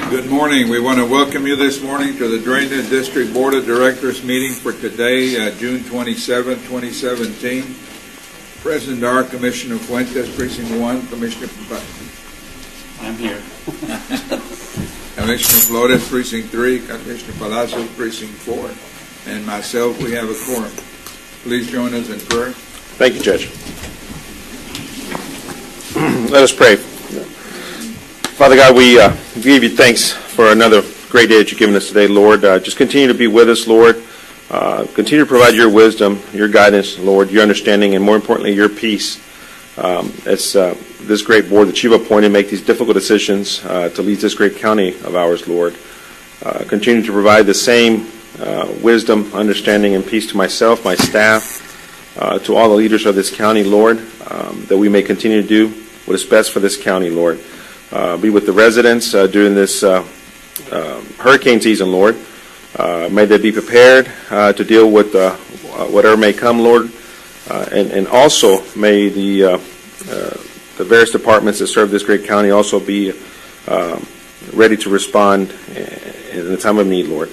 Good morning. We want to welcome you this morning to the Drainage District Board of Directors meeting for today, June 27, 2017. President are Commissioner Fuentes, Precinct 1, Commissioner I'm here. Commissioner Flores, Precinct 3, Commissioner Palacios, Precinct 4, and myself. We have a quorum. Please join us in prayer. Thank you, Judge. Let us pray. Father God, we give you thanks for another great day that you've given us today, Lord. Just continue to be with us, Lord. Continue to provide your wisdom, your guidance, Lord, your understanding, and more importantly, your peace. As this great board that you've appointed make these difficult decisions to lead this great county of ours, Lord. Continue to provide the same wisdom, understanding, and peace to myself, my staff, to all the leaders of this county, Lord, that we may continue to do what is best for this county, Lord. Be with the residents during this hurricane season, Lord. May they be prepared to deal with whatever may come, Lord. And also may the various departments that serve this great county also be ready to respond in the time of need, Lord.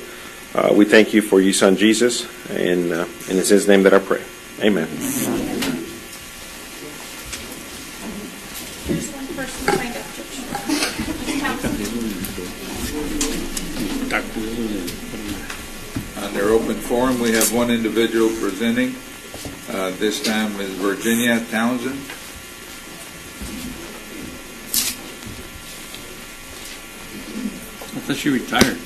We thank you for your Son, Jesus, and it's in his name that I pray. Amen. Under open forum, we have one individual presenting. This time is Virginia Townsend. I thought she retired.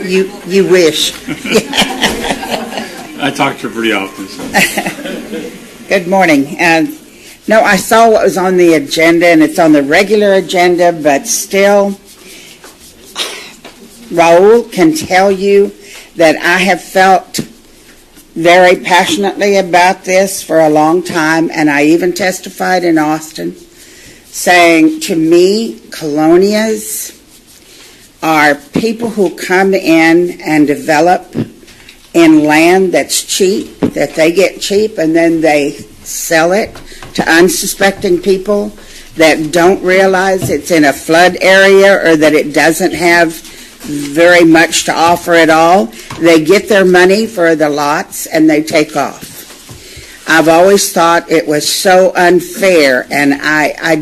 You wish. I talk to her pretty often. So. Good morning. No, I saw what was on the agenda, and it's on the regular agenda, but still, Raul can tell you that I have felt very passionately about this for a long time, and I even testified in Austin, saying to me, colonias are people who come in and develop in land that's cheap, that they get cheap, and then they sell it to unsuspecting people that don't realize it's in a flood area or that it doesn't have very much to offer at all. They get their money for the lots and they take off. I've always thought it was so unfair, and I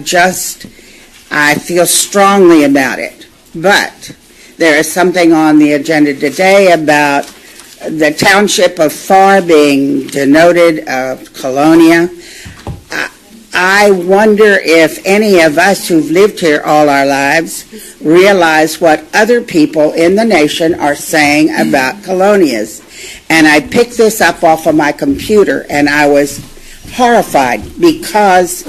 feel strongly about it. But there is something on the agenda today about the township of Farr being denoted of Colonia. I wonder if any of us who've lived here all our lives realize what other people in the nation are saying about colonias. And I picked this up off of my computer, and I was horrified because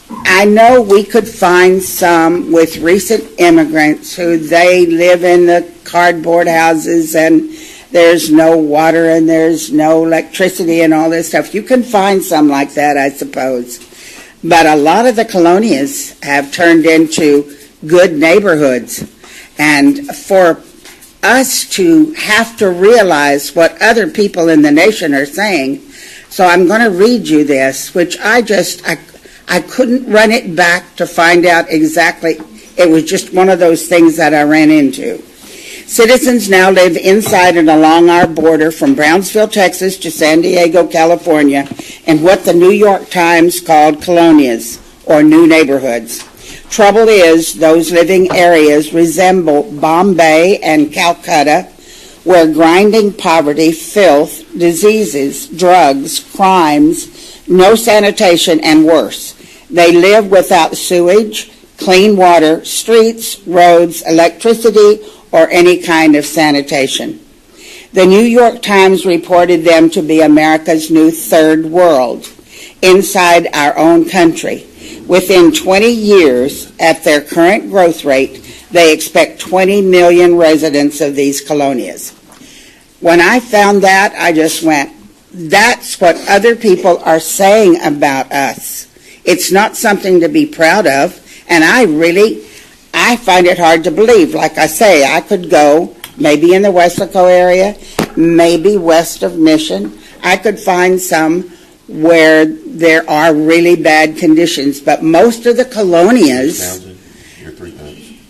I know we could find some with recent immigrants who they live in the cardboard houses and there's no water and there's no electricity and all this stuff. You can find some like that, I suppose. But a lot of the colonias have turned into good neighborhoods. And for us to have to realize what other people in the nation are saying, so I'm going to read you this, which I couldn't run it back to find out exactly. It was just one of those things that I ran into. Citizens now live inside and along our border from Brownsville, Texas to San Diego, California, in what the New York Times called colonias, or new neighborhoods. Trouble is, those living areas resemble Bombay and Calcutta, where grinding poverty, filth, diseases, drugs, crimes, no sanitation, and worse. They live without sewage, clean water, streets, roads, electricity, or any kind of sanitation. The New York Times reported them to be America's new third world, inside our own country. Within 20 years, at their current growth rate, they expect 20 million residents of these colonias. When I found that, I just went, that's what other people are saying about us. It's not something to be proud of, and I find it hard to believe. Like I say, I could go maybe in the Weslaco area, maybe west of Mission. I could find some where there are really bad conditions, but most of the colonias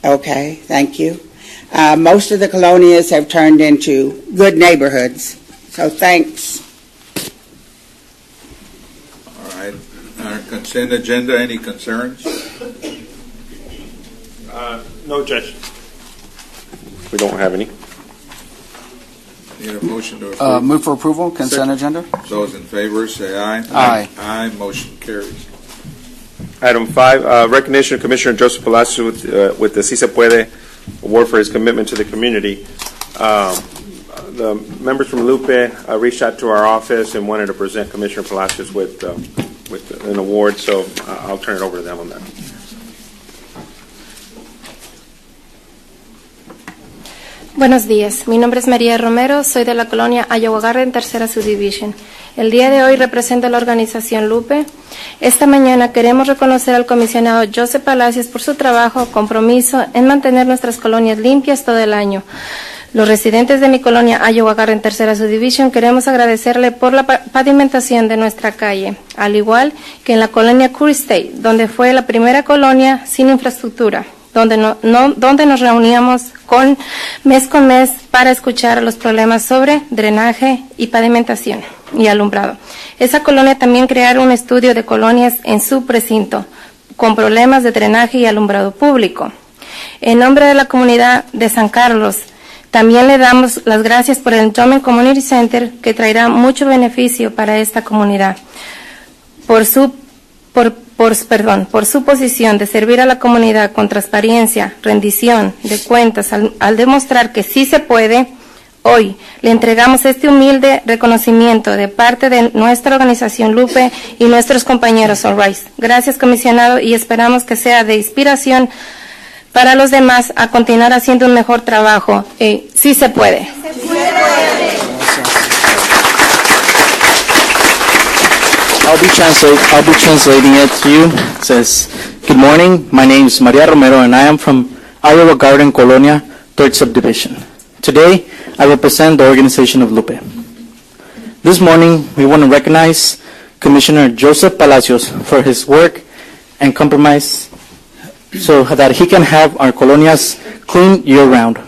Okay, thank you. Most of the colonias have turned into good neighborhoods, so thanks. All right. Our consent agenda, any concerns? No, Judge. We don't have any. Need a motion to approve? Move for approval, consent agenda? Those in favor, say aye. Aye. Aye, motion carries. Item 5, recognition of Commissioner Joseph Palacios with the Si Se Puede Award for his commitment to the community. The members from Lupe reached out to our office and wanted to present Commissioner Palacios with an award, so I'll turn it over to them on that. Buenos días, mi nombre es María Romero, soy de la colonia Iowa Garden, tercera subdivision. El día de hoy represento a la organización Lupe. Esta mañana queremos reconocer al comisionado Joseph Palacios por su trabajo, compromiso en mantener nuestras colonias limpias todo el año. Los residentes de mi colonia Iowa Garden, tercera subdivision, queremos agradecerle por la pavimentación de nuestra calle, al igual que en la colonia Curry State, donde fue la primera colonia sin infraestructura, donde nos reuníamos mes con mes para escuchar los problemas sobre drenaje y pavimentación y alumbrado. Esa colonia también crearon un estudio de colonias en su precinto con problemas de drenaje y alumbrado público. En nombre de la comunidad de San Carlos, también le damos las gracias por el Endowment Community Center, que traerá mucho beneficio para esta comunidad. Por su posición de servir a la comunidad con transparencia, rendición de cuentas, al demostrar que sí se puede, hoy le entregamos este humilde reconocimiento de parte de nuestra organización Lupe y nuestros compañeros All Rise. Gracias, comisionado, y esperamos que sea de inspiración para los demás a continuar haciendo un mejor trabajo. Sí se puede. I'll be translating it to you. It says, good morning, my name is Maria Romero and I am from Iowa Garden Colonia, 3rd Subdivision. Today, I represent the organization of Lupe. This morning, we want to recognize Commissioner Joseph Palacios for his work and compromise so that he can have our colonias clean year-round.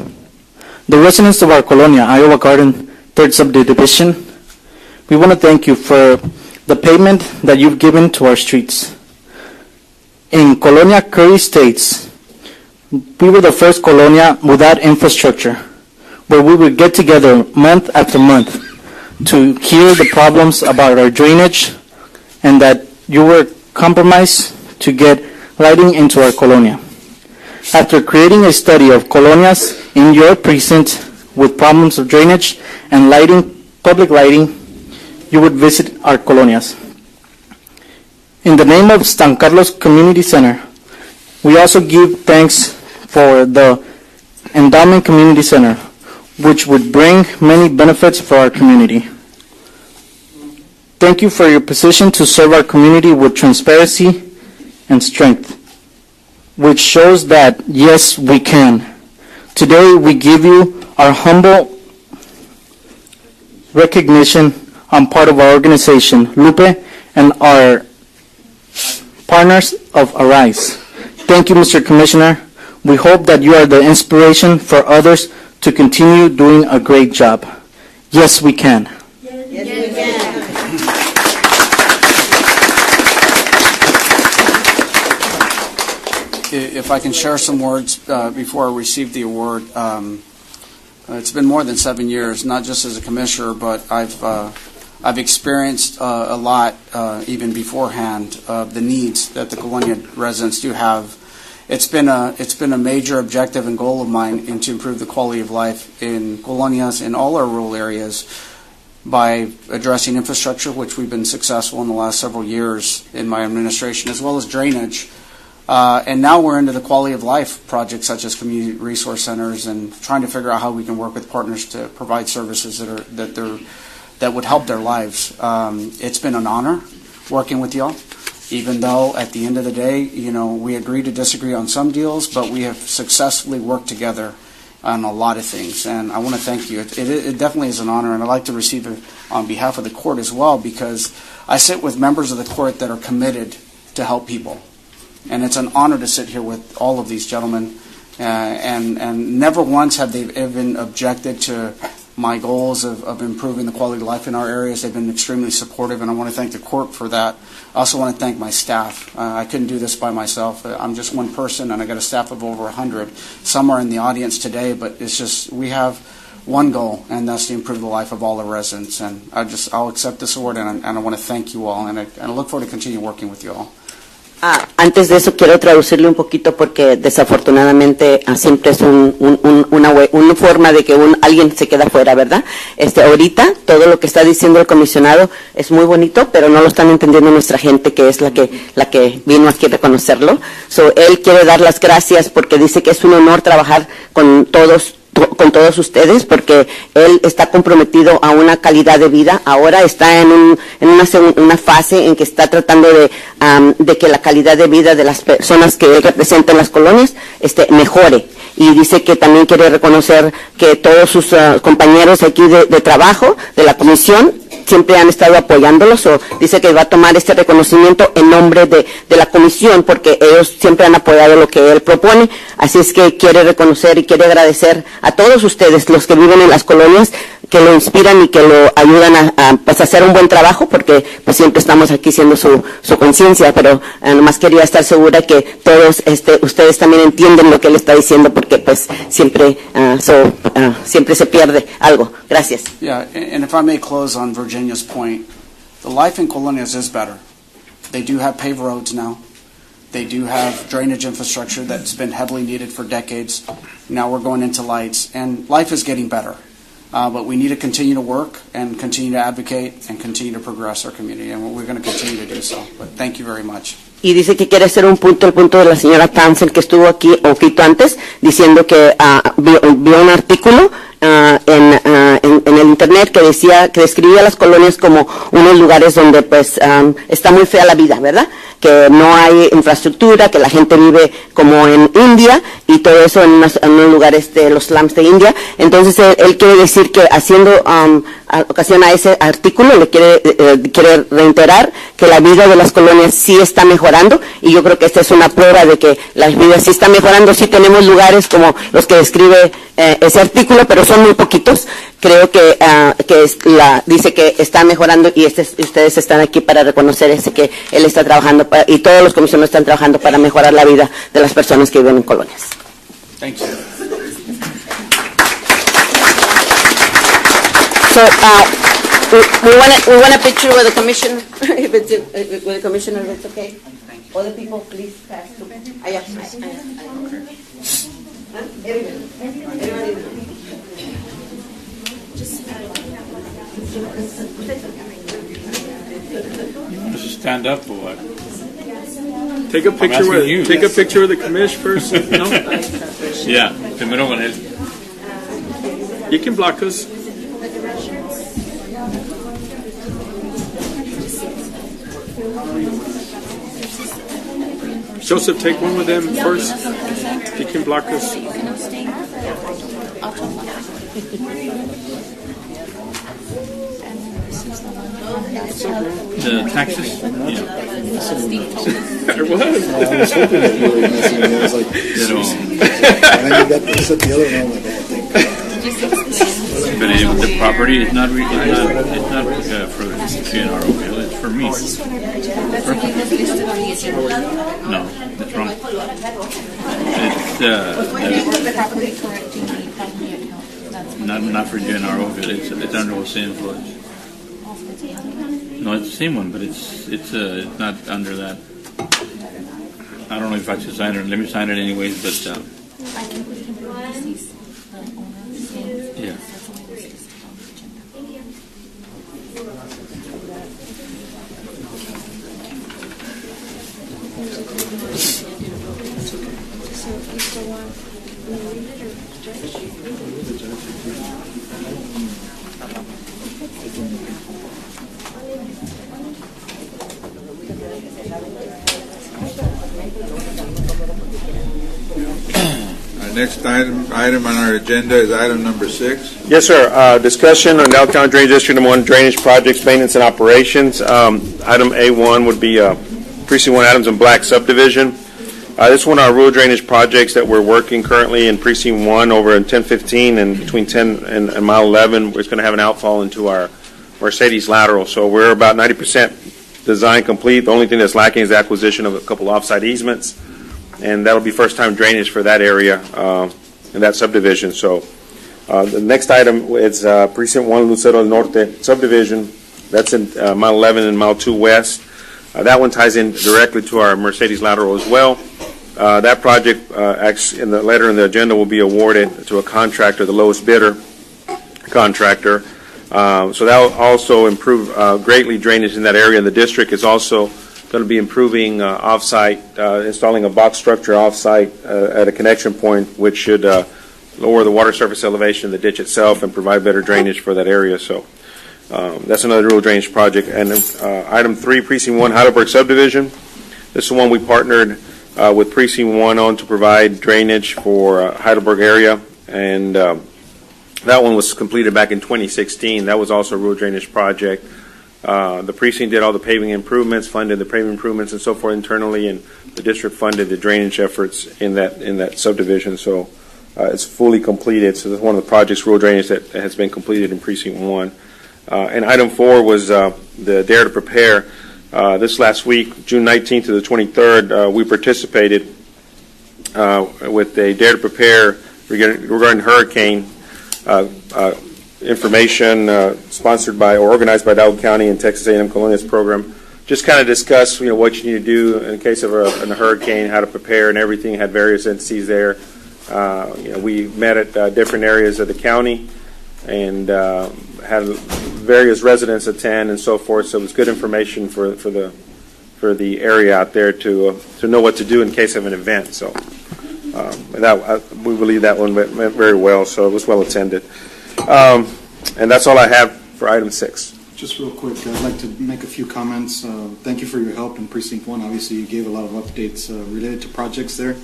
The residents of our colonia, Iowa Garden, 3rd Subdivision, we want to thank you for the pavement that you've given to our streets. In Colonia Curry States, we were the first colonia without infrastructure, where we would get together month after month to hear the problems about our drainage, and that you were compromised to get lighting into our colonia. After creating a study of colonias in your precinct with problems of drainage and lighting, public lighting, you would visit our colonias. In the name of San Carlos Community Center, we also give thanks for the Endowment Community Center, which would bring many benefits for our community. Thank you for your position to serve our community with transparency and strength, which shows that, yes, we can. Today, we give you our humble recognition on part of our organization, Lupe, and our partners of Arise. Thank you, Mr. Commissioner. We hope that you are the inspiration for others to continue doing a great job. Yes, we can. Yes, we can. If I can share some words before I receive the award. It's been more than 7 years, not just as a commissioner, but I've experienced a lot, even beforehand, of the needs that the Colonia residents do have. It's been a major objective and goal of mine to improve the quality of life in colonias in all our rural areas by addressing infrastructure, which we've been successful in the last several years in my administration, as well as drainage. And now we're into the quality of life projects such as community resource centers and trying to figure out how we can work with partners to provide services that would help their lives. It's been an honor working with y'all, even though at the end of the day, we agree to disagree on some deals, but we have successfully worked together on a lot of things. And I want to thank you. It definitely is an honor, and I'd like to receive it on behalf of the court as well, because I sit with members of the court that are committed to help people. And it's an honor to sit here with all of these gentlemen And never once have they even objected to my goals of improving the quality of life in our areas. They've been extremely supportive, and I want to thank the court for that. I also want to thank my staff. I couldn't do this by myself. I'm just one person, and I got a staff of over 100. Some are in the audience today, but it's just we have one goal, and that's to improve the life of all the residents. And I'll accept this award, and I want to thank you all, and I look forward to continue working with you all. Antes de eso quiero traducirle un poquito porque desafortunadamente siempre es una forma de que alguien se queda fuera, ¿verdad? Ahorita todo lo que está diciendo el comisionado es muy bonito, pero no lo están entendiendo nuestra gente, que es la que vino aquí a reconocerlo. Él quiere dar las gracias porque dice que es un honor trabajar con todos ustedes, porque él está comprometido a una calidad de vida. Ahora está en una fase en que está tratando de que la calidad de vida de las personas que él representa en las colonias mejore. Y dice que también quiere reconocer que todos sus compañeros aquí de trabajo, de la comisión, siempre han estado apoyándolos. Dice que va a tomar este reconocimiento en nombre de la comisión, porque ellos siempre han apoyado lo que él propone. Así es que quiere reconocer y quiere agradecer a todos ustedes, los que viven en las colonias, que lo inspiran y que lo ayudan a hacer un buen trabajo, porque pues siempre estamos aquí siendo su conciencia, pero nomás quería estar segura que todos ustedes también entienden lo que él está diciendo, porque pues siempre se pierde algo. Gracias. Yeah, and if I may close on Virginia's point, the life in colonias is better. They do have paved roads now. They do have drainage infrastructure that's been heavily needed for decades. Now we're going into lights, and life is getting better. But we need to continue to work and continue to advocate and continue to progress our community, and we're going to continue to do so. But thank you very much. Y dice que quiere hacer el punto de la señora Townsend, que estuvo aquí un poquito antes, diciendo que vio un artículo en el internet que describía las colonias como unos lugares donde pues está muy fea la vida, ¿verdad? Que no hay infraestructura, que la gente vive como en India y todo eso en unos lugares de los slums de India. Entonces él quiere decir que haciendo ocasión a ese artículo le quiere reiterar que la vida de las colonias sí está mejorando, y yo creo que esta es una prueba de que la vida sí está mejorando. Sí tenemos lugares como los que describe ese artículo, pero son muy poquitos. Creo que dice que está mejorando, y ustedes están aquí para reconocer que él está trabajando y todos los comisionados están trabajando para mejorar la vida de las personas que viven en colonias. Thank you. So we want a picture with the commissioner, with the commissioner, if it's okay. Other people, please pass to. Allá. Everybody. Just stand up or what? Take a picture with the commish first. No, Yeah, primero con él. you can block us. Joseph, take one with them first. You can block us. The taxes? Yeah. I was. I was hoping that you were going to see me. I was like, Pero, and I got this at the other one. I'm like, oh, thank God. but the property is not for GNRO, it's for me. No, that's wrong. It's not for GNRO, it's under Jose influence. No, it's the same one, but it's not under that. I don't know if I should sign it. Let me sign it anyways, but yeah. Our next item on our agenda is item number 6. Yes, sir. Discussion on Dallas County Drainage District Number 1 drainage projects, maintenance, and operations. Item A1 would be Precinct 1 Adams and Black subdivision. This is one of our rural drainage projects that we're working currently in Precinct 1 over in 1015 and between 10 and Mile 11. It's going to have an outfall into our Mercedes lateral. So we're about 90% design complete. The only thing that's lacking is the acquisition of a couple offsite easements, and that'll be first-time drainage for that area in that subdivision. So the next item is Precinct 1 Lucero del Norte subdivision. That's in Mile 11 and Mile 2 West. That one ties in directly to our Mercedes lateral as well. That project, actually, in the letter in the agenda, will be awarded to a contractor, the lowest bidder contractor. So that will also improve greatly drainage in that area. The district is also going to be improving off-site, installing a box structure off-site at a connection point, which should lower the water surface elevation of the ditch itself and provide better drainage for that area. So that's another rural drainage project. And item 3, Precinct 1 Heidelberg subdivision. This is one we partnered with Precinct 1 on to provide drainage for Heidelberg area, and that one was completed back in 2016. That was also a rural drainage project. The precinct did all the paving improvements, funded the paving improvements and so forth internally, and the district funded the drainage efforts in that subdivision. So it's fully completed. So this is one of the projects, rural drainage, that has been completed in Precinct 1. And item 4 was the Dare to Prepare. This last week, June 19th to the 23rd, we participated with a Dare to Prepare regarding hurricane information sponsored by or organized by Dowd County and Texas A&M Colonia's program. Just kind of discuss, what you need to do in case of a hurricane, how to prepare and everything. Had various entities there. We met at different areas of the county and had various residents attend and so forth. So it was good information for the area out there to know what to do in case of an event. So we believe that one went very well. So it was well attended. And that's all I have for item 6. Just real quick, I'd like to make a few comments. Thank you for your help in Precinct 1. Obviously, you gave a lot of updates related to projects there.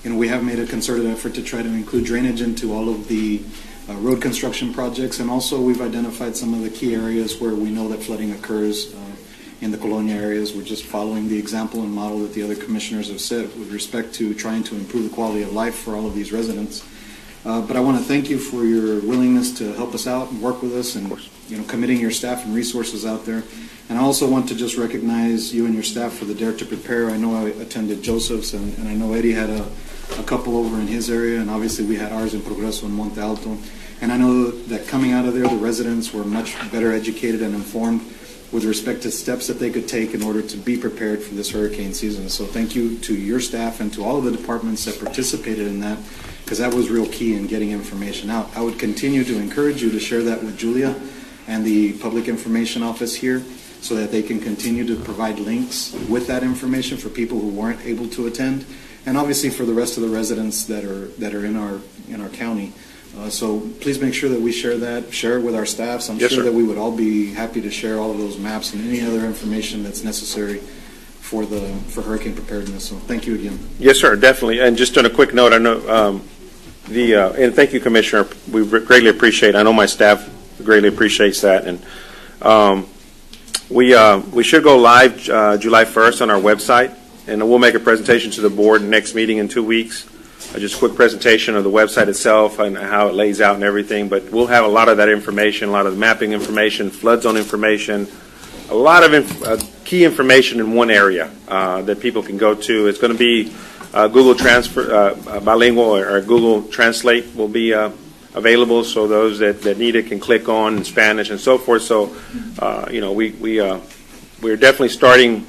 We have made a concerted effort to try to include drainage into all of the road construction projects, and also we've identified some of the key areas where we know that flooding occurs in the Colonia areas. We're just following the example and model that the other commissioners have set with respect to trying to improve the quality of life for all of these residents. But I want to thank you for your willingness to help us out and work with us, and committing your staff and resources out there. And I also want to just recognize you and your staff for the Dare to Prepare. I know I attended Joseph's, and I know Eddie had a couple over in his area, and obviously we had ours in Progreso and Monte Alto. And I know that coming out of there, the residents were much better educated and informed with respect to steps that they could take in order to be prepared for this hurricane season. So thank you to your staff and to all of the departments that participated in that, because that was real key in getting information out. I would continue to encourage you to share that with Julia and the Public Information Office here, so that they can continue to provide links with that information for people who weren't able to attend, and obviously for the rest of the residents that are in our county. So please make sure that we share it with our staffs. I'm sure that we would all be happy to share all of those maps and any other information that's necessary for hurricane preparedness. So thank you again. Yes, sir, definitely. And just on a quick note, I know and thank you, Commissioner. We greatly appreciate. I know my staff greatly appreciates that. And we should go live July 1st on our website, and we'll make a presentation to the board next meeting in 2 weeks. Just a quick presentation of the website itself and how it lays out and everything. But we'll have a lot of that information, a lot of the mapping information, flood zone information, a lot of key information in one area that people can go to. It's going to be Google Transfer, bilingual, or Google Translate will be available, so those that need it can click on in Spanish and so forth. So, we're definitely starting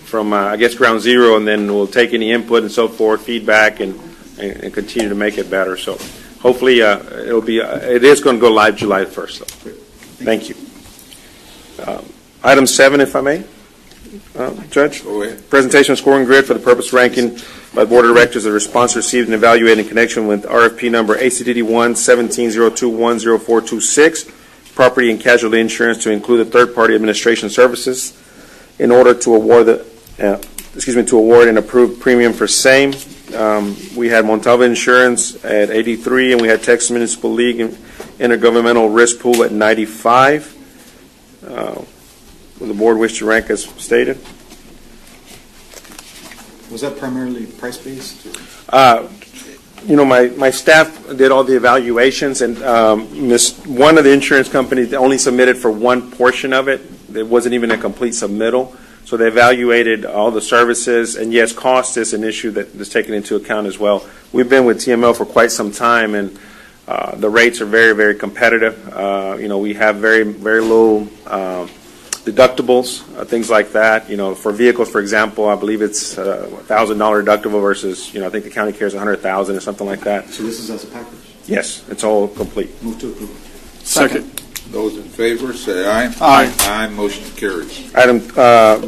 from ground zero, and then we'll take any input and so forth, feedback, and continue to make it better. So, hopefully, it is going to go live July 1st. So. Thank you. Item 7, if I may, Judge. Presentation of scoring grid for the purpose of ranking by the Board of Directors of the response received and evaluated in connection with RFP number ACDD 1-1702-10426, property and casualty insurance to include the third-party administration services in order to award award and approve premium for same. We had Montalva Insurance at 83, and we had Texas Municipal League Intergovernmental Risk Pool at 95. Will the board wish to rank as stated? Was that primarily price-based? My staff did all the evaluations, and one of the insurance companies only submitted for one portion of it. It wasn't even a complete submittal. So they evaluated all the services, and yes, cost is an issue that is taken into account as well. We've been with TML for quite some time, and the rates are very, very competitive. We have very, very low deductibles, things like that. For vehicles, for example, I believe it's a $1,000 deductible versus, I think the county carries $100,000 or something like that. So this is as a package? Yes, it's all complete. Move to approve. Second. Those in favor, say aye. Aye. Aye, motion carries. Item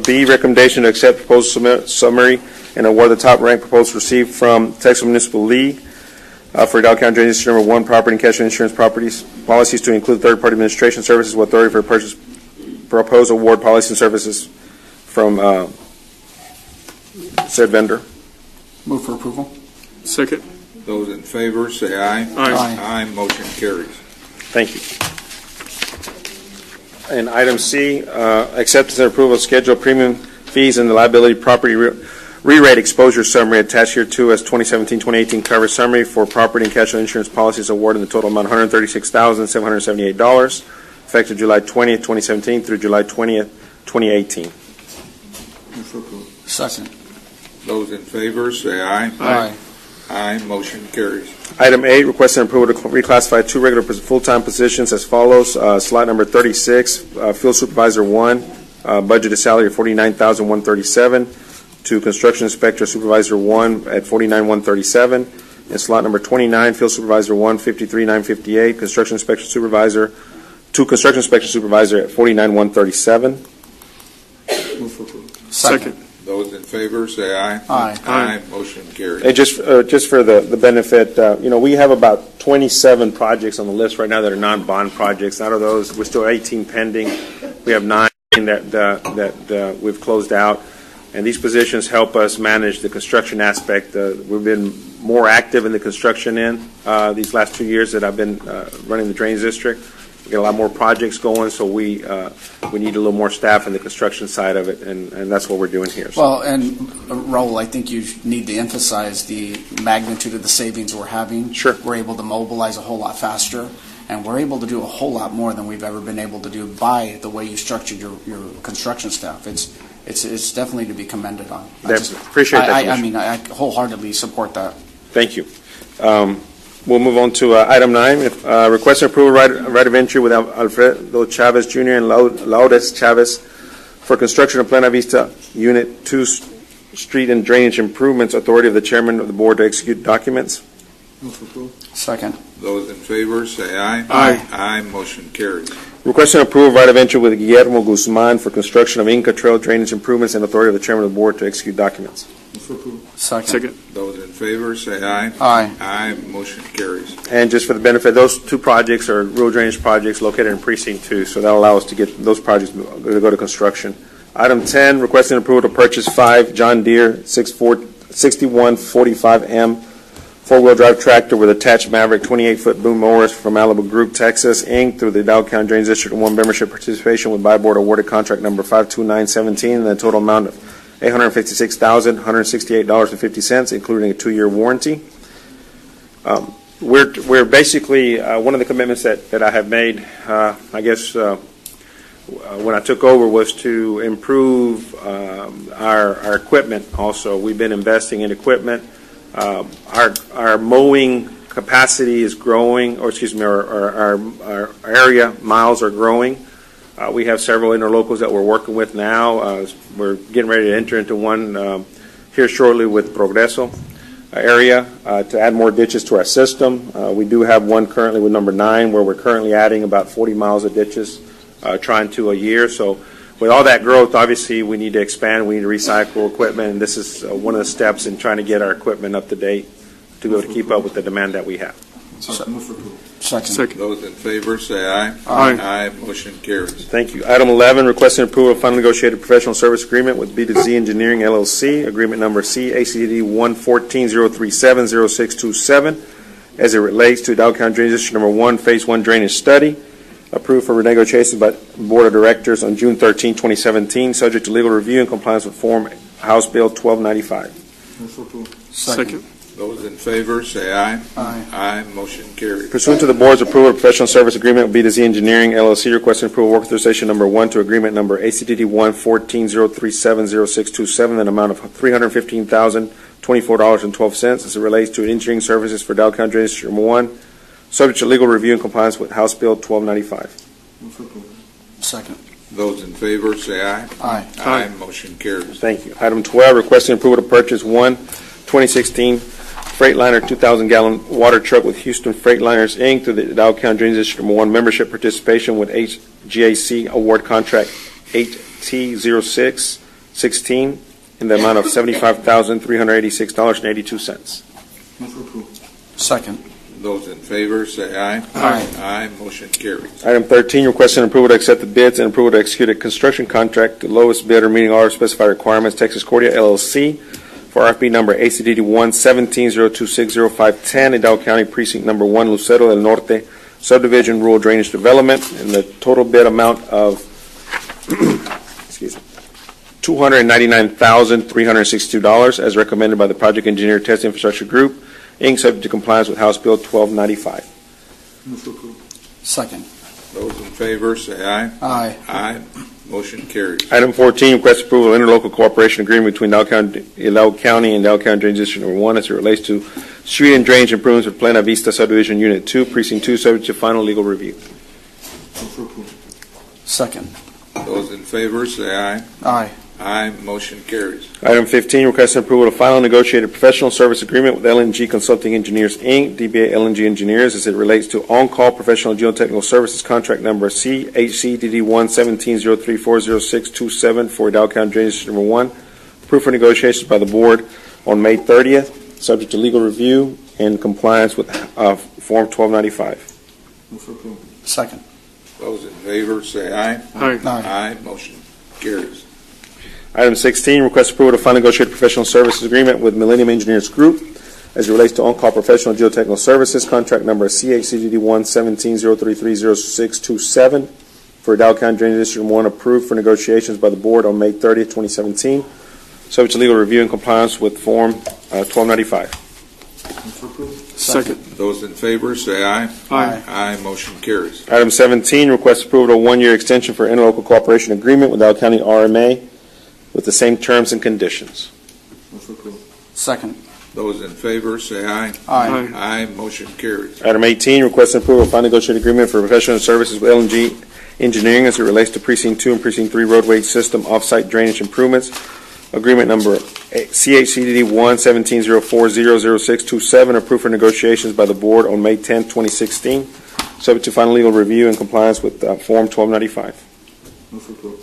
B, recommendation to accept proposed summary and award the top rank proposal received from Texas Municipal League for Dow County Drainage District Number 1 property and casualty insurance policies to include third-party administration services with authority for purchase. Proposed award policies and services from said vendor. Move for approval. Second. Those in favor, say aye. Aye. Aye, motion carries. Thank you. And item C, acceptance and approval of schedule premium fees and the liability property re-rate exposure summary attached here to as 2017-2018 cover summary for property and casualty insurance policies awarded in the total amount of $136,778, effective July 20th, 2017 through July 20th, 2018. Move for approval. Second. Those in favor, say aye. Aye. Aye, motion carries. Item 8, requesting approval to reclassify 2 regular full-time positions as follows. Slot number 36, Field Supervisor 1, budgeted salary of $49,137, to Construction Inspector Supervisor 1 at $49,137, and slot number 29, Field Supervisor 1, $53,958, Construction Inspection Supervisor, to Construction Inspection Supervisor at $49,137. Move for approval. Second. Those in favor, say aye. Aye. Aye, motion carries. And just for the benefit, we have about 27 projects on the list right now that are non-bond projects. Out of those, we're still 18 pending. We have 9 that we've closed out. And these positions help us manage the construction aspect. We've been more active in the construction end these last 2 years that I've been running the Drainage District. We got a lot more projects going, so we need a little more staff in the construction side of it, and that's what we're doing here. So. Well, and Raul, I think you need to emphasize the magnitude of the savings we're having. Sure. We're able to mobilize a whole lot faster, and we're able to do a whole lot more than we've ever been able to do by the way you structured your construction staff. It's definitely to be commended on. Appreciate that. I wholeheartly support that. Thank you. We'll move on to item 9. Requesting approval right of entry with Alfredo Chavez Jr. and Lourdes Chavez for construction of Plena Vista Unit 2 Street and Drainage Improvements, authority of the Chairman of the Board to execute documents. Move for approval. Second. Those in favor, say aye. Aye. Aye, motion carries. Requesting approval right of entry with Guillermo Guzman for construction of Inca Trail Drainage Improvements and authority of the Chairman of the Board to execute documents. Move for approval. Second. Those in favor, say aye. Aye. Aye, motion carries. And just for the benefit, those 2 projects are rural drainage projects located in Precinct 2, so that'll allow us to get those projects to go to construction. Item 10, requesting approval to purchase 5 John Deere 6145M four-wheel drive tractor with attached Maverick 28-foot boom mowers from Malibu Group, Texas, Inc. through the Dow County Drainage District 1 membership participation with Buy Board awarded contract number 52917 and the total amount of $856,168.50, including a 2-year warranty. We're basically, one of the commitments that I have made, when I took over, was to improve our equipment also. We've been investing in equipment. Our mowing capacity is growing, our area miles are growing. We have several interlocals that we're working with now. We're getting ready to enter into one here shortly with Progreso area to add more ditches to our system. We do have one currently with number 9 where we're currently adding about 40 miles of ditches, trying to a year. So with all that growth, obviously we need to expand, we need to recycle equipment, and this is one of the steps in trying to get our equipment up to date to be able to keep up with the demand that we have. Move for approval. Second. Those in favor, say aye. Aye. Aye, motion carries. Thank you. Item 11, requesting approval of final negotiated professional service agreement with B2Z Engineering LLC, agreement number CACD 114-037-0627, as it relates to Dow County Drainage District Number 1, Phase 1 drainage study, approved for renegotiation by Board of Directors on June 13, 2017, subject to legal review and compliance with Form House Bill 1295. Move for approval. Second. Those in favor, say aye. Aye. Aye, motion carries. Pursuant to the board's approval of professional service agreement with B2Z Engineering LLC, requesting approval of work authorization number 1 to agreement number ACDD 1-14-037-0627, an amount of $315,024.12 as it relates to engineering services for Dow County Drainage District Number 1, subject to legal review and compliance with House Bill 1295. Move for approval. Second. Those in favor, say aye. Aye. Aye, motion carries. Thank you. Item 12, requesting approval to purchase one 2016 Freightliner 2,000-gallon water truck with Houston Freightliners, Inc. through the Dow County Drainage District Number 1 membership participation with HGAC Award Contract 8T0616 in the amount of $75,386.82. Move for approval. Second. Those in favor, say aye. Aye. Aye, motion carries. Item 13, requesting approval to accept the bids and approval to execute a construction contract to lowest bidder meeting all specified requirements, Texas Cordia LLC, for RFP number ACDD 1-17-026-0510 in Dow County Precinct Number 1, Lucero del Norte Subdivision Rural Drainage Development, and the total bid amount of $299,362 as recommended by the Project Engineer Test Infrastructure Group, Inc., subject to compliance with House Bill 1295. Move for approval. Second. Those in favor, say aye. Aye. Aye, motion carries. Item 14, request approval of interlocal cooperation agreement between Dow County and Dow County Drainage District Number 1 as it relates to street and drainage improvements with Plena Vista Subdivision Unit 2, Precinct 2, subject to final legal review. Move for approval. Second. Those in favor, say aye. Aye. Aye, motion carries. Item 15, requesting approval of final negotiated professional service agreement with LNG Consulting Engineers, Inc., DBA LNG Engineers, as it relates to on-call professional geotechnical services contract number CHCDD 1-17-034-0627 for Dow County Drainage District Number 1, approved for negotiations by the board on May 30th, subject to legal review and compliance with Form 1295. Move for approval. Second. Those in favor, say aye. Aye. Aye, motion carries. Item 16, request approval to final negotiated professional services agreement with Millennium Engineers Group as it relates to on-call professional geotechnical services, contract number CHCDD 1-17-033-0627 for Dow County Drainage District 1, approved for negotiations by the board on May 30th, 2017, subject to legal review and compliance with Form 1295. Move for approval. Second. Those in favor, say aye. Aye. Aye, motion carries. Item 17, request approval of a one-year extension for interlocal cooperation agreement with Dow County RMA with the same terms and conditions. Move for approval. Second. Those in favor, say aye. Aye. Aye, motion carries. Item 18, request approval of final negotiated agreement for professional services with LNG Engineering as it relates to Precinct 2 and Precinct 3 roadway system off-site drainage improvements. Agreement number CHCDD 1-17-040-0627, approved for negotiations by the board on May 10, 2016, subject to final legal review and compliance with Form 1295. Move for approval.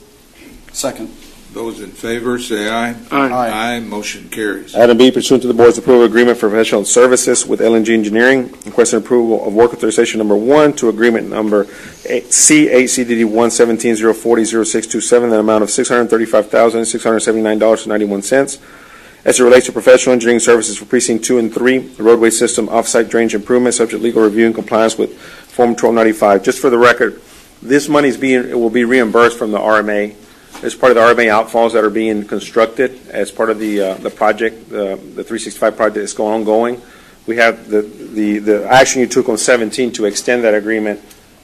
Second. Those in favor, say aye. Aye. Aye, motion carries. Item B, pursuant to the board's approval agreement for professional services with LNG Engineering, requesting approval of work authorization number 1 to agreement number CHCDD 1-17-040-0627, an amount of $635,679.91 as it relates to professional engineering services for Precinct 2 and 3, the roadway system off-site drainage improvements, subject to legal review and compliance with Form 1295. Just for the record, this money will be reimbursed from the RMA as part of the RMA outfalls that are being constructed as part of the project, the 365 project that's ongoing. We have the action you took on 17 to extend that agreement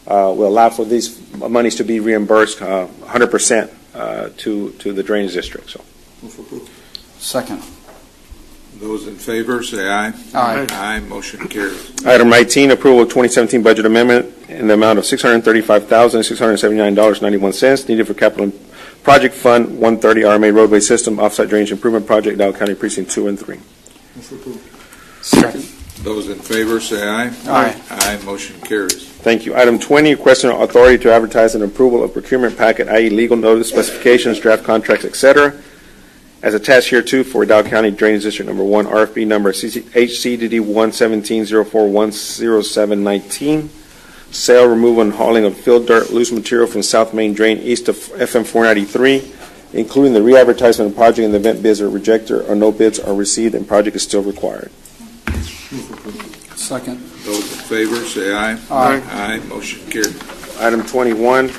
will allow for these monies to be reimbursed 100% to the drainage district. So, Move for approval. Second. Those in favor, say aye. Aye. Aye, motion carries. item 19, approval of 2017 budget amendment in the amount of $635,679.91 needed for capital project fund 130 RMA roadway system offsite drainage improvement project, Dow County Precinct 2 and 3. Move for approval. Second. Those in favor, say aye. Aye. Aye, motion carries. Thank you. Item 20, requesting authority to advertise an approval of procurement packet, i.e. legal notice, specifications, draft contracts, etc., as attached here too for Dow County Drainage District Number 1, RFP number HCDD 1-17-04-10719, sale, removal, and hauling of fill dirt, loose material from South Main Drain east of FM 493, including the re-advertisement of project in the event bids are rejected or no bids are received and project is still required. Second. Those in favor, say aye. Aye. Aye, motion carries. Item 21,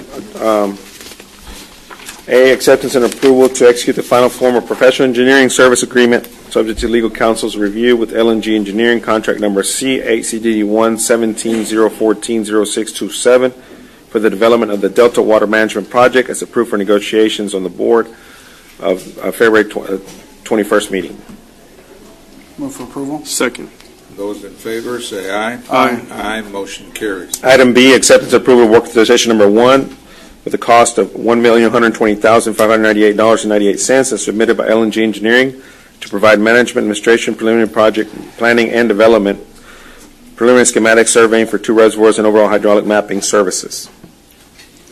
A, acceptance and approval to execute the final form of professional engineering service agreement subject to legal counsel's review with LNG Engineering, contract number C8CDD1 for the development of the Delta Water Management Project as approved for negotiations on the board of February 21st meeting. Move for approval. Second. Those in favor say aye. Aye. Aye, motion carries. Item B, acceptance and approval of work authorization number 1 with a cost of $1,120,598.98 as submitted by LNG Engineering to provide management, administration, preliminary project planning and development, preliminary schematic surveying for 2 reservoirs and overall hydraulic mapping services.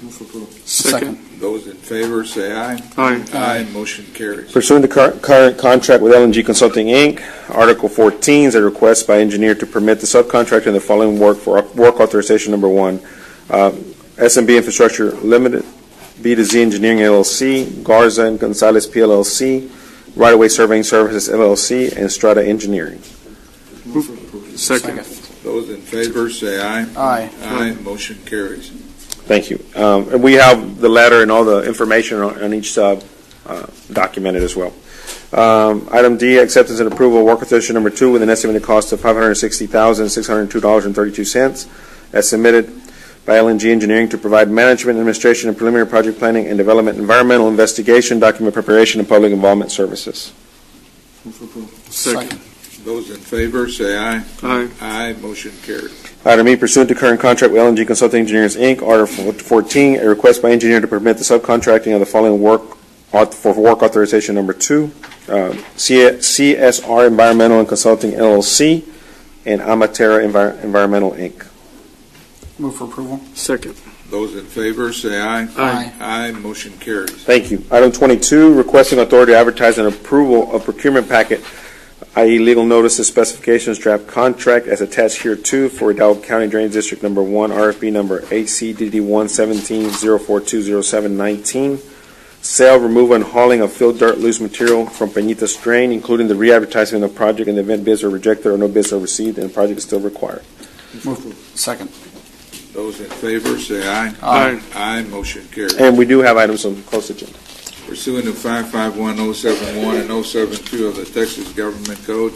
Move for approval. Second. Those in favor say aye. Aye. Aye, motion carries. Pursuant to current contract with LNG Consulting, Inc., Article 14 is a request by engineer to permit the subcontractor in the following work for work authorization number 1, SMB Infrastructure Limited, B2Z Engineering LLC, Garza and Gonzalez PLLC, Right-of-Way Surveying Services LLC, and Strata Engineering. Move for approval. Second. Those in favor say aye. Aye. Aye, motion carries. Thank you. And we have the letter and all the information on each documented as well. Item D, acceptance and approval of work authorization number 2 with an estimated cost of $560,602.32 as submitted by LNG Engineering to provide management, administration, and preliminary project planning and development, environmental investigation, document preparation, and public involvement services. Move for approval. Second. Those in favor say aye. Aye. Aye, motion carries. Item E, pursuant to current contract with LNG Consulting Engineers, Inc., Article 14, a request by engineer to permit the subcontracting of the following work for work authorization number 2, CSR Environmental and Consulting LLC, and Amatera Environmental, Inc. Move for approval. Second. Those in favor say aye. Aye. Aye, motion carries. Thank you. Item 22, requesting authority to advertise an approval of procurement packet, i.e. legal notices, specifications, draft contract as attached here too for Hidalgo County Drainage District number 1, RFP number ACDD11704200719, sale, removal, and hauling of filled dirt, loose material from Peñitas Drain, including the re-advertisement of project in the event bids are rejected or no bids are received and the project is still required. Move. Second. Those in favor say aye. Aye. Aye, motion carries. And we do have items on closed agenda. Pursuant to 551071 and 072 of the Texas Government Code,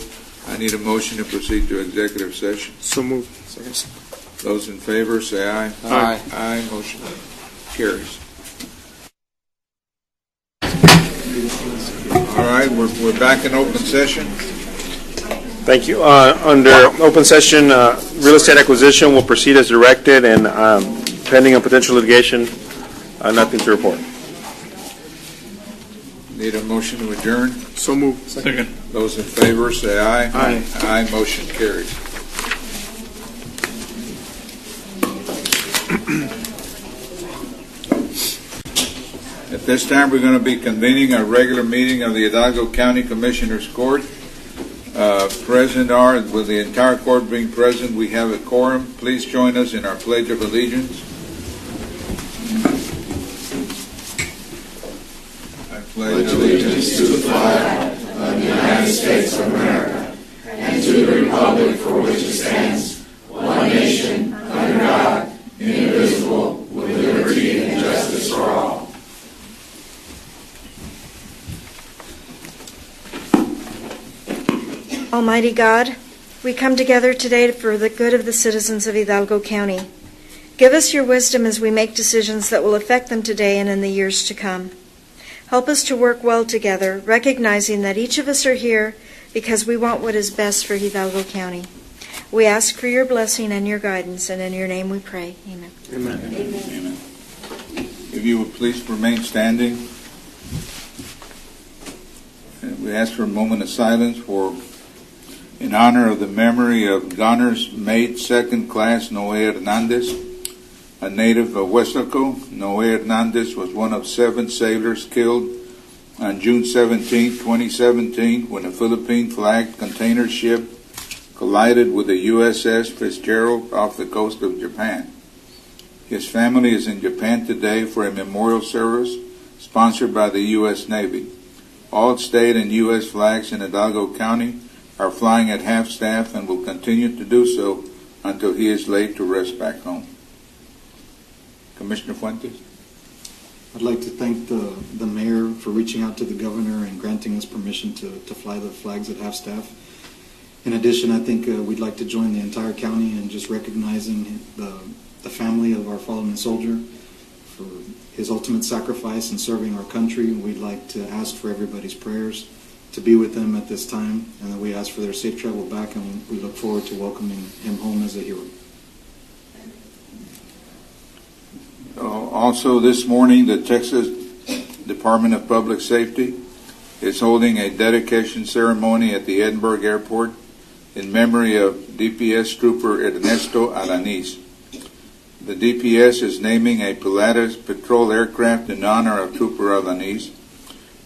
I need a motion to proceed to executive session. So moved. Those in favor say aye. Aye. Aye, motion carries. All right, we're back in open session. Thank you. Under open session, real estate acquisition will proceed as directed, and pending on potential litigation, nothing to report. Need a motion to adjourn? So moved. Second. Those in favor say aye. Aye. Aye, motion carries. At this time, we're going to be convening a regular meeting of the Hidalgo County Commissioners Court. Present are, with the entire court being present, we have a quorum. Please join us in our Pledge of Allegiance. I pledge allegiance to the flag of the United States of America and to the republic for which it stands, one nation, under God, indivisible, with liberty and justice for all. Almighty God, we come together today for the good of the citizens of Hidalgo County. Give us your wisdom as we make decisions that will affect them today and in the years to come. Help us to work well together, recognizing that each of us are here because we want what is best for Hidalgo County. We ask for your blessing and your guidance, and in your name we pray. Amen. Amen. Amen. If you would please remain standing. And we ask for a moment of silence in honor of the memory of Goner's mate, second class Noe Hernandez, a native of Huesaco. Noe Hernandez was one of 7 sailors killed on June 17, 2017, when a Philippine-flagged container ship collided with the USS Fitzgerald off the coast of Japan. His family is in Japan today for a memorial service sponsored by the U.S. Navy. All state and U.S. flags in Hidalgo County are flying at half-staff and will continue to do so until he is laid to rest back home. Commissioner Fuentes? I'd like to thank the mayor for reaching out to the governor and granting us permission to fly the flags at half-staff. In addition, I think we'd like to join the entire county in just recognizing the family of our fallen soldier for his ultimate sacrifice in serving our country. We'd like to ask for everybody's prayers to be with them at this time, and we ask for their safe travel back, and we look forward to welcoming him home as a hero. Also this morning, the Texas Department of Public Safety is holding a dedication ceremony at the Edinburgh Airport in memory of DPS Trooper Ernesto Alanis. The DPS is naming a Pilatus patrol aircraft in honor of Trooper Alanis.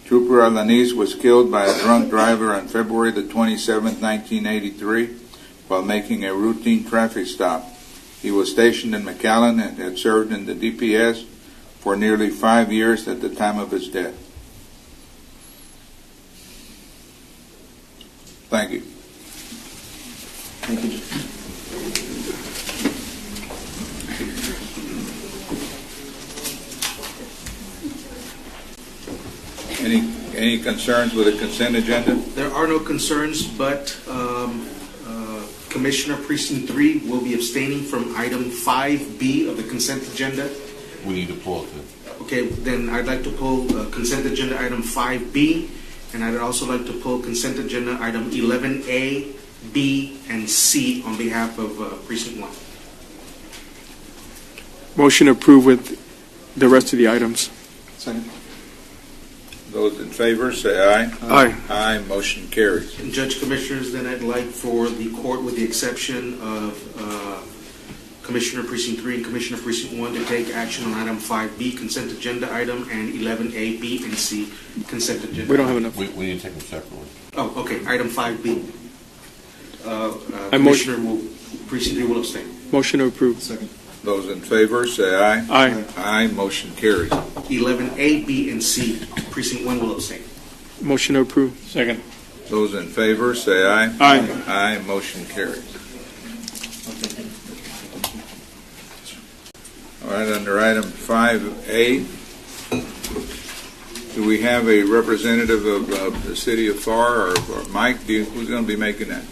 Trooper Alanis was killed by a drunk driver on February the 27th, 1983, while making a routine traffic stop. He was stationed in McAllen and had served in the DPS for nearly 5 years at the time of his death. Thank you. Thank you. Any concerns with the consent agenda? There are no concerns, but Commissioner Precinct 3 will be abstaining from item 5B of the consent agenda. We need to pull it. Okay, then I'd like to pull consent agenda item 5B, and I'd also like to pull consent agenda item 11A, B, and C on behalf of Precinct 1. Motion approved with the rest of the items. Second. Those in favor say aye. Aye. Aye. Motion carries. And Judge Commissioners, then I'd like for the court, with the exception of Commissioner Precinct 3 and Commissioner Precinct 1, to take action on item 5B, consent agenda item, and 11A, B, and C, consent agenda. We don't have enough. We need to take them separately. Oh, okay. Item 5B. Commissioner Precinct 3 will abstain. Motion approved. Second. Those in favor say aye. Aye. Aye. Motion carries. 11A, B, and C, Precinct 1 will abstain. Motion approved. Second. Those in favor say aye. Aye. Aye. Motion carries. All right, under item 5A, do we have a representative of the city of FAR, or Mike? Who's going to be making that?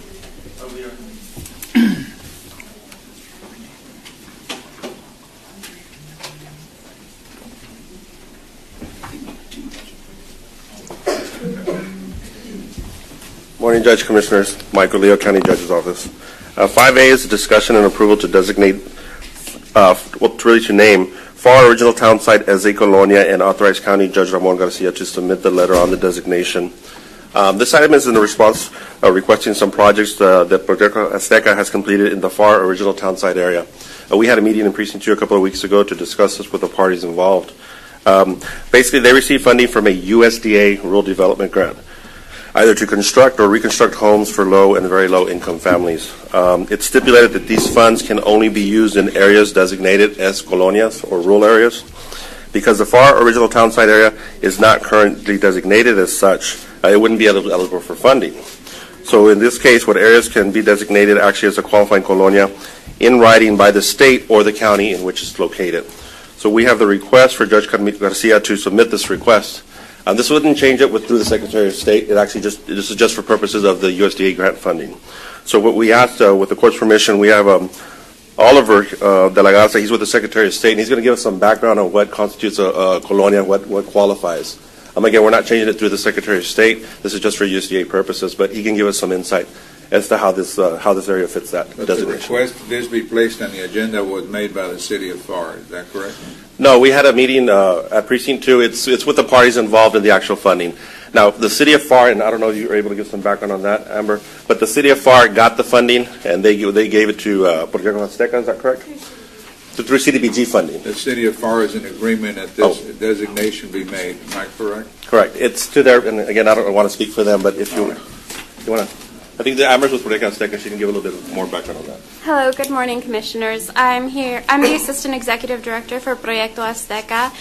Morning, Judge Commissioners. Michael Leo, County Judge's Office. 5A is a discussion and approval to designate, to name FAR Original Town Site as a Colonia and authorize County Judge Ramon Garcia to submit the letter on the designation. This item is in the response requesting some projects that Proyecto Azteca has completed in the FAR Original Town Site area. We had a meeting in Precinct 2 a couple of weeks ago to discuss this with the parties involved. Basically, they received funding from a USDA Rural Development Grant, either to construct or reconstruct homes for low and very low income families. It's stipulated that these funds can only be used in areas designated as colonias or rural areas. Because the FAR Original Town Site area is not currently designated as such, it wouldn't be eligible for funding. So in this case, what areas can be designated actually as a qualifying colonia in writing by the state or the county in which it's located. So we have the request for Judge Garcia to submit this request. This wouldn't change it through the Secretary of State. It actually this is just for purposes of the USDA grant funding. So what we asked, with the court's permission, we have Oliver De La Garza. He's with the Secretary of State, and he's going to give us some background on what constitutes a colonia, what qualifies. Again, we're not changing it through the Secretary of State. This is just for USDA purposes, but he can give us some insight as to how this area fits that But designation. the request that this be placed on the agenda was made by the city of FAR. Is that correct? No, we had a meeting at Precinct 2. It's with the parties involved in the actual funding. Now, the city of FAR, and I don't know if you were able to give some background on that, Amber, but the city of FAR got the funding, and they gave it to Proyecto Azteca, is that correct? Through CDBG funding. The city of FAR is in agreement that this designation be made. Am I correct? Correct. It's to their, and again, I don't want to speak for them, but if you want to, I think the Amber's with Proyecto Azteca. She can give a little bit more background on that. Hello, good morning, Commissioners. I'm the Assistant Executive Director for Proyecto Azteca,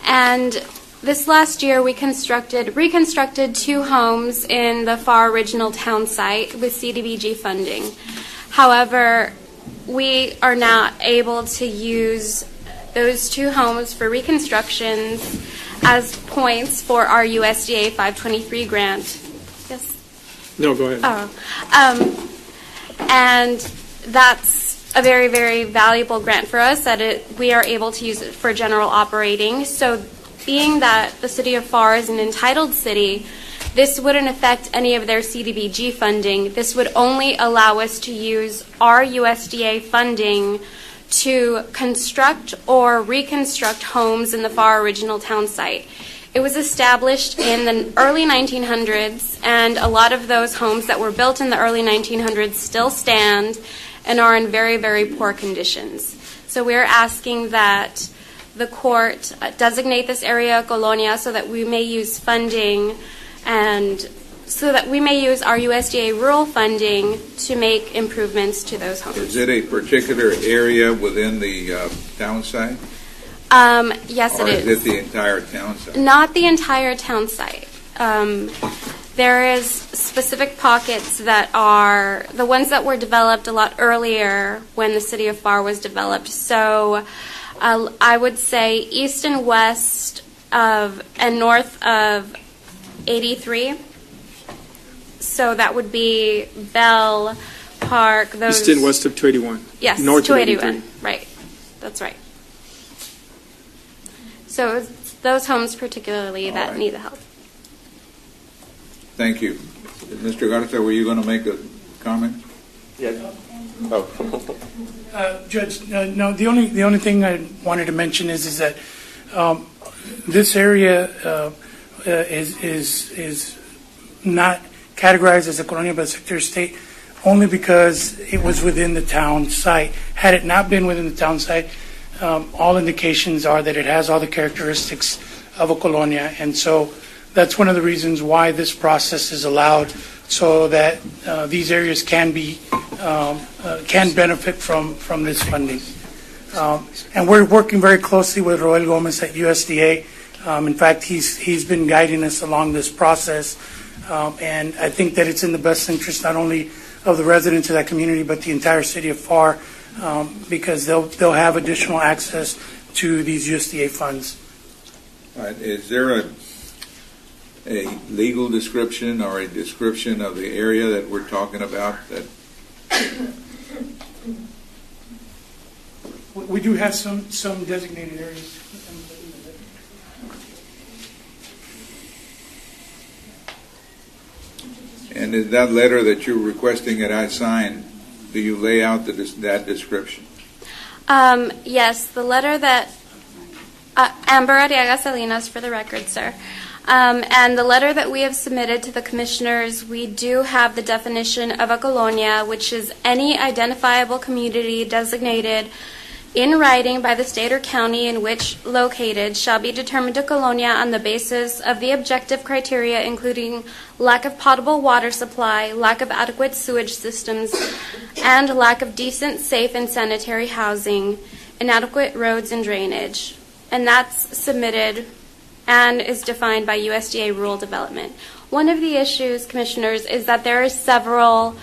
and this last year we reconstructed 2 homes in the FAR Original Town Site with CDBG funding. However, we are not able to use those two homes for reconstructions as points for our USDA 523 grant. Yes? No, go ahead. And that's a very, very valuable grant for us that we are able to use it for general operating. So being that the city of FAR is an entitled city, this wouldn't affect any of their CDBG funding. This would only allow us to use our USDA funding to construct or reconstruct homes in the FAR original town site. It was established in the early 1900s, and a lot of those homes that were built in the early 1900s still stand and are in very, very poor conditions. So we're asking that the court designate this area Colonia so that we may use funding and so that we may use our USDA rural funding to make improvements to those homes. Is it a particular area within the town site? Yes, or it is. Is it the entire town site? Not the entire town site. There is specific pockets that are the ones that were developed a lot earlier when the city of FAR was developed. So I would say east and west of and north of 83. So that would be Bell Park. Those East and west of 281. Yes, North 281. of 83. Right. That's right. So it's those homes particularly that need the help. Thank you. Mr. Garza, were you going to make a comment? Yeah. Judge, no. The only thing I wanted to mention is that this area is not categorized as a colonia but Secretary of State only because it was within the town site. Had it not been within the town site, all indications are that it has all the characteristics of a colonia, and so that's one of the reasons why this process is allowed, so that these areas can benefit from this funding. And we're working very closely with Roel Gomez at USDA. In fact, he's been guiding us along this process, and I think that it's in the best interest not only of the residents of that community but the entire city of FAR, because they'll have additional access to these USDA funds. All right. Is there a legal description or a description of the area that we're talking about? That we do have some designated areas. And in that letter that you're requesting that I sign, do you lay out that description? Yes, the letter that Amber Arriaga Salinas, for the record, sir. And the letter that we have submitted to the commissioners, we do have the definition of a colonia, which is any identifiable community designated in writing by the state or county in which located shall be determined a colonia on the basis of the objective criteria, including lack of potable water supply, lack of adequate sewage systems, and lack of decent, safe, and sanitary housing, inadequate roads and drainage. And that's submitted and is defined by USDA Rural Development. One of the issues, commissioners, is that there are several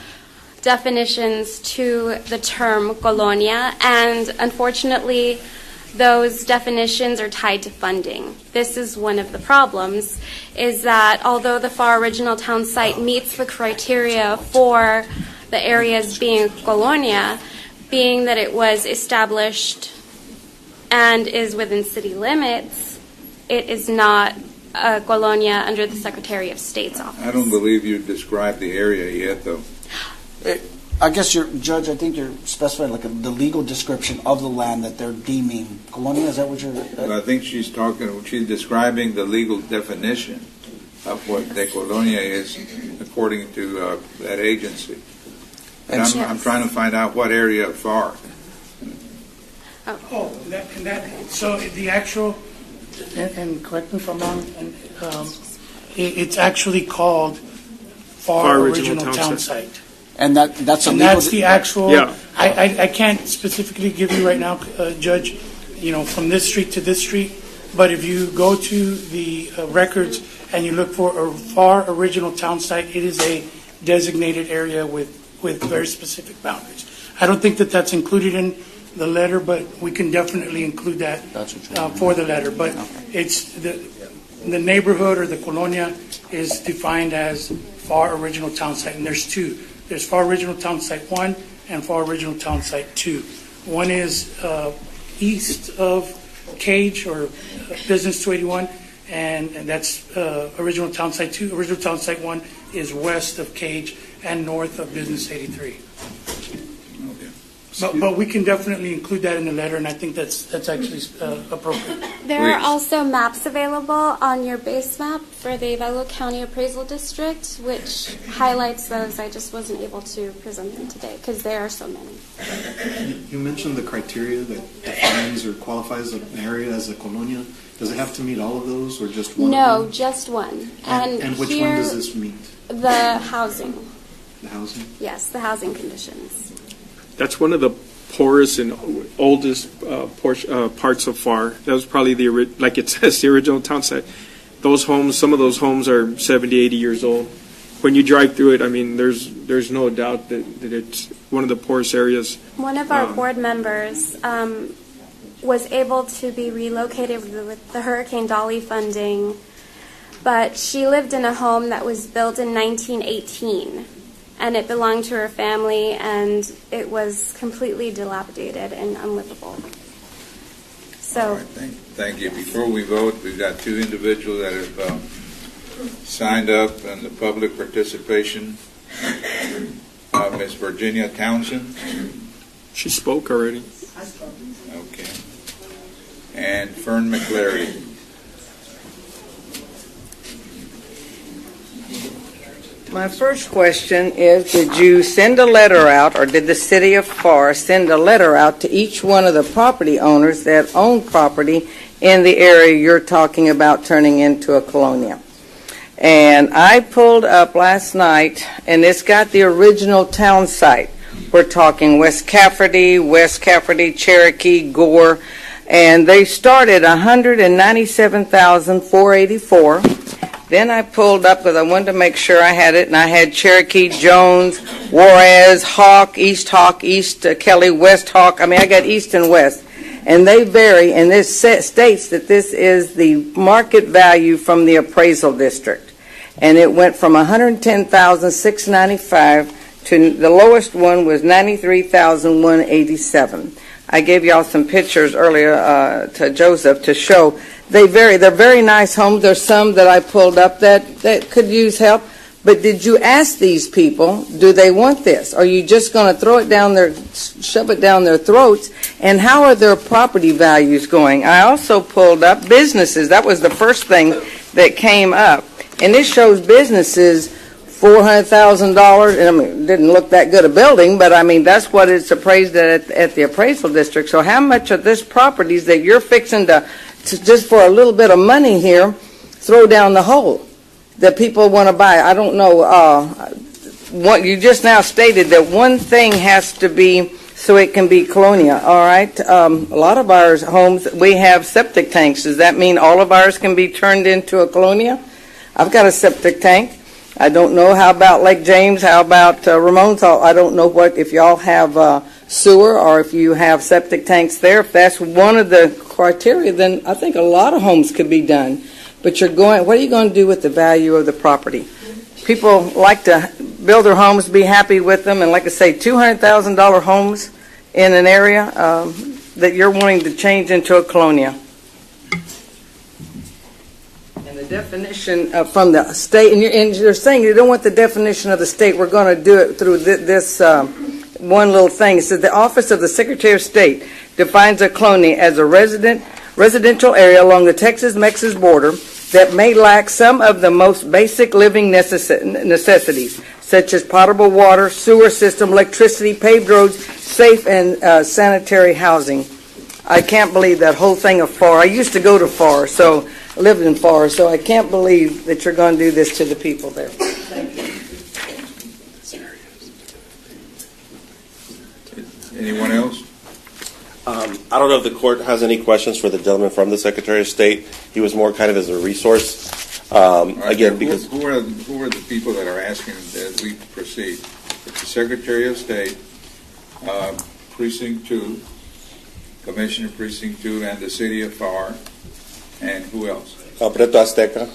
definitions to the term colonia, and unfortunately those definitions are tied to funding. This is one of the problems, is that although the FAR original town site meets the criteria for the areas being colonia, being that it was established and is within city limits, it is not a colonia under the Secretary of State's office. I don't believe you described the area yet, though. I guess, Judge, I think you're specifying like the legal description of the land that they're deeming colonia. Is that what you're? I think she's describing the legal definition of what the colonia is according to that agency. And I'm trying to find out what area of FAR. So the actual, and correct me if I'm wrong, it's actually called FAR Original Town Site. And that's the actual. Yeah. I can't specifically give you right now, Judge, from this street to this street. But if you go to the records and you look for a FAR Original Town Site, it is a designated area with very specific boundaries. I don't think that that's included the letter, but we can definitely include that for the letter. But it's the neighborhood or the colonia is defined as FAR Original Town Site, and there's two. There's FAR Original Town Site 1 and FAR Original Town Site 2. One is east of Cage or Business 281, and that's Original Town Site 2. Original Town Site 1 is west of Cage and north of Business 83. But we can definitely include that in the letter, and I think that's actually appropriate. There are also maps available on your base map for the Hidalgo County Appraisal District, which highlights those. I just wasn't able to present them today because there are so many. You mentioned the criteria that defines or qualifies an area as a colonia. Does it have to meet all of those or just one? No, just one. And which one does this meet? The housing. The housing? Yes, the housing conditions. That's one of the poorest and oldest parts of FAR. That was probably like it says, the original town site. Those homes, some of those homes are 70, 80 years old. When you drive through it, I mean, there's no doubt that it's one of the poorest areas. One of our board members was able to be relocated with the Hurricane Dolly funding, but she lived in a home that was built in 1918. And it belonged to her family, and it was completely dilapidated and unlivable. So, all right, thank you. Before we vote, we've got two individuals that have signed up in the public participation. Ms. Virginia Townsend. She spoke already. Okay. And Fern McClary. My first question is, did you send a letter out, or did the city of FAR send a letter out to each one of the property owners that own property in the area you're talking about turning into a colonia? And I pulled up last night, and it's got the original town site. We're talking West Cafferty, Cherokee, Gore, and they started $197,484. Then I pulled up because I wanted to make sure I had it, and I had Cherokee, Jones, Juarez, East Kelly, West Hawk. I mean, I got East and West. And they vary, and this states that this is the market value from the appraisal district. And it went from $110,695 to the lowest one was $93,187. I gave y'all some pictures earlier to Joseph to show. They vary. They're very nice homes. There's some that I pulled up that could use help. But did you ask these people, do they want this? Are you just going to shove it down their throats? And how are their property values going? I also pulled up businesses. That was the first thing that came up. And this shows businesses, $400,000. And I mean, it didn't look that good a building, but I mean, that's what it's appraised at the appraisal district. So how much of this properties that you're fixing to just for a little bit of money here, throw down the hole that people want to buy? I don't know. What you just now stated that one thing has to be so it can be colonia. All right. A lot of our homes, we have septic tanks. Does that mean all of ours can be turned into a colonia? I've got a septic tank. I don't know. How about Lake James? How about Ramones? I don't know if y'all have sewer or if you have septic tanks there. If that's one of the criteria, then I think a lot of homes could be done. But what are you going to do with the value of the property? People like to build their homes, be happy with them, and like I say, $200,000 homes in an area that you're wanting to change into a colonia. And the definition from the state, and you're saying you don't want the definition of the state. We're going to do it through this one little thing. It says the Office of the Secretary of State defines a colonia as a residential area along the Texas-Mexican border that may lack some of the most basic living necessities, such as potable water, sewer system, electricity, paved roads, safe and sanitary housing. I can't believe that whole thing of FAR. I used to go to FAR, so I lived in FAR, so I can't believe that you're going to do this to the people there. Thank you. Anyone else? I don't know if the court has any questions for the gentleman from the Secretary of State. He was more kind of as a resource. Again, because who are the people that are asking as we proceed? It's the Secretary of State, Precinct 2, Commissioner Precinct 2, and the City of FAR. And who else? Proyecto Azteca.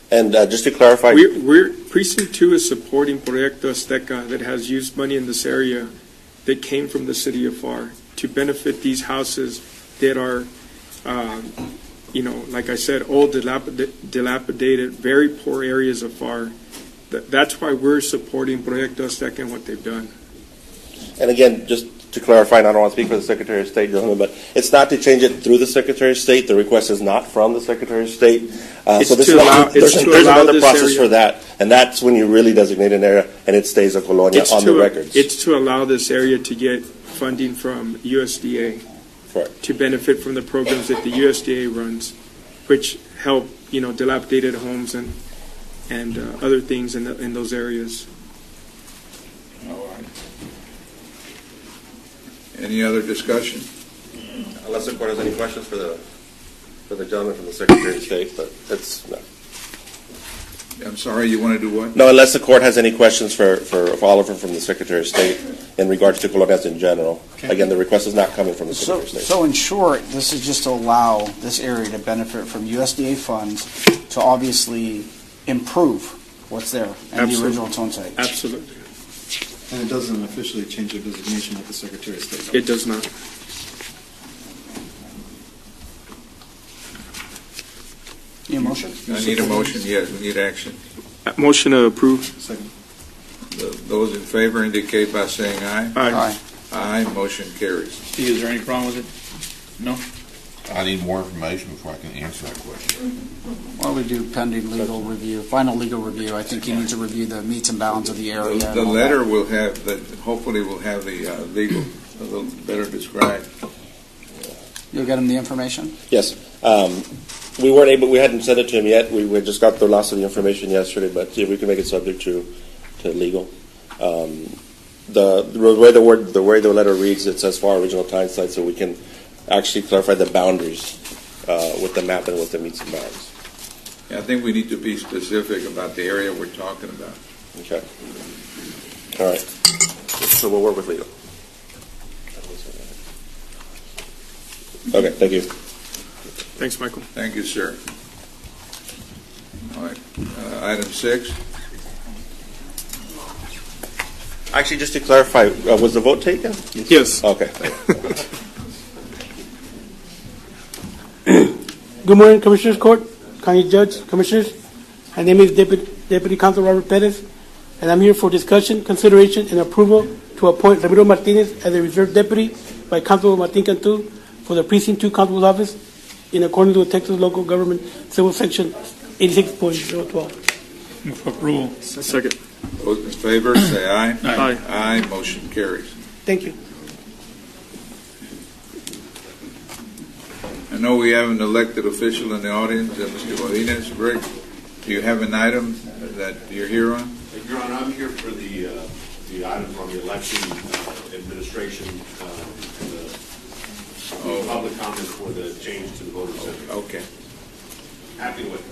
And just to clarify, We're Precinct 2 is supporting Proyecto Azteca that has used money in this area that came from the city of FAR to benefit these houses that are, like I said, old, dilapidated, very poor areas of FAR. That's why we're supporting Proyecto Azteca and what they've done. and again, just to clarify, and I don't want to speak for the Secretary of State, gentlemen, but it's not to change it through the Secretary of State. The request is not from the Secretary of State. So there's another process for that, and that's when you really designate an area, and it stays a colonia on the records. It's to allow this area to get funding from USDA to benefit from the programs that the USDA runs, which help dilapidated homes and other things in those areas. All right. Any other discussion? Unless the court has any questions for the gentleman from the Secretary of State, but that's no. I'm sorry, you want to do what? No, unless the court has any questions for Oliver from the Secretary of State in regards to colonias in general. Okay. Again, the request is not coming from the Secretary of State. So in short, this is just to allow this area to benefit from USDA funds to obviously improve what's there and the original tone site. Absolutely. And it doesn't officially change your designation at the Secretary of State. It does not. Need a motion? I need a motion, yes, we need action. Motion to approve. Second. Those in favor indicate by saying aye. Aye. Aye, motion carries. Steve, is there any problem with it? No? I need more information before I can answer that question. What we do pending legal review, final legal review. I think you need to review the meets and bounds of the area. The letter will have, hopefully will have the legal a little better described. You'll get him the information? Yes. We hadn't sent it to him yet. We just got the loss of the information yesterday, but see if we can make it subject to legal. The way the letter reads, it says FAR original time site, so we can actually clarify the boundaries with the map and with the meets and bounds. Yeah, I think we need to be specific about the area we're talking about. Okay. All right. So we'll work with legal. Okay, thank you. Thanks, Michael. Thank you, sir. All right. Item 6. Actually, just to clarify, was the vote taken? Yes. Okay. Good morning, Commissioners Court, County Judge, Commissioners. My name is Deputy Counsel Robert Perez, and I'm here for discussion, consideration, and approval to appoint Ramiro Martinez as a reserve deputy by Constable Martin Cantu for the Precinct 2 Constable's Office in accordance with Texas Local Government Civil Section 86.012. Move for approval. Second. Those in favor, say aye. Aye. Aye, motion carries. Thank you. I know we have an elected official in the audience, Mr. Godinez. Rick, do you have an item that you're here on? Your Honor, I'm here for the item from the election administration, the public comment for the change to the voter center. Okay. Happy with that.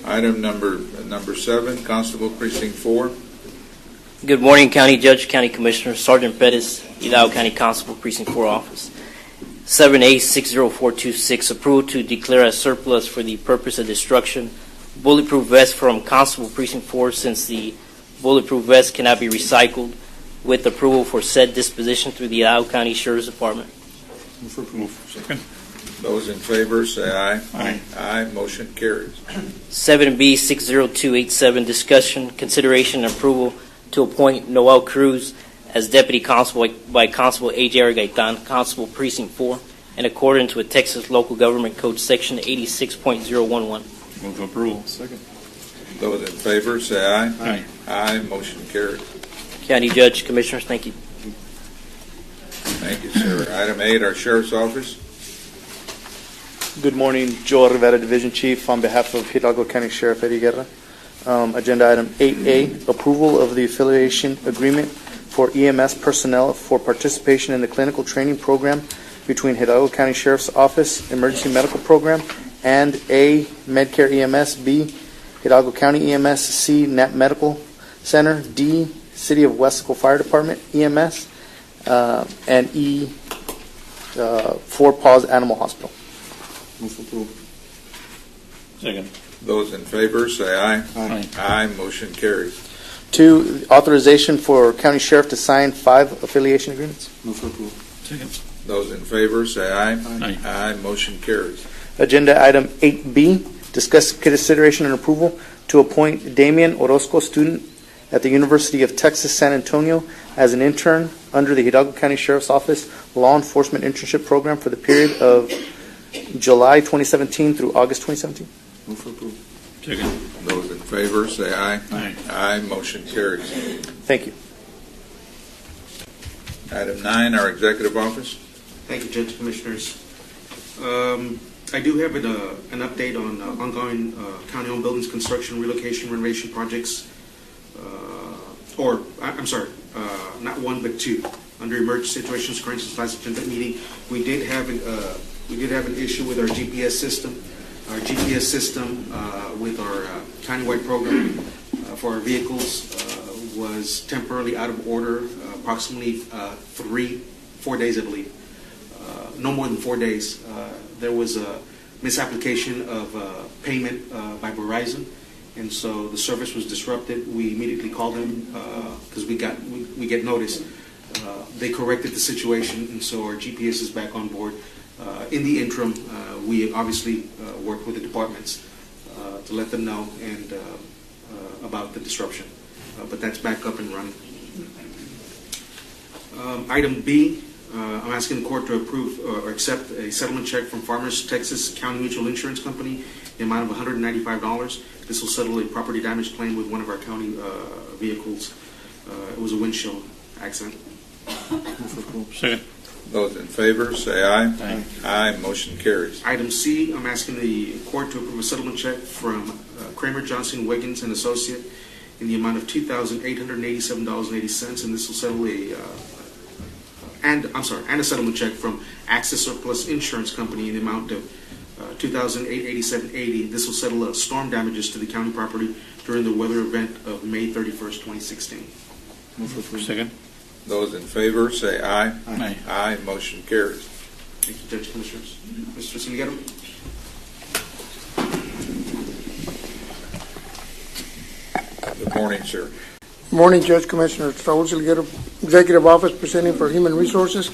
Item number 7, Constable Precinct 4. Good morning, County Judge, County Commissioner, Sergeant Pettis, Hidalgo County Constable Precinct 4 Office. 7A60426, approval to declare as surplus for the purpose of destruction bulletproof vest from Constable Precinct 4 since the bulletproof vest cannot be recycled, with approval for said disposition through the Hidalgo County Sheriff's Department. Move for approval. Second. Those in favor, say aye. Aye. Aye, motion carries. 7B60287, discussion, consideration, and approval to appoint Noel Cruz as Deputy Constable by Constable A.J.R. Gaitan, Constable Precinct 4, in accordance with Texas Local Government Code Section 86.011. Move for approval. Second. Those in favor, say aye. Aye. Aye, motion carries. County Judge, Commissioners, thank you. Thank you, sir. Item 8, our Sheriff's Office. Good morning, Joel Rivera, Division Chief, on behalf of Hidalgo County Sheriff Eddie Guerra. Agenda item 8A, approval of the affiliation agreement for EMS personnel for participation in the clinical training program between Hidalgo County Sheriff's Office Emergency Medical Program and A, Medcare EMS, B, Hidalgo County EMS, C, NAP Medical Center, D, City of Wesco Fire Department, EMS, and Four Paws Animal Hospital. Move for approval. Second. Those in favor, say aye. Aye. Aye, motion carries. 2, authorization for County Sheriff to sign 5 affiliation agreements. Move for approval. Second. Those in favor, say aye. Aye. Aye, motion carries. Agenda item 8B, discuss consideration and approval to appoint Damian Orozco, student at the University of Texas San Antonio, as an intern under the Hidalgo County Sheriff's Office Law Enforcement Internship Program for the period of July 2017 through August 2017. Move for approval. Second. Those in favor, say aye. Aye. Aye, motion carries. Thank you. Item 9, our executive office. Thank you, Judge, Commissioners. I do have an update on ongoing county-owned buildings construction, relocation, renovation projects, not one but 2. Under emergency situations, for instance, last agenda meeting, we did have an issue with our GPS system. Our GPS system with our countywide program for our vehicles was temporarily out of order, approximately 4 days, I believe. No more than 4 days. There was a misapplication of payment by Verizon, and so the service was disrupted. We immediately called them because we get notice. They corrected the situation, and so our GPS is back on board. In the interim, we obviously work with the departments to let them know and about the disruption, but that's back up and running. Item B. I'm asking the court to approve or accept a settlement check from Farmers Texas County Mutual Insurance Company, the amount of $195. This will settle a property damage claim with one of our county vehicles. It was a windshield accident. Second. Those in favor, say aye. Aye. Aye, motion carries. Item C, I'm asking the court to approve a settlement check from Kramer Johnson Wiggins and Associate in the amount of $2,887.80, and this will settle and a settlement check from Access Surplus Insurance Company in the amount of $2,887.80. This will settle storm damages to the county property during the weather event of May 31st, 2016. Move for approval. Second. Those in favor, say aye. Aye. Aye, motion carries. Thank you, Judge, Commissioners. Mr. Silguero. Good morning, sir. Morning, Judge, Commissioners. Raul Silguero, Executive Office, presenting for Human Resources.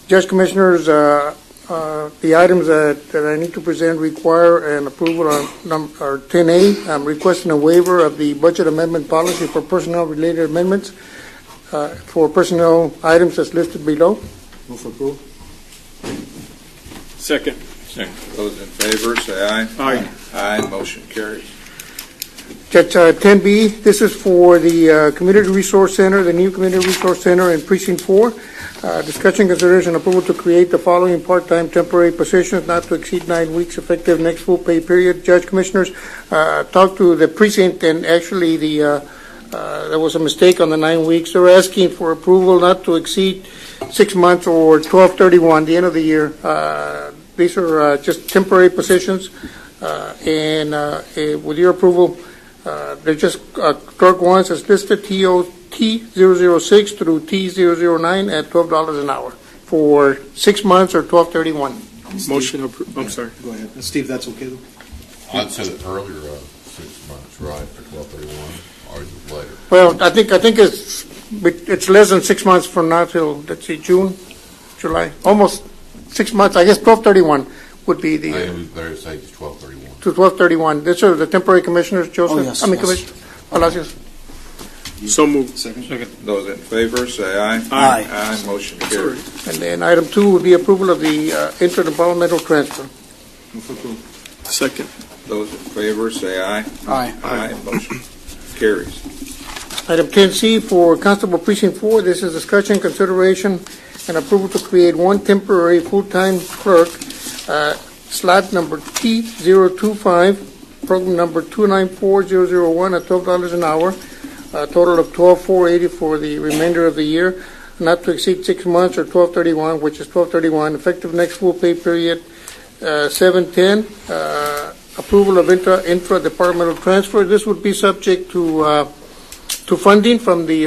Judge, Commissioners, the items that I need to present require an approval on 10A. I'm requesting a waiver of the budget amendment policy for personnel-related amendments for personnel items as listed below. Move for approval. Second. Second. Those in favor, say aye. Aye. Aye, motion carries. Judge, 10B, this is for the Community Resource Center, the new Community Resource Center in Precinct 4. Discussion, consideration, approval to create the following part-time temporary positions not to exceed 9 weeks effective next full pay period. Judge, Commissioners, talked to the precinct, and actually there was a mistake on the 9 weeks. They're asking for approval not to exceed 6 months or 12/31, the end of the year. These are just temporary positions, and with your approval, they're just clerk ones as listed, T006 through T009 at $12 an hour for 6 months or 12/31. Motion approved. I'm sorry. Go ahead. Steve, that's okay, though? I'd say that earlier, 6 months, right, for 12/31, or is it later? Well, I think it's less than 6 months from now till, let's see, June, July, almost 6 months. I guess 12/31 would be the. There it says 12/31. To 12/31. These are the temporary commissioners, Joseph. Oh, yes, Commissioner Palacios. So moved. Second. Those in favor, say aye. Aye. Aye, motion carries. And then item 2 would be approval of the interdepartmental transfer. Move for approval. Second. Those in favor, say aye. Aye. Aye, motion carries. Item 10C for Constable Precinct 4. This is discussion, consideration, and approval to create one temporary full-time clerk, slot number T025, program number 294001 at $12 an hour, a total of $12,480 for the remainder of the year, not to exceed 6 months or 12/31, which is 12/31, effective next full pay period 7/10. Approval of intra-departmental transfer. This would be subject to funding from the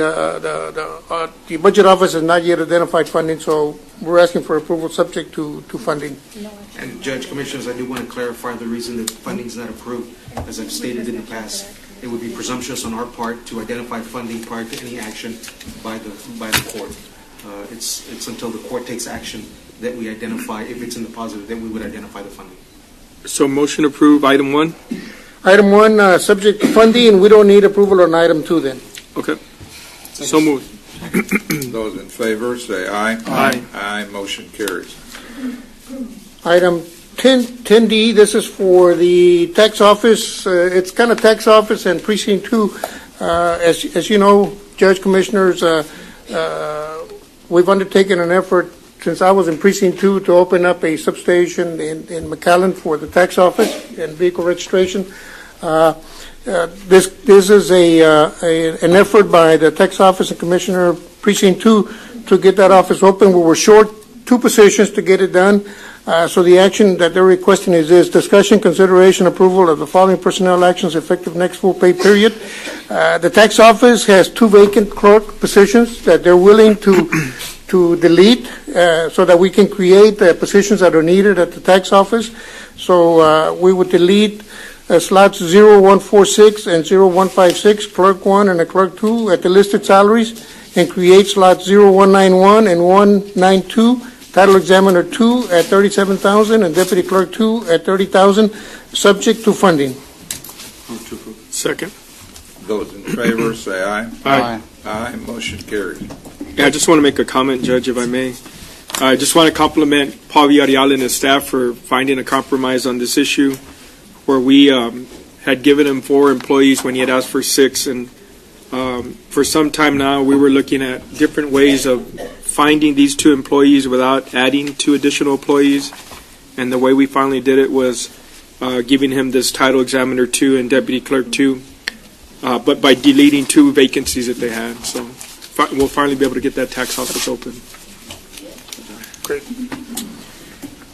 budget office has not yet identified funding, so we're asking for approval subject to funding. And Judge, Commissioners, I do want to clarify the reason that funding is not approved. As I've stated in the past, it would be presumptuous on our part to identify funding prior to any action by the court. It's until the court takes action that we identify, if it's in the positive, that we would identify the funding. So motion approve item 1? Item 1, subject to funding, and we don't need approval on item 2 then. Okay. So moved. Those in favor, say aye. Aye. Aye, motion carries. Item 10D, this is for the tax office. It's kind of tax office and precinct 2. As you know, Judge, Commissioners, we've undertaken an effort since I was in precinct 2 to open up a substation in McAllen for the tax office and vehicle registration. This is an effort by the tax office and Commissioner precinct 2 to get that office open. We were short 2 positions to get it done. So the action that they're requesting is this: discussion, consideration, approval of the following personnel actions effective next full pay period. The tax office has 2 vacant clerk positions that they're willing to delete so that we can create the positions that are needed at the tax office. So we would delete slots 0146 and 0156, clerk 1 and a clerk 2 at the listed salaries, and create slots 0191 and 192, title examiner 2 at $37,000 and deputy clerk 2 at $30,000, subject to funding. Second. Those in favor, say aye. Aye. Aye, motion carries. Yeah, I just want to make a comment, Judge, if I may. I just want to compliment Paul Villarreal and his staff for finding a compromise on this issue, where we had given him 4 employees when he had asked for 6, and for some time now we were looking at different ways of finding these 2 employees without adding 2 additional employees, and the way we finally did it was giving him this title examiner 2 and deputy clerk 2, but by deleting 2 vacancies that they had. So we'll finally be able to get that tax office open. Great.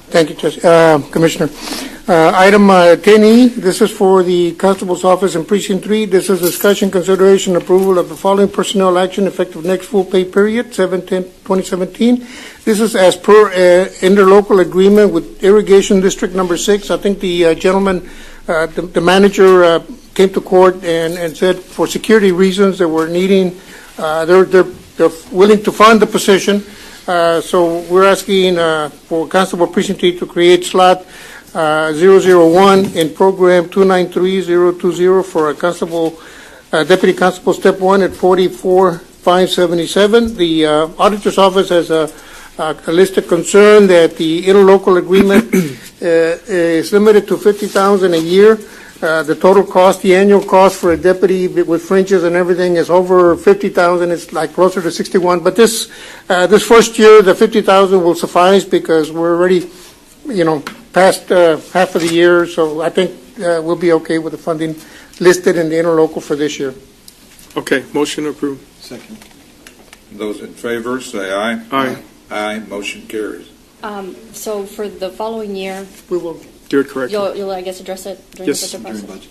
Thank you, Judge. Commissioner. Item 10E, this is for the Constable's Office in Precinct 3. This is discussion, consideration, approval of the following personnel action effective next full pay period, 7/10/2017. This is as per interlocal agreement with Irrigation District Number 6. I think the gentleman, the manager, came to court and said for security reasons they were needing, they're willing to fund the position. So we're asking for Constable Precinct 3 to create slot 001 in program 293020 for a constable, deputy constable step 1 at 44,577. The auditor's office has a listed concern that the interlocal agreement is limited to $50,000 a year. The total cost, the annual cost for a deputy with fringes and everything is over $50,000. It's like closer to 61. But this first year, the $50,000 will suffice because we're already, past half of the year. So I think we'll be okay with the funding listed in the interlocal for this year. Okay, motion approved. Second. Those in favor, say aye. Aye. Aye, motion carries. So for the following year, we will do it correctly. You'll I guess, address it during the budget process?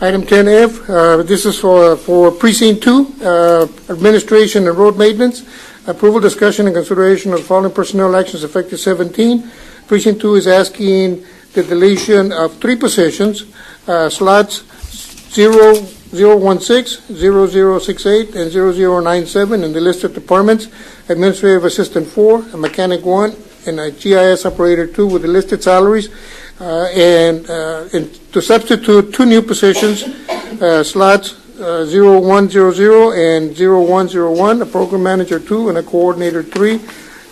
Item 10F, this is for Precinct 2, Administration and Road Maintenance. Approval, discussion, and consideration of the following personnel actions effective 17. Precinct 2 is asking the deletion of 3 positions, slots 0016, 0068, and 0097 in the listed departments. Administrative Assistant 4, a Mechanic 1, and a GIS Operator 2 with the listed salaries. And to substitute 2 new positions, slots 0100 and 0101, a Program Manager 2 and a Coordinator 3.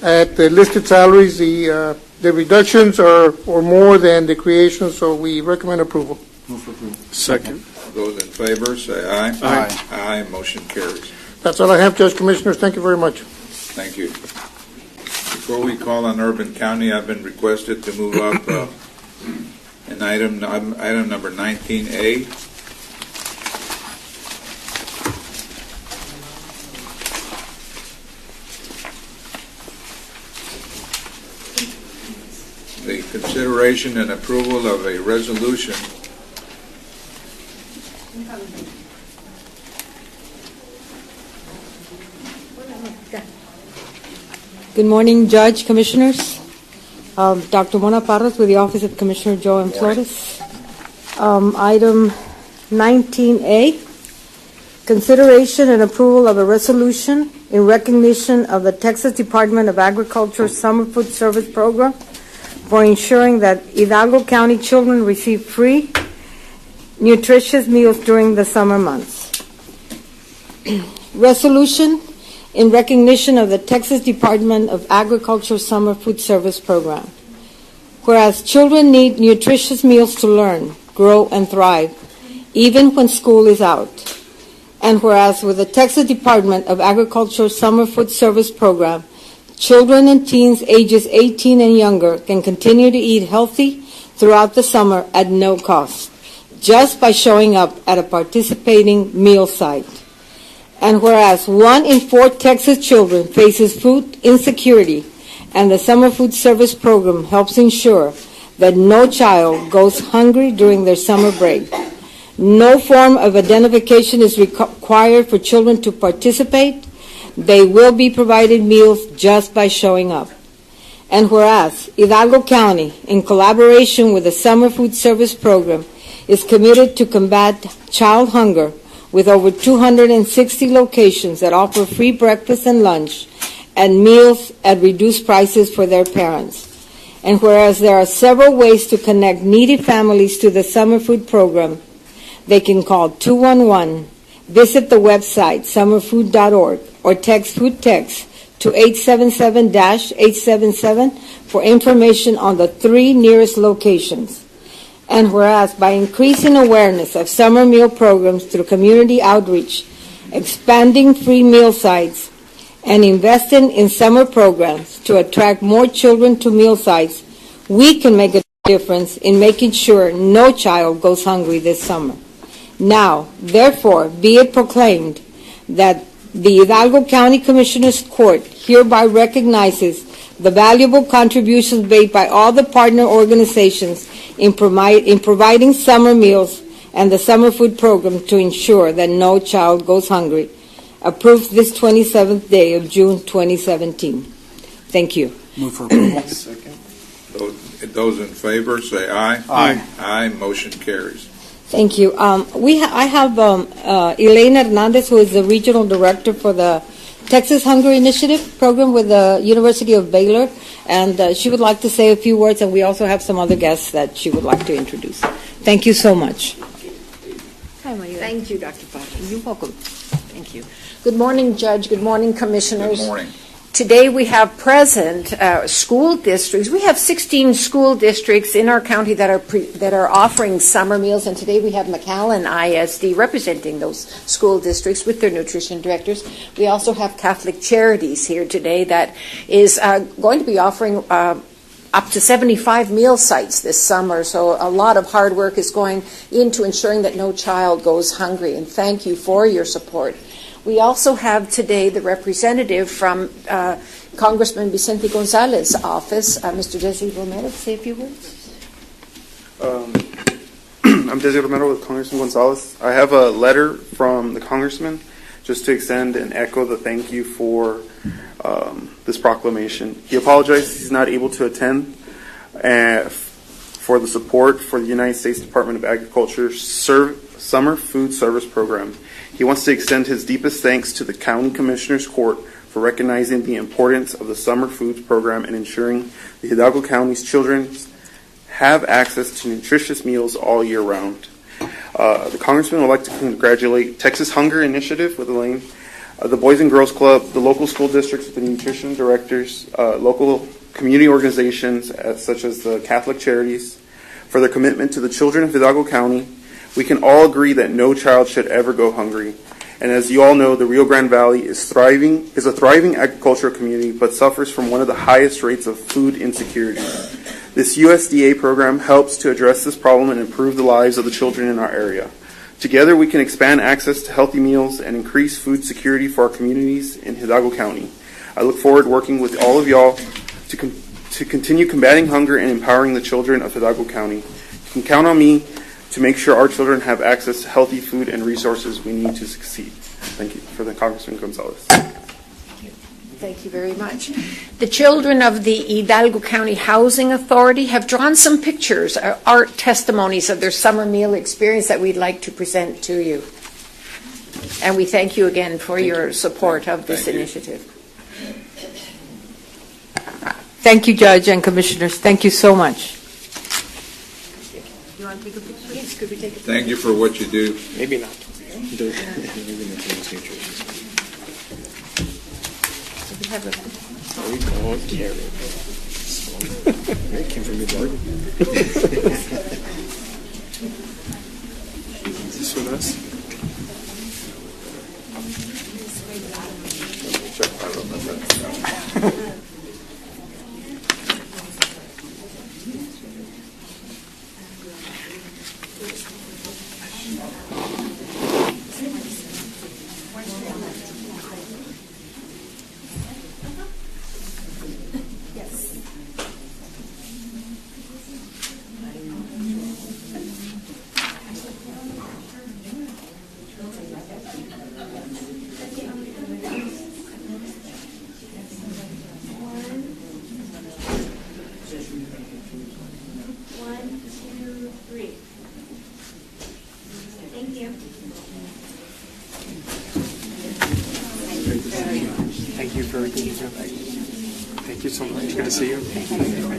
At the listed salaries, the reductions are more than the creation, so we recommend approval. Move for approval. Second. Those in favor, say aye. Aye. Aye, motion carries. That's all I have, Judge, Commissioners. Thank you very much. Thank you. Before we call on Urban County, I've been requested to move up an item number 19A. The consideration and approval of a resolution Good morning, Judge, Commissioners. Dr. Mona Parras with the Office of Commissioner Joe M. Flores. Item 19A, consideration and approval of a resolution in recognition of the Texas Department of Agriculture Summer Food Service Program for ensuring that Hidalgo County children receive free, nutritious meals during the summer months. Resolution in recognition of the Texas Department of Agriculture Summer Food Service Program. Whereas children need nutritious meals to learn, grow, and thrive, even when school is out. And whereas with the Texas Department of Agriculture Summer Food Service Program, children and teens ages 18 and younger can continue to eat healthy throughout the summer at no cost, just by showing up at a participating meal site. And whereas 1 in 4 Texas children faces food insecurity, and the Summer Food Service Program helps ensure that no child goes hungry during their summer break. No form of identification is required for children to participate. They will be provided meals just by showing up. And whereas Hidalgo County, in collaboration with the Summer Food Service Program, is committed to combat child hunger with over 260 locations that offer free breakfast and lunch and meals at reduced prices for their parents. And whereas there are several ways to connect needy families to the Summer Food Program, they can call 211, visit the website summerfood.org, or text food text to 877-877 for information on the 3 nearest locations. And whereas by increasing awareness of summer meal programs through community outreach, expanding free meal sites, and investing in summer programs to attract more children to meal sites, we can make a difference in making sure no child goes hungry this summer. Now, therefore, be it proclaimed that the Hidalgo County Commissioners Court hereby recognizes the valuable contributions made by all the partner organizations in providing summer meals and the summer food program to ensure that no child goes hungry. Approved this 27th day of June 2017. Thank you. Move for approval. Second. Those in favor say aye. Aye. Aye. Motion carries. Thank you. I have Elaine Hernandez, who is the Regional Director for the Texas Hunger Initiative program with the University of Baylor, and she would like to say a few words, and we also have some other guests that she would like to introduce. Thank you so much. Thank you, Dr. Parra. You're welcome. Thank you. Good morning, Judge. Good morning, Commissioners. Good morning. Today we have present school districts. We have 16 school districts in our county that are offering summer meals, and today we have McAllen ISD representing those school districts with their nutrition directors. We also have Catholic Charities here today that is going to be offering up to 75 meal sites this summer, so a lot of hard work is going into ensuring that no child goes hungry, and thank you for your support. We also have today the representative from Congressman Vicente Gonzalez's office, Mr. Desi Romero, say a few words. I'm Desi Romero with Congressman Gonzalez. I have a letter from the Congressman just to extend and echo the thank you for this proclamation. He apologized he's not able to attend for the support for the United States Department of Agriculture Summer Food Service Program. He wants to extend his deepest thanks to the County Commissioners Court for recognizing the importance of the Summer Foods Program and ensuring the Hidalgo County's children have access to nutritious meals all year round. The Congressman would like to congratulate Texas Hunger Initiative with Elaine, the Boys and Girls Club, the local school districts with the nutrition directors, local community organizations such as the Catholic Charities for their commitment to the children of Hidalgo County. We can all agree that no child should ever go hungry. And as you all know, the Rio Grande Valley is a thriving agricultural community, but suffers from one of the highest rates of food insecurity. This USDA program helps to address this problem and improve the lives of the children in our area. Together, we can expand access to healthy meals and increase food security for our communities in Hidalgo County. I look forward to working with all of y'all to continue combating hunger and empowering the children of Hidalgo County. You can count on me to make sure our children have access to healthy food and resources we need to succeed. Thank you for the Congressman Gonzalez. Thank you very much. The children of the Hidalgo County Housing Authority have drawn some pictures, art testimonies of their summer meal experience that we'd like to present to you. And we thank you again for your support of this initiative. Thank you, Judge and Commissioners. Thank you so much. You want to take a picture? Yes, could we take a picture? Thank you for what you do. Maybe not. Maybe not the most nutritious. Have a There we go, carrot. That came from your garden. Is this with us? Thank you for everything you've done. Thank you so much. Good to see you.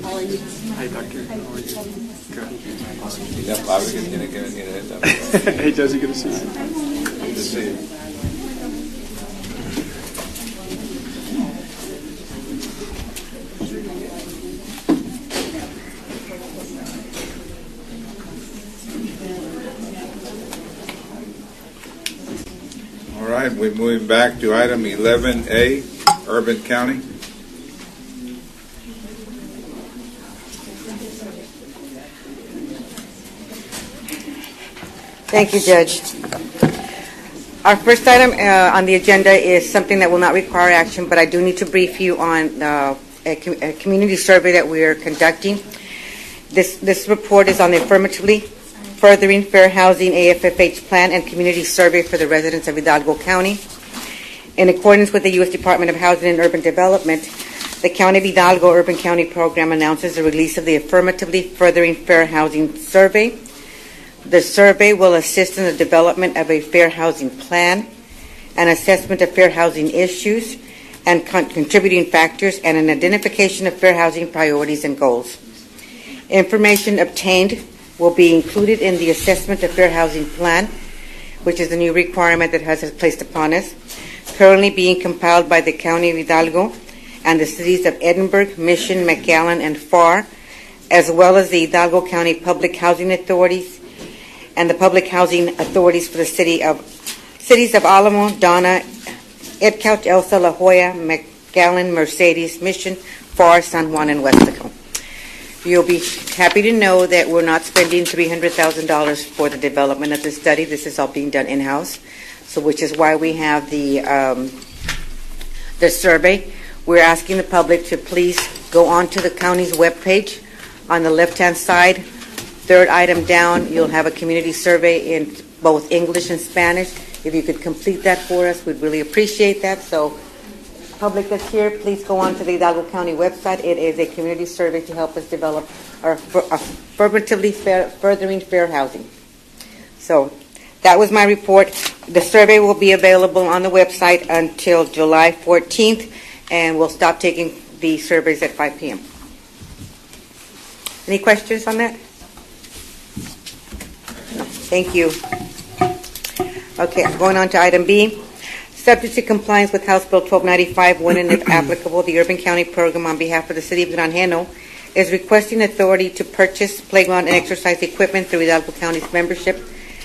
How are you? Hi, Doctor. How are you? Good. Hey, Jesse. Good to see you. Good to see you. All right, we're moving back to item 11A, Urban County. Thank you, Judge. Our first item on the agenda is something that will not require action, but I do need to brief you on a community survey that we are conducting. This report is on the affirmatively furthering fair housing AFFH plan and community survey for the residents of Hidalgo County. In accordance with the U.S. Department of Housing and Urban Development, the County of Hidalgo Urban County Program announces the release of the Affirmatively Furthering Fair Housing Survey. The survey will assist in the development of a fair housing plan, an assessment of fair housing issues and contributing factors, and an identification of fair housing priorities and goals. Information obtained will be included in the assessment of fair housing plan, which is a new requirement that has been placed upon us, currently being compiled by the County of Hidalgo and the cities of Edinburgh, Mission, McAllen, and Farr, as well as the Hidalgo County Public Housing Authorities and the public housing authorities for the cities of Alamo, Donna, Edcouch, Elsa, La Jolla, McAllen, Mercedes, Mission, Farr, San Juan, and Westaco. You'll be happy to know that we're not spending $300,000 for the development of this study. This is all being done in-house, so which is why we have the survey. We're asking the public to please go onto the county's webpage. On the left-hand side, third item down, you'll have a community survey in both English and Spanish. If you could complete that for us, we'd really appreciate that. So, public that's here, please go on to the Hidalgo County website. It is a community survey to help us develop our affirmatively furthering fair housing. So, that was my report. The survey will be available on the website until July 14th, and we'll stop taking the surveys at 5 p.m. Any questions on that? Thank you. Okay, going on to item B. Subject to compliance with House Bill 1295, when and if applicable, the Urban County Program on behalf of the City of Granjeno is requesting authority to purchase playground and exercise equipment through Hidalgo County's membership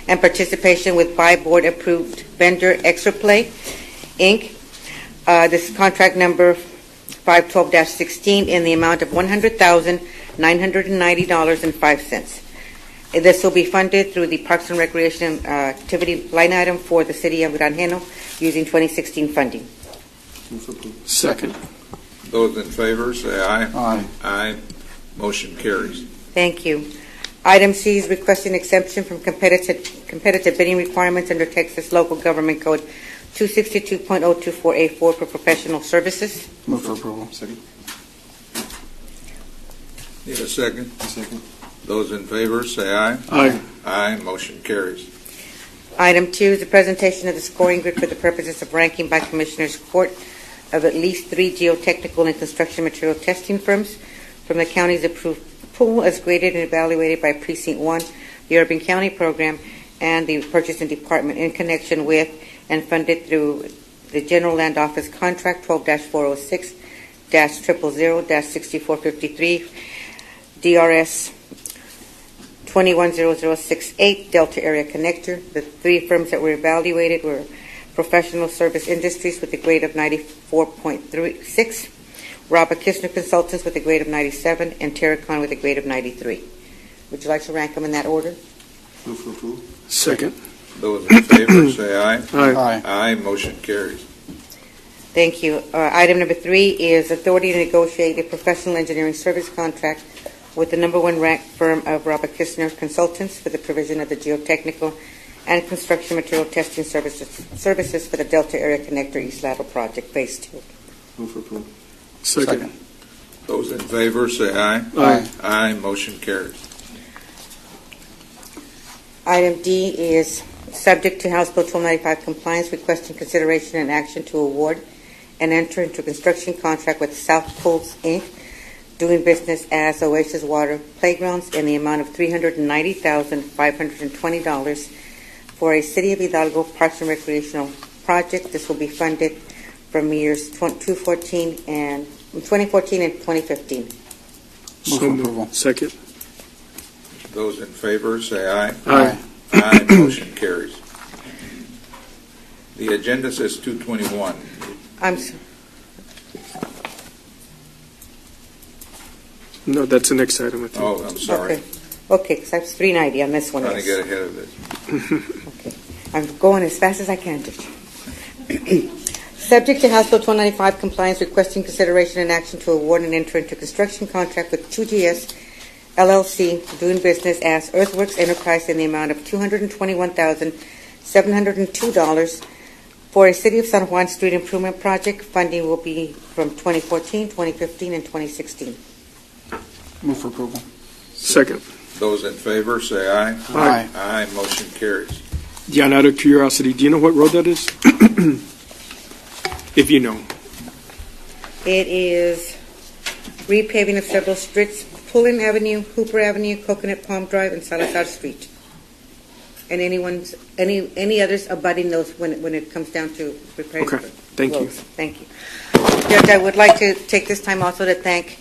and participation with by board approved vendor ExtraPlay, Inc. This is contract number 512-16 in the amount of $100,990.05. This will be funded through the Parks and Recreation activity line item for the City of Granjeno using 2016 funding. Second. Those in favor say aye. Aye. Aye. Motion carries. Thank you. Item C is requesting exemption from competitive bidding requirements under Texas Local Government Code 262.024A4 for professional services. Move for approval. Second. Need a second? Second. Those in favor, say aye. Aye. Aye, motion carries. Item 2 is the presentation of the scoring grid for the purposes of ranking by Commissioners Court of at least 3 geotechnical and construction material testing firms from the county's approved pool as graded and evaluated by Precinct 1, the Urban County Program, and the Purchasing Department in connection with and funded through the General Land Office Contract 12-406-000-6453 DRS 210068 Delta Area Connector. The 3 firms that were evaluated were Professional Service Industries with a grade of 94.36, Robert Kistner Consultants with a grade of 97, and Terracon with a grade of 93. Would you like to rank them in that order? Move for approval. Second. Those in favor, say aye. Aye. Aye, motion carries. Thank you. Item number 3 is authority to negotiate a professional engineering service contract with the number 1 ranked firm of Robert Kistner Consultants for the provision of the geotechnical and construction material testing services for the Delta Area Connector East Lateral Project Phase 2. Move for approval. Second. Those in favor, say aye. Aye. Aye, motion carries. Item D is subject to House Bill 1295 compliance, requesting consideration and action to award and enter into a construction contract with South Pools, Inc., doing business as Oasis Water Playgrounds in the amount of $390,520 for a City of Hidalgo Parks and Recreational project. This will be funded from years 2014 and 2015. Move for approval. Second. Those in favor, say aye. Aye. Aye, motion carries. The agenda says 221. I'm sorry. No, that's the next item, I think. Oh, I'm sorry. Okay, because I was 390 on this one. Trying to get ahead of this. Okay. I'm going as fast as I can. Subject to House Bill 1295 compliance, requesting consideration and action to award and enter into construction contract with 2GS LLC, doing business as Earthworks Enterprise in the amount of $221,702 for a City of San Juan street improvement project. Funding will be from 2014, 2015, and 2016. Move for approval. Second. Those in favor, say aye. Aye. Aye, motion carries. Jan, out of curiosity, do you know what road that is? If you know. It is repaving of several streets: Pullen Avenue, Hooper Avenue, Coconut Palm Drive, and Salazar Street. And any others abutting those when it comes down to repairing. Okay, thank you. Thank you. Judge, I would like to take this time also to thank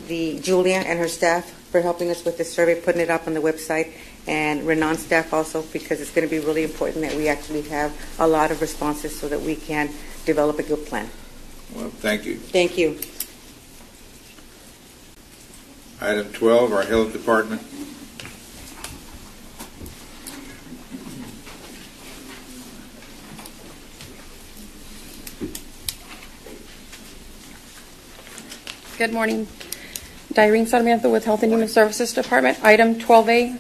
Julia and her staff for helping us with this survey, putting it up on the website, and Renon's staff also, because it's going to be really important that we actually have a lot of responses so that we can develop a good plan. Well, thank you. Thank you. Item 12, our Health Department. Good morning. Irene Sarmiento with Health and Human Services Department. Item 12A,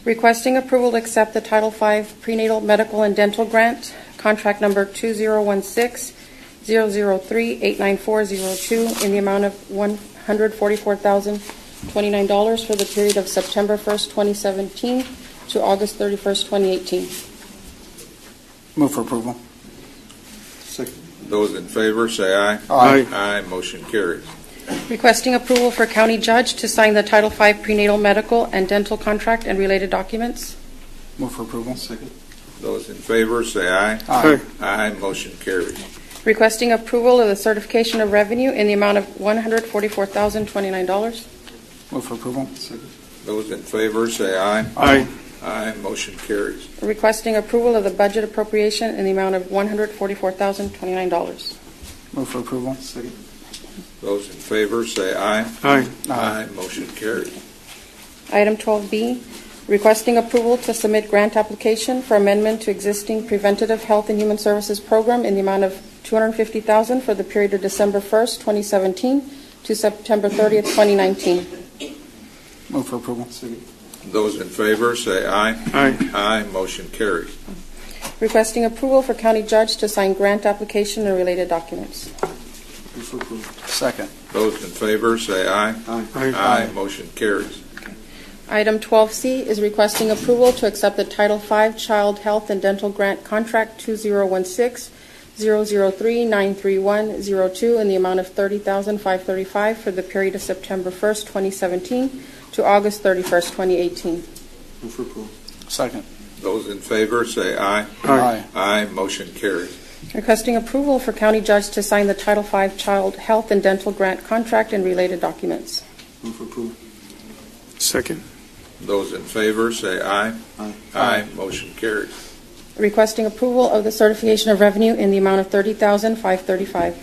requesting approval to accept the Title V Prenatal Medical and Dental Grant, contract number 2016-003-89402 in the amount of $144,029 for the period of September 1st, 2017 to August 31st, 2018. Move for approval. Second. Those in favor, say aye. Aye. Aye, motion carries. Requesting approval for county judge to sign the Title V prenatal medical and dental contract and related documents. Move for approval. Second. Those in favor, say aye. Aye. Aye, motion carries. Requesting approval of the certification of revenue in the amount of $144,029. Move for approval. Second. Those in favor, say aye. Aye. Aye, motion carries. Requesting approval of the budget appropriation in the amount of $144,029. Move for approval. Second. Those in favor, say aye. Aye. Aye, motion carries. Item 12B, requesting approval to submit grant application for amendment to existing preventative health and human services program in the amount of $250,000 for the period of December 1st, 2017 to September 30th, 2019. Move for approval. Second. Those in favor say aye. Aye. Aye. Motion carries. Requesting approval for county judge to sign grant application and related documents. Move for approval. Second. Those in favor say aye. Aye. Aye. Motion carries. Item 12C is requesting approval to accept the Title V Child Health and Dental Grant Contract 2016-003-93102 in the amount of $30,535 for the period of September 1st, 2017 to August 31st, 2018. Move for approval. Second. Those in favor say aye. Aye. Aye. Motion carries. Requesting approval for county judge to sign the Title V Child Health and Dental Grant Contract and related documents. Move for approval. Second. Those in favor say aye. Aye. Aye. Motion carries. Requesting approval of the certification of revenue in the amount of $30,535.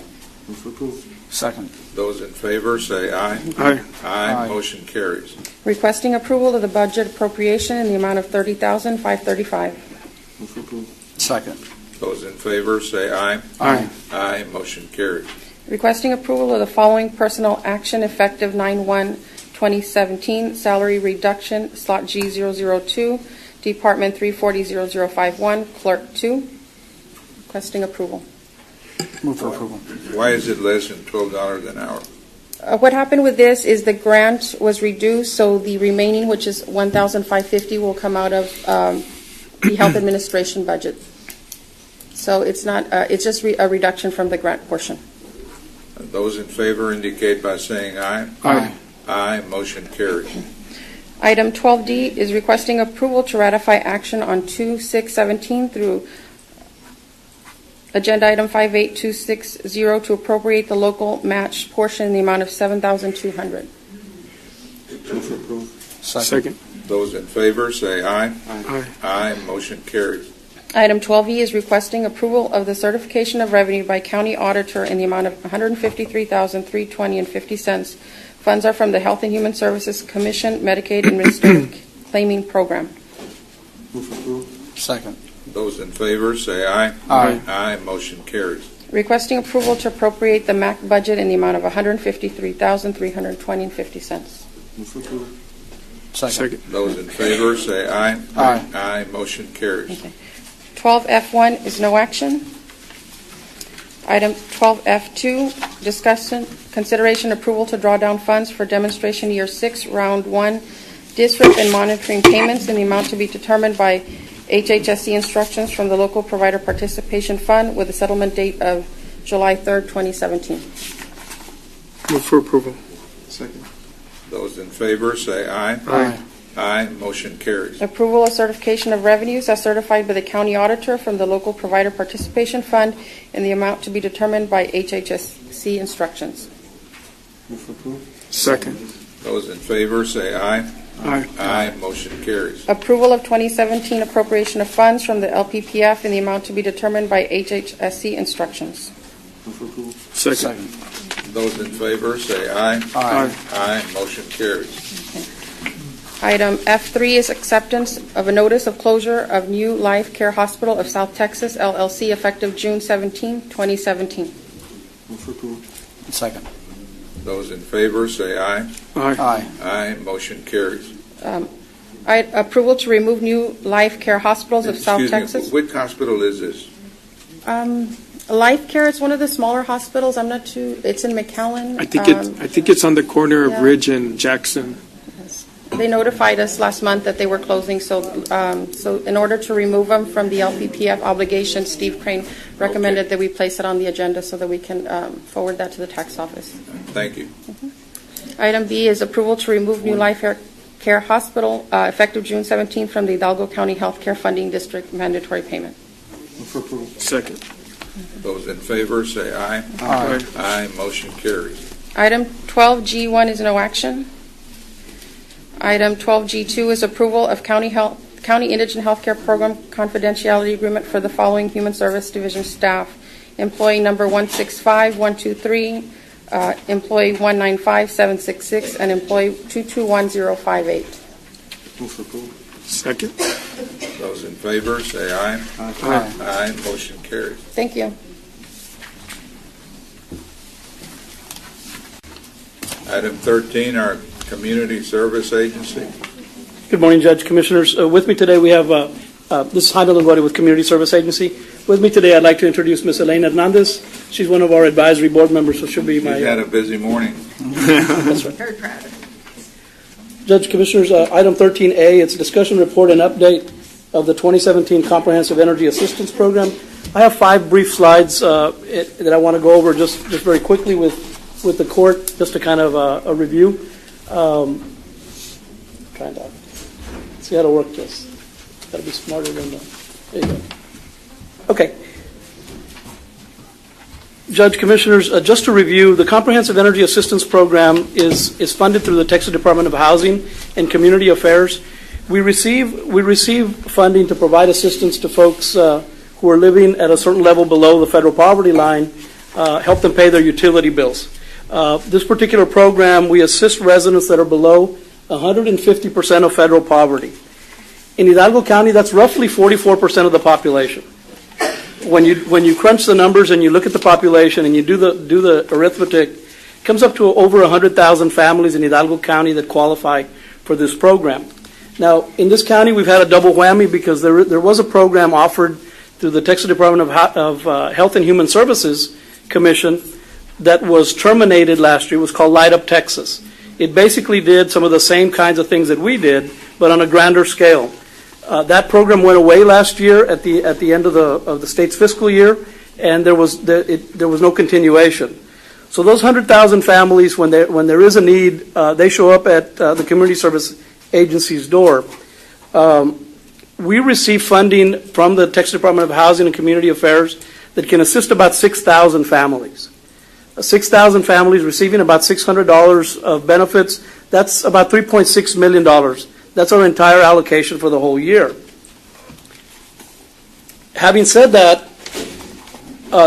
Move for approval. Second. Those in favor say aye. Aye. Aye. Motion carries. Requesting approval of the budget appropriation in the amount of $30,535. Move for approval. Second. Those in favor say aye. Aye. Aye. Motion carries. Requesting approval of the following personnel action effective 9/1/2017, salary reduction, slot G002, Department 3400051, Clerk 2. Requesting approval. Move for approval. Why is it less than $12 an hour? What happened with this is the grant was reduced, so the remaining, which is $1,550, will come out of the health administration budget. So it's not, it's just a reduction from the grant portion. Those in favor indicate by saying aye. Aye. Aye. Motion carries. Item 12D is requesting approval to ratify action on 2/6/17 through Agenda Item 58260 to appropriate the local match portion in the amount of $7,200. Move for approval. Second. Those in favor say aye. Aye. Aye. Motion carries. Item 12E is requesting approval of the certification of revenue by county auditor in the amount of $153,320.50. Funds are from the Health and Human Services Commission Medicaid Administrative Claiming Program. Move for approval. Second. Those in favor say aye. Aye. Aye. Motion carries. Requesting approval to appropriate the MAC budget in the amount of $153,320.50. Move for approval. Second. Those in favor say aye. Aye. Aye. Motion carries. Okay. 12F1 is no action. Item 12F2, discussion, consideration, approval to draw down funds for demonstration year 6, round 1, district and monitoring payments in the amount to be determined by HHSC instructions from the local provider participation fund with a settlement date of July 3rd, 2017. Move for approval. Second. Those in favor say aye. Aye. Aye. Motion carries. Approval of certification of revenues as certified by the county auditor from the local provider participation fund in the amount to be determined by HHSC instructions. Move for approval. Second. Those in favor say aye. Aye. Aye. Motion carries. Approval of 2017 appropriation of funds from the LPPF in the amount to be determined by HHSC instructions. Move for approval. Second. Those in favor say aye. Aye. Aye. Motion carries. Item F3 is acceptance of a notice of closure of New Life Care Hospital of South Texas, LLC, effective June 17, 2017. Move for approval. Second. Those in favor say aye. Aye. Aye. Aye. Motion carries. Approval to remove New Life Care Hospitals of South Texas. Which hospital is this? Life Care, it's one of the smaller hospitals. I'm not too, it's in McAllen. I think it's on the corner of yeah. Ridge and Jackson. They notified us last month that they were closing, so in order to remove them from the LPPF obligation, Steve Crane recommended that we place it on the agenda so that we can forward that to the tax office. Thank you. Item B is approval to remove New Life Care Hospital effective June 17 from the Hidalgo County Health Care Funding District mandatory payment. Move for approval. Second. Those in favor say aye. Aye. Aye. Motion carries. Item 12G1 is no action. Item 12G2 is approval of County Indigent Health Care Program confidentiality agreement for the following Human Service Division staff. Employee number 165123, employee 195766, and employee 221058. Move for approval. Second. Those in favor say aye. Aye. Aye. Motion carries. Thank you. Item 13, our Community Service Agency. Good morning, Judge, Commissioners. With me today we have, this is Jaime Longoria with Community Service Agency. With me today I'd like to introduce Ms. Elena Hernandez. She's one of our advisory board members, so she'll be my... She's had a busy morning. That's right. Very proud. Judge, Commissioners, item 13A, it's discussion report and update of the 2017 Comprehensive Energy Assistance Program. I have 5 brief slides that I want to go over just very quickly with the court, just to kind of a review. Trying to see how to work this. Got to be smarter than that. There you go. Okay. Judge, Commissioners, just to review, the Comprehensive Energy Assistance Program is funded through the Texas Department of Housing and Community Affairs. We receive funding to provide assistance to folks who are living at a certain level below the federal poverty line, help them pay their utility bills. This particular program, we assist residents that are below 150% of federal poverty. In Hidalgo County, that's roughly 44% of the population. When you crunch the numbers and you look at the population and you do the arithmetic, it comes up to over 100,000 families in Hidalgo County that qualify for this program. Now, in this county, we've had a double whammy because there was a program offered through the Texas Department of Health and Human Services Commission that was terminated last year. It was called Light Up Texas. It basically did some of the same kinds of things that we did, but on a grander scale. That program went away last year at the end of the state's fiscal year, and there was no continuation. So those 100,000 families, when there is a need, they show up at the Community Service Agency's door. We receive funding from the Texas Department of Housing and Community Affairs that can assist about 6,000 families. 6,000 families receiving about $600 of benefits. That's about $3.6 million. That's our entire allocation for the whole year. Having said that,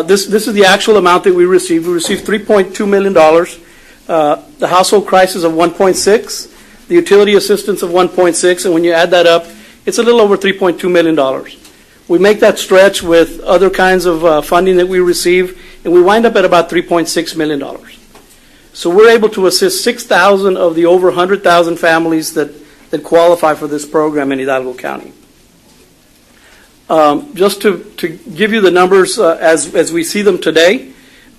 this is the actual amount that we received. We received $3.2 million, the household crisis of 1.6, the utility assistance of 1.6, and when you add that up, it's a little over $3.2 million. We make that stretch with other kinds of funding that we receive, and we wind up at about $3.6 million. So we're able to assist 6,000 of the over 100,000 families that qualify for this program in Hidalgo County. Just to give you the numbers as we see them today,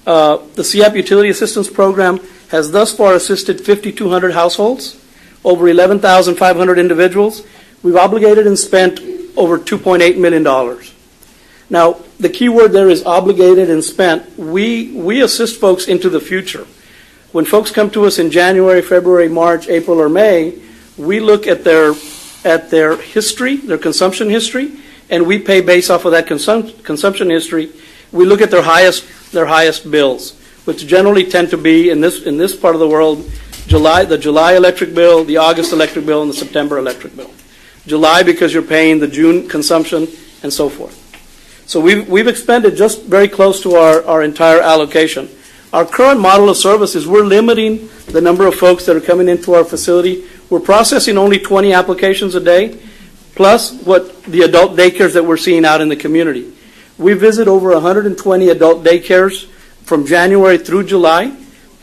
the CIAP Utility Assistance Program has thus far assisted 5,200 households, over 11,500 individuals. We've obligated and spent over $2.8 million. Now, the key word there is obligated and spent. We assist folks into the future. When folks come to us in January, February, March, April, or May, we look at their history, their consumption history, and we pay based off of that consumption history. We look at their highest bills, which generally tend to be in this part of the world, the July electric bill, the August electric bill, and the September electric bill. July because you're paying the June consumption and so forth. So we've expended just very close to our entire allocation. Our current model of service is we're limiting the number of folks that are coming into our facility. We're processing only 20 applications a day, plus what the adult daycares that we're seeing out in the community. We visit over 120 adult daycares from January through July,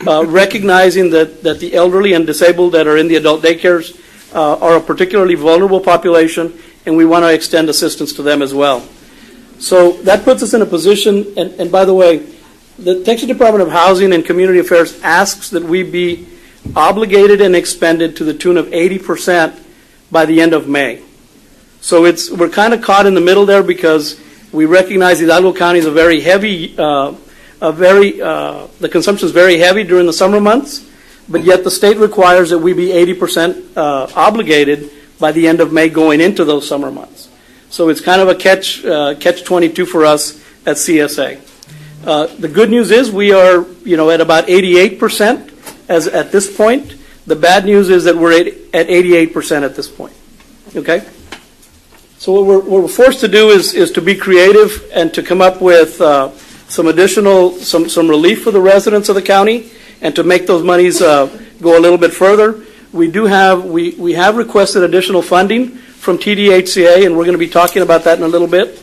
recognizing that the elderly and disabled that are in the adult daycares are a particularly vulnerable population, and we want to extend assistance to them as well. So that puts us in a position, and by the way, the Texas Department of Housing and Community Affairs asks that we be obligated and expended to the tune of 80% by the end of May. So we're kind of caught in the middle there because we recognize Hidalgo County is a very heavy, the consumption is very heavy during the summer months, but yet the state requires that we be 80% obligated by the end of May going into those summer months. So it's kind of a catch-22 for us at CSA. The good news is we are, at about 88% at this point. The bad news is that we're at 88% at this point. Okay? So what we're forced to do is to be creative and to come up with some additional, some relief for the residents of the county, and to make those monies go a little bit further. We have requested additional funding from TDHCA, and we're going to be talking about that in a little bit.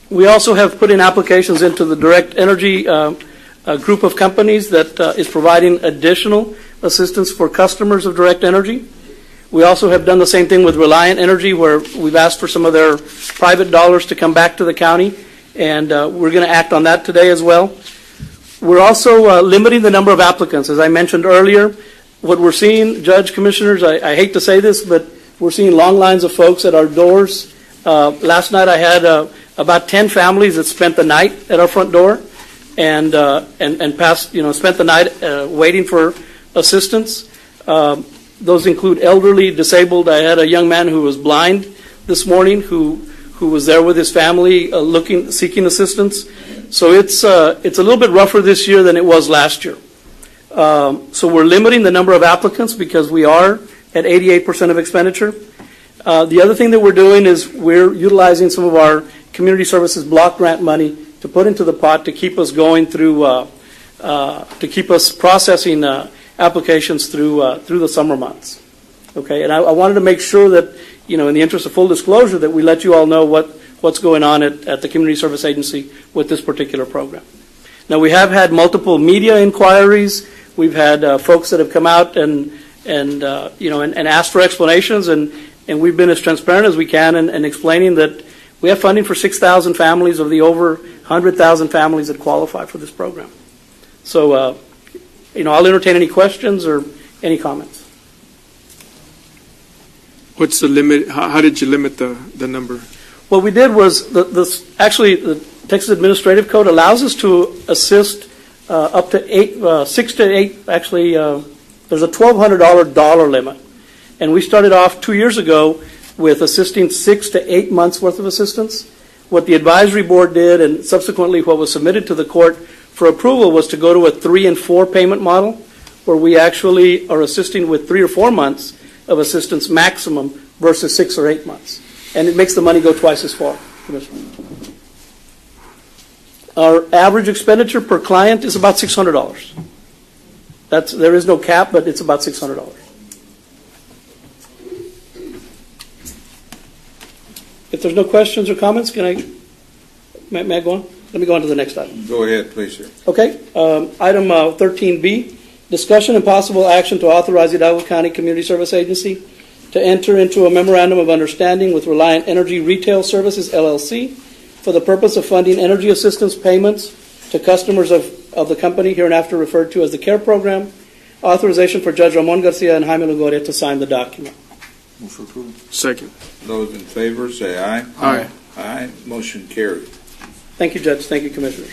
We also have put in applications into the Direct Energy group of companies that is providing additional assistance for customers of Direct Energy. We also have done the same thing with Reliant Energy, where we've asked for some of their private dollars to come back to the county, and we're going to act on that today as well. We're also limiting the number of applicants. As I mentioned earlier, what we're seeing, Judge, Commissioners, I hate to say this, but we're seeing long lines of folks at our doors. Last night I had about 10 families that spent the night at our front door and spent the night waiting for assistance. Those include elderly, disabled. I had a young man who was blind this morning who was there with his family seeking assistance. So it's a little bit rougher this year than it was last year. So we're limiting the number of applicants because we are at 88% of expenditure. The other thing that we're doing is we're utilizing some of our community services block grant money to put into the pot to keep us going through, to keep us processing applications through the summer months. Okay, and I wanted to make sure that, in the interest of full disclosure, that we let you all know what's going on at the Community Service Agency with this particular program. Now, we have had multiple media inquiries. We've had folks that have come out and asked for explanations, and we've been as transparent as we can in explaining that we have funding for 6,000 families of the over 100,000 families that qualify for this program. So, I'll entertain any questions or any comments. What's the limit? How did you limit the number? What we did was, the Texas Administrative Code allows us to assist up to 6 to 8, actually, there's a $1,200 limit. And we started off 2 years ago with assisting 6 to 8 months worth of assistance. What the advisory board did, and subsequently what was submitted to the court for approval, was to go to a 3 and 4 payment model, where we actually are assisting with 3 or 4 months of assistance maximum versus 6 or 8 months. And it makes the money go twice as far, Commissioner. Our average expenditure per client is about $600. There is no cap, but it's about $600. If there's no questions or comments, may I go on? Let me go on to the next item. Go ahead, please, sir. Okay. Item 13B, discussion and possible action to authorize the Hidalgo County Community Service Agency to enter into a memorandum of understanding with Reliant Energy Retail Services, LLC, for the purpose of funding energy assistance payments to customers of the company, hereinafter referred to as the CARE program. Authorization for Judge Ramon Garcia and Jaime Longoria to sign the document. Move for approval. Second. Those in favor say aye. Aye. Aye. Motion carried. Thank you, Judge. Thank you, Commissioners.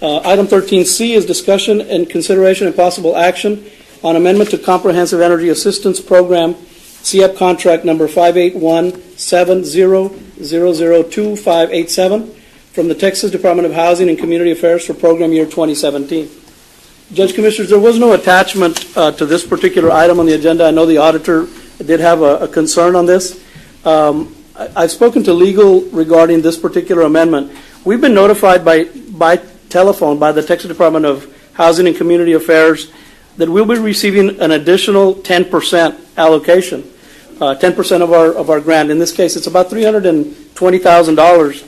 Item 13C is discussion and consideration and possible action on amendment to Comprehensive Energy Assistance Program, CIEP contract number 581-70002587 from the Texas Department of Housing and Community Affairs for program year 2017. Judge, Commissioners, there was no attachment to this particular item on the agenda. I know the auditor did have a concern on this. I've spoken to legal regarding this particular amendment. We've been notified by telephone by the Texas Department of Housing and Community Affairs that we'll be receiving an additional 10% allocation, 10% of our grant. In this case, it's about $320,000,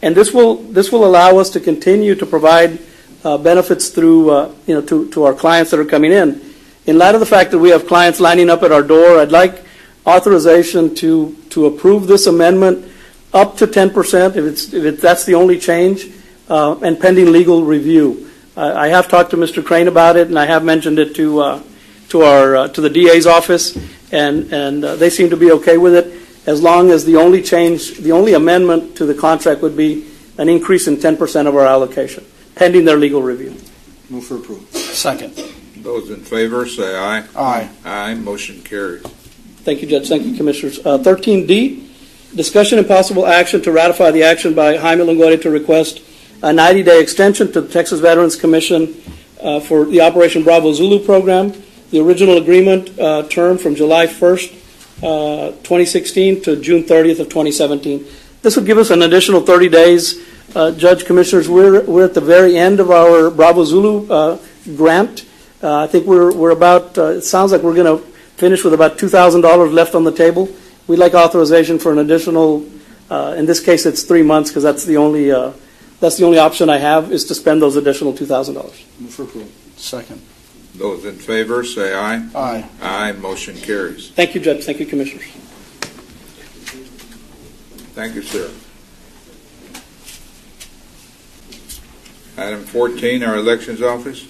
and this will allow us to continue to provide benefits through to our clients that are coming in. In light of the fact that we have clients lining up at our door, I'd like authorization to approve this amendment up to 10% if that's the only change, and pending legal review. I have talked to Mr. Crane about it, and I have mentioned it to the DA's office, and they seem to be okay with it, as long as the only amendment to the contract would be an increase in 10% of our allocation, pending their legal review. Move for approval. Second. Those in favor say aye. Aye. Aye. Motion carries. Thank you, Judge. Thank you, Commissioners. 13D, discussion and possible action to ratify the action by Jaime Longoria to request a 90-day extension to the Texas Veterans Commission for the Operation Bravo Zulu program. The original agreement term from July 1st, 2016 to June 30th of 2017. This would give us an additional 30 days. Judge, Commissioners, we're at the very end of our Bravo Zulu grant. I think we're about, it sounds like we're going to finish with about $2,000 left on the table. We'd like authorization for an additional, in this case it's 3 months, because that's the only option I have, is to spend those additional $2,000. Move for approval. Second. Those in favor, say aye. Aye. Aye, motion carries. Thank you, Judge. Thank you, Commissioners. Thank you, sir. Item 14, our Elections Office.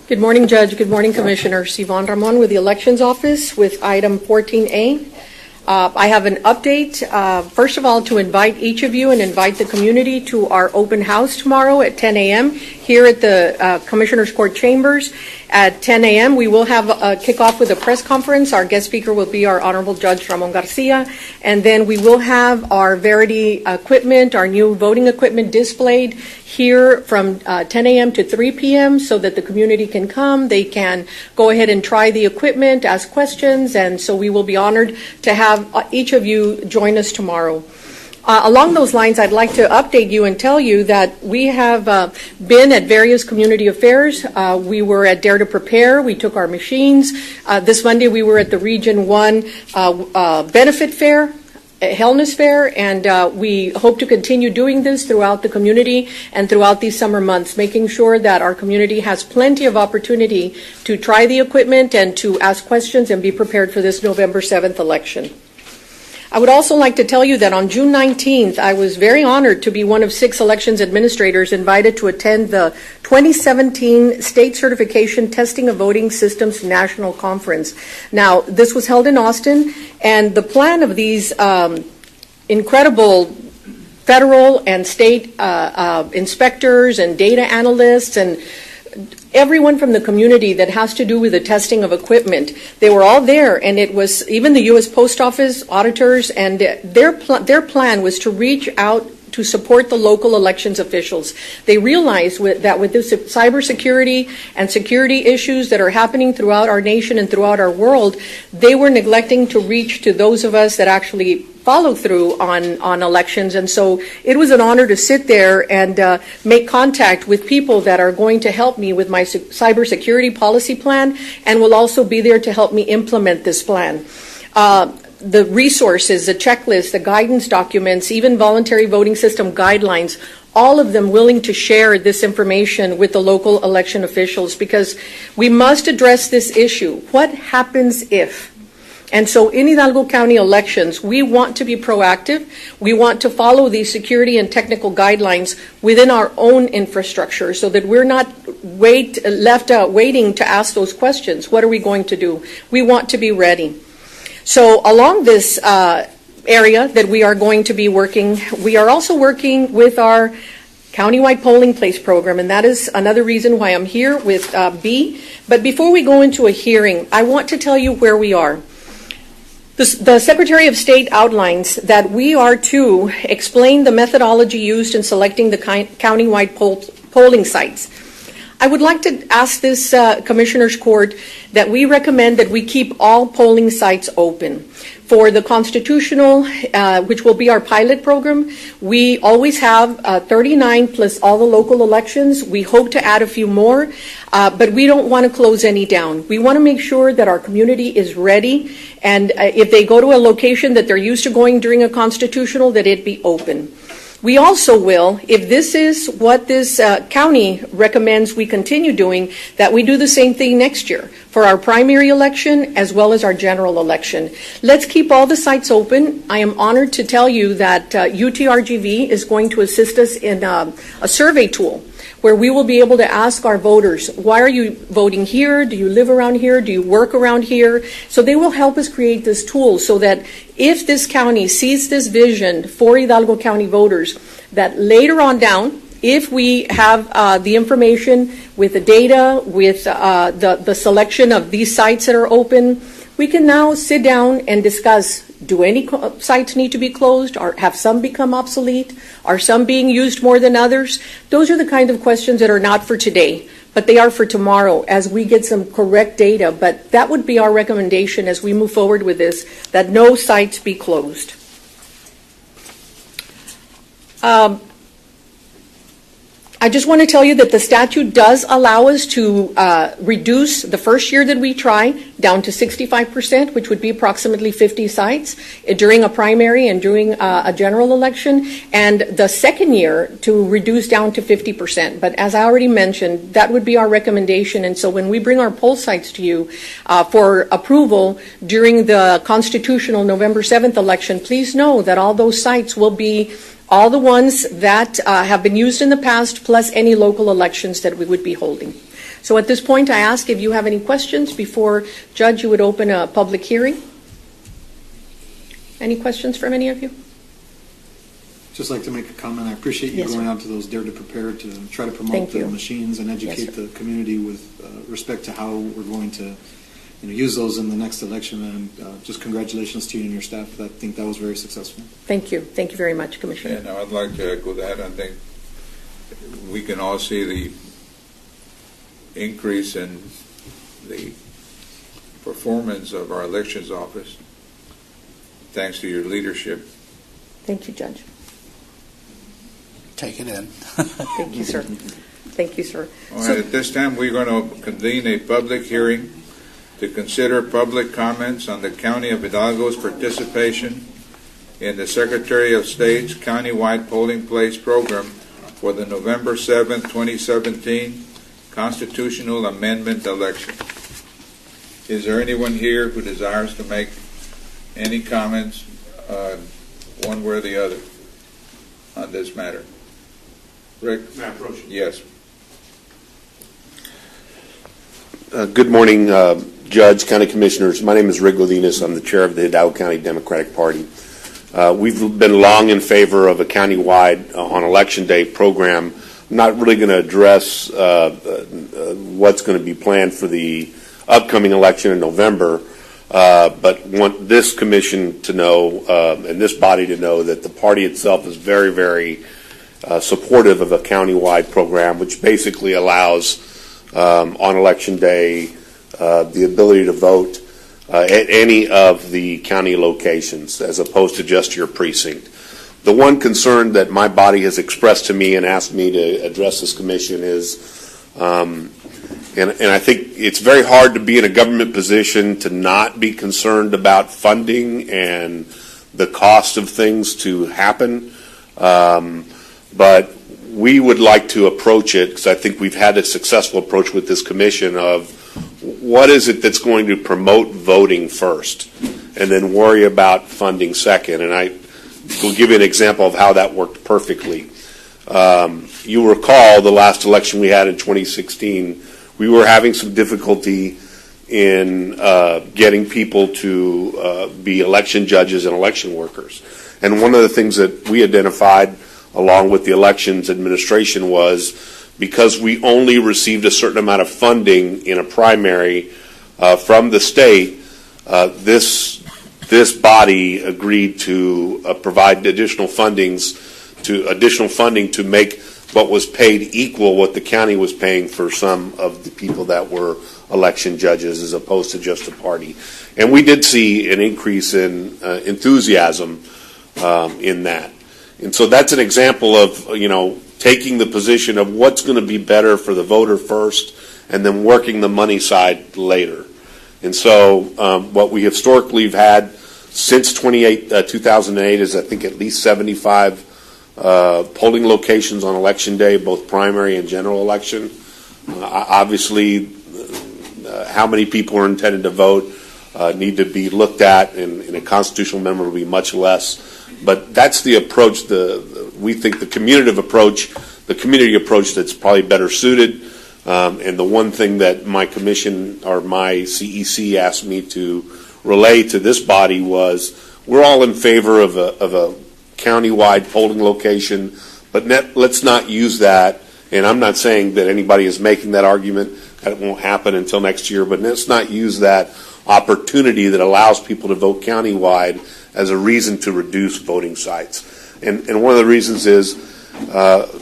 Good morning, Judge. Good morning, Commissioners. Yvonne Ramon with the Elections Office with item 14A. I have an update, first of all, to invite each of you and invite the community to our open house tomorrow at 10 a.m. here at the Commissioners Court Chambers. At 10 a.m., we will have a kickoff with a press conference. Our guest speaker will be our Honorable Judge Ramon Garcia. And then we will have our Verity equipment, our new voting equipment displayed here from 10 a.m. to 3 p.m. so that the community can come. They can go ahead and try the equipment, ask questions, and so we will be honored to have each of you join us tomorrow. Along those lines, I'd like to update you and tell you that we have been at various community affairs. We were at Dare to Prepare. We took our machines. This Monday, we were at the Region 1 Benefit Fair, Hellness Fair, and we hope to continue doing this throughout the community and throughout these summer months, making sure that our community has plenty of opportunity to try the equipment and to ask questions and be prepared for this November 7th election. I would also like to tell you that on June 19th, I was very honored to be one of 6 elections administrators invited to attend the 2017 State Certification Testing of Voting Systems National Conference. Now, this was held in Austin, and the plan of these incredible federal and state inspectors and data analysts and everyone from the community that has to do with the testing of equipment, they were all there, and it was even the U.S. Post Office auditors, and their plan was to reach out to support the local elections officials. They realized that with this cybersecurity and security issues that are happening throughout our nation and throughout our world, they were neglecting to reach to those of us that actually follow through on elections. And so it was an honor to sit there and make contact with people that are going to help me with my cybersecurity policy plan and will also be there to help me implement this plan. The resources, the checklist, the guidance documents, even voluntary voting system guidelines, all of them willing to share this information with the local election officials, because we must address this issue. What happens if? And so in Hidalgo County elections, we want to be proactive. We want to follow these security and technical guidelines within our own infrastructure so that we're not left out waiting to ask those questions. What are we going to do? We want to be ready. So along this area that we are going to be working, we are also working with our countywide polling place program, and that is another reason why I'm here with B. But before we go into a hearing, I want to tell you where we are. The Secretary of State outlines that we are to explain the methodology used in selecting the countywide polling sites. I would like to ask this Commissioners Court that we recommend that we keep all polling sites open. For the constitutional, which will be our pilot program, we always have 39 plus all the local elections. We hope to add a few more, but we don't want to close any down. We want to make sure that our community is ready, and if they go to a location that they're used to going during a constitutional, that it be open. We also will, if this is what this county recommends we continue doing, that we do the same thing next year for our primary election as well as our general election. Let's keep all the sites open. I am honored to tell you that UTRGV is going to assist us in a survey tool where we will be able to ask our voters, why are you voting here? Do you live around here? Do you work around here? So they will help us create this tool so that if this county sees this vision for Hidalgo County voters, that later on down, if we have the information with the data, with the selection of these sites that are open, we can now sit down and discuss, do any sites need to be closed, or have some become obsolete? Are some being used more than others? Those are the kind of questions that are not for today, but they are for tomorrow as we get some correct data. But that would be our recommendation as we move forward with this, that no sites be closed. I just want to tell you that the statute does allow us to reduce the first year that we try down to 65%, which would be approximately 50 sites during a primary and during a general election, and the second year to reduce down to 50%. But as I already mentioned, that would be our recommendation. And so when we bring our poll sites to you for approval during the constitutional November 7th election, please know that all those sites will be all the ones that have been used in the past, plus any local elections that we would be holding. So at this point, I ask if you have any questions before, Judge, you would open a public hearing. Any questions from any of you? Just like to make a comment. I appreciate you Yes, going sir. out to those Dare to Prepare to try to promote Thank the you. machines and educate Yes, sir. the community with respect to how we're going to use those in the next election. And just congratulations to you and your staff. I think that was very successful. Thank you. Thank you very much, Commissioner. And I'd like to echo that. I think we can all see the increase in the performance of our elections office thanks to your leadership. Thank you, Judge. Take it in. Thank you, sir. Thank you, sir. All right, at this time, we're going to convene a public hearing to consider public comments on the County of Hidalgo's participation in the Secretary of State's countywide polling place program for the November 7th, 2017 constitutional amendment election. Is there anyone here who desires to make any comments one way or the other on this matter? Rick? May I approach you? Yes. Good morning, Judge, County Commissioners. My name is Rick Godinez. I'm the chair of the Hidalgo County Democratic Party. We've been long in favor of a countywide on Election Day program. I'm not really going to address what's going to be planned for the upcoming election in November, but want this commission to know and this body to know that the party itself is very, very supportive of a countywide program, which basically allows on Election Day the ability to vote at any of the county locations as opposed to just your precinct. The one concern that my body has expressed to me and asked me to address this commission is, and I think it's very hard to be in a government position to not be concerned about funding and the cost of things to happen. But we would like to approach it, because I think we've had a successful approach with this commission of what is it that's going to promote voting first and then worry about funding second. And I will give you an example of how that worked perfectly. You recall the last election we had in 2016, we were having some difficulty in getting people to be election judges and election workers. And one of the things that we identified along with the elections administration was because we only received a certain amount of funding in a primary from the state, this body agreed to provide additional funding to make what was paid equal what the county was paying for some of the people that were election judges as opposed to just a party. And we did see an increase in enthusiasm in that. And so that's an example of, taking the position of what's going to be better for the voter first and then working the money side later. And so what we historically have had since 2008 is I think at least 75 polling locations on Election Day, both primary and general election. Obviously, how many people are intended to vote need to be looked at, and a constitutional amendment will be much less. But that's the approach. We think the community approach that's probably better suited. And the one thing that my commission or my CEC asked me to relay to this body was we're all in favor of a county-wide polling location, but let's not use that. And I'm not saying that anybody is making that argument. That it won't happen until next year, but let's not use that opportunity that allows people to vote countywide as a reason to reduce voting sites. And one of the reasons is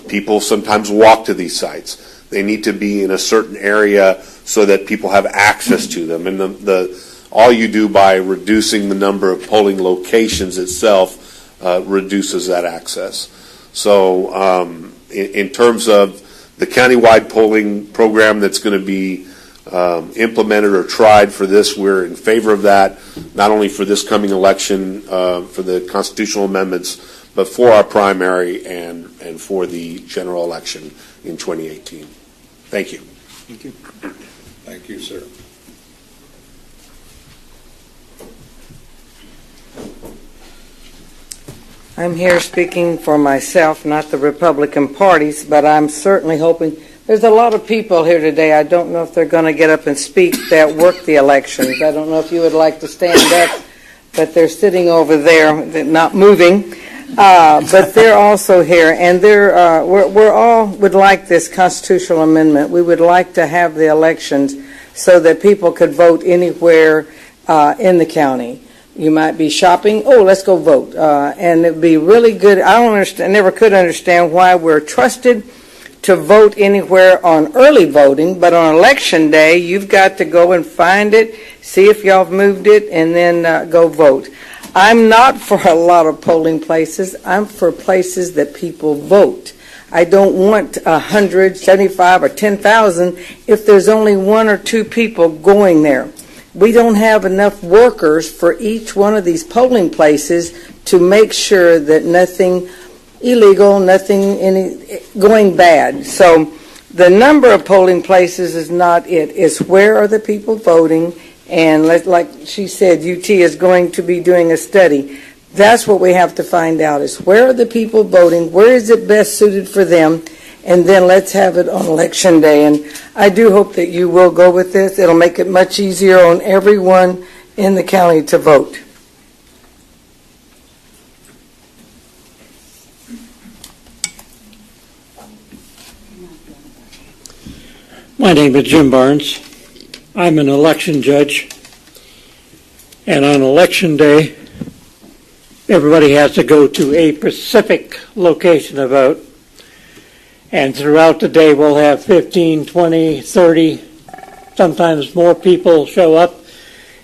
people sometimes walk to these sites. They need to be in a certain area so that people have access to them. And all you do by reducing the number of polling locations itself reduces that access. So in terms of the countywide polling program that's going to be implemented or tried for this. We're in favor of that, not only for this coming election, for the constitutional amendments, but for our primary and for the general election in 2018. Thank you. Thank you. Thank you, sir. I'm here speaking for myself, not the Republican parties, but I'm certainly hoping. There's a lot of people here today. I don't know if they're going to get up and speak that work the elections. I don't know if you would like to stand up, but they're sitting over there, they're not moving. But they're also here, and we're all would like this constitutional amendment. We would like to have the elections so that people could vote anywhere in the county. You might be shopping. Oh, let's go vote, and it'd be really good. I don't understand. Never could understand why we're trusted to vote anywhere on early voting, but on election day, you've got to go and find it, see if y'all have moved it, and then go vote. I'm not for a lot of polling places. I'm for places that people vote. I don't want 175 or 10,000 if there's only one or two people going there. We don't have enough workers for each one of these polling places to make sure that nothing illegal, nothing going bad. So the number of polling places is not it. It's where are the people voting, and like she said, UT is going to be doing a study. That's what we have to find out is where are the people voting, where is it best suited for them, and then let's have it on election day. And I do hope that you will go with this. It'll make it much easier on everyone in the county to vote. My name is Jim Barnes. I'm an election judge. And on election day, everybody has to go to a specific location to vote. And throughout the day, we'll have 15, 20, 30, sometimes more people show up.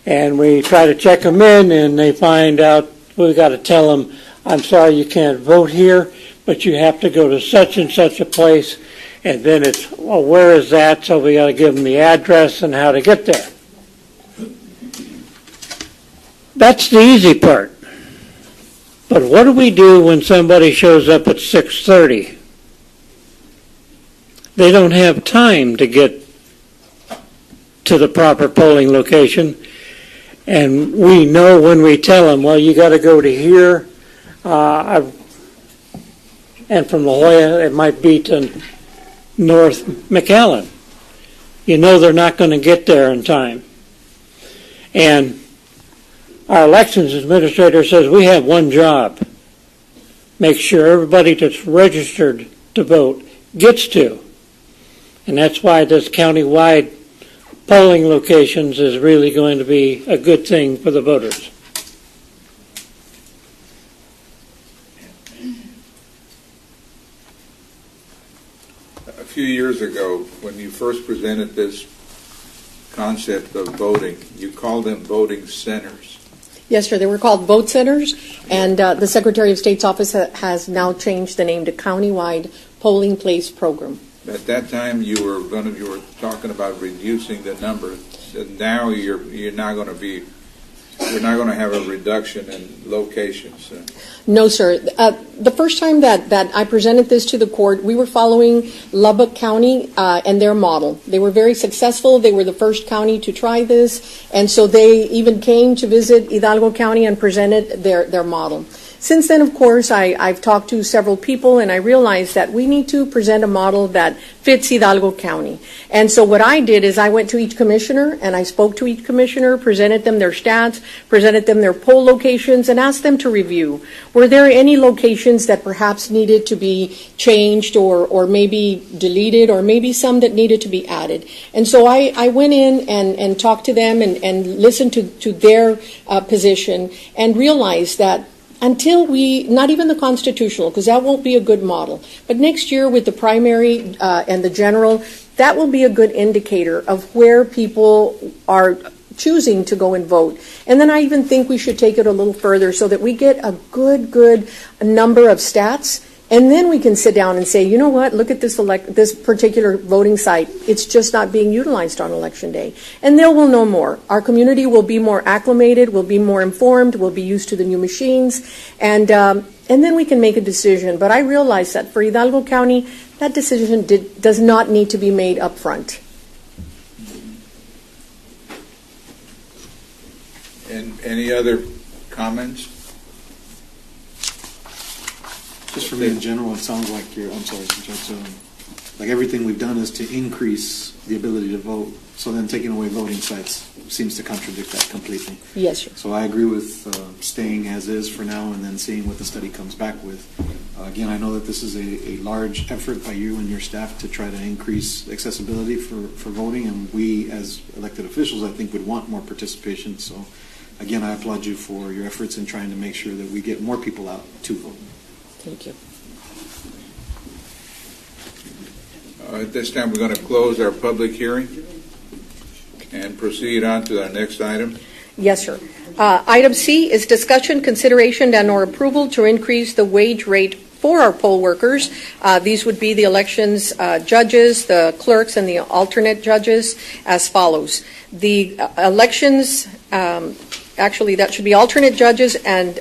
And we try to check them in, and they find out we've got to tell them, I'm sorry you can't vote here, but you have to go to such and such a place. And then it's, well, where is that? So we got to give them the address and how to get there. That's the easy part. But what do we do when somebody shows up at 6:30? They don't have time to get to the proper polling location. And we know when we tell them, well, you got to go to here. And from La Jolla, it might be to North McAllen. You know they're not going to get there in time. And our elections administrator says we have one job. Make sure everybody that's registered to vote gets to. And that's why this county-wide polling locations is really going to be a good thing for the voters. A few years ago, when you first presented this concept of voting, you called them voting centers. Yes, sir. They were called vote centers, and the Secretary of State's office has now changed the name to Countywide Polling Place Program. At that time, you were talking about reducing the number. And now you're not going to be. We're not going to have a reduction in locations. No, sir. The first time that I presented this to the court, we were following Lubbock County and their model. They were very successful. They were the first county to try this, and so they even came to visit Hidalgo County and presented their model. Since then, of course, I've talked to several people, and I realized that we need to present a model that fits Hidalgo County. And so what I did is I went to each commissioner, and I spoke to each commissioner, presented them their stats, presented them their poll locations, and asked them to review. Were there any locations that perhaps needed to be changed or maybe deleted, or maybe some that needed to be added? And so I went in and talked to them and listened to their position and realized that until not even the constitutional, because that won't be a good model, but next year with the primary and the general, that will be a good indicator of where people are choosing to go and vote. And then I even think we should take it a little further so that we get a good number of stats And then we can sit down and say, you know what, look at this particular voting site. It's just not being utilized on Election Day. And then we'll know more. Our community will be more acclimated, will be more informed, will be used to the new machines, and then we can make a decision. But I realize that for Hidalgo County, that decision does not need to be made up front. And any other comments? Just for me in general, it sounds like I'm sorry, Judge, like everything we've done is to increase the ability to vote. So then taking away voting sites seems to contradict that completely. Yes, sir. So I agree with staying as is for now and then seeing what the study comes back with. Again, I know that this is a large effort by you and your staff to try to increase accessibility for voting, and we as elected officials, I think, would want more participation. So again, I applaud you for your efforts in trying to make sure that we get more people out to vote. Thank you. At this time, we're going to close our public hearing and proceed on to our next item. Yes, sir. Item C is discussion, consideration, and/or approval to increase the wage rate for our poll workers. These would be the elections judges, the clerks, and the alternate judges as follows. The elections, actually, that should be alternate judges and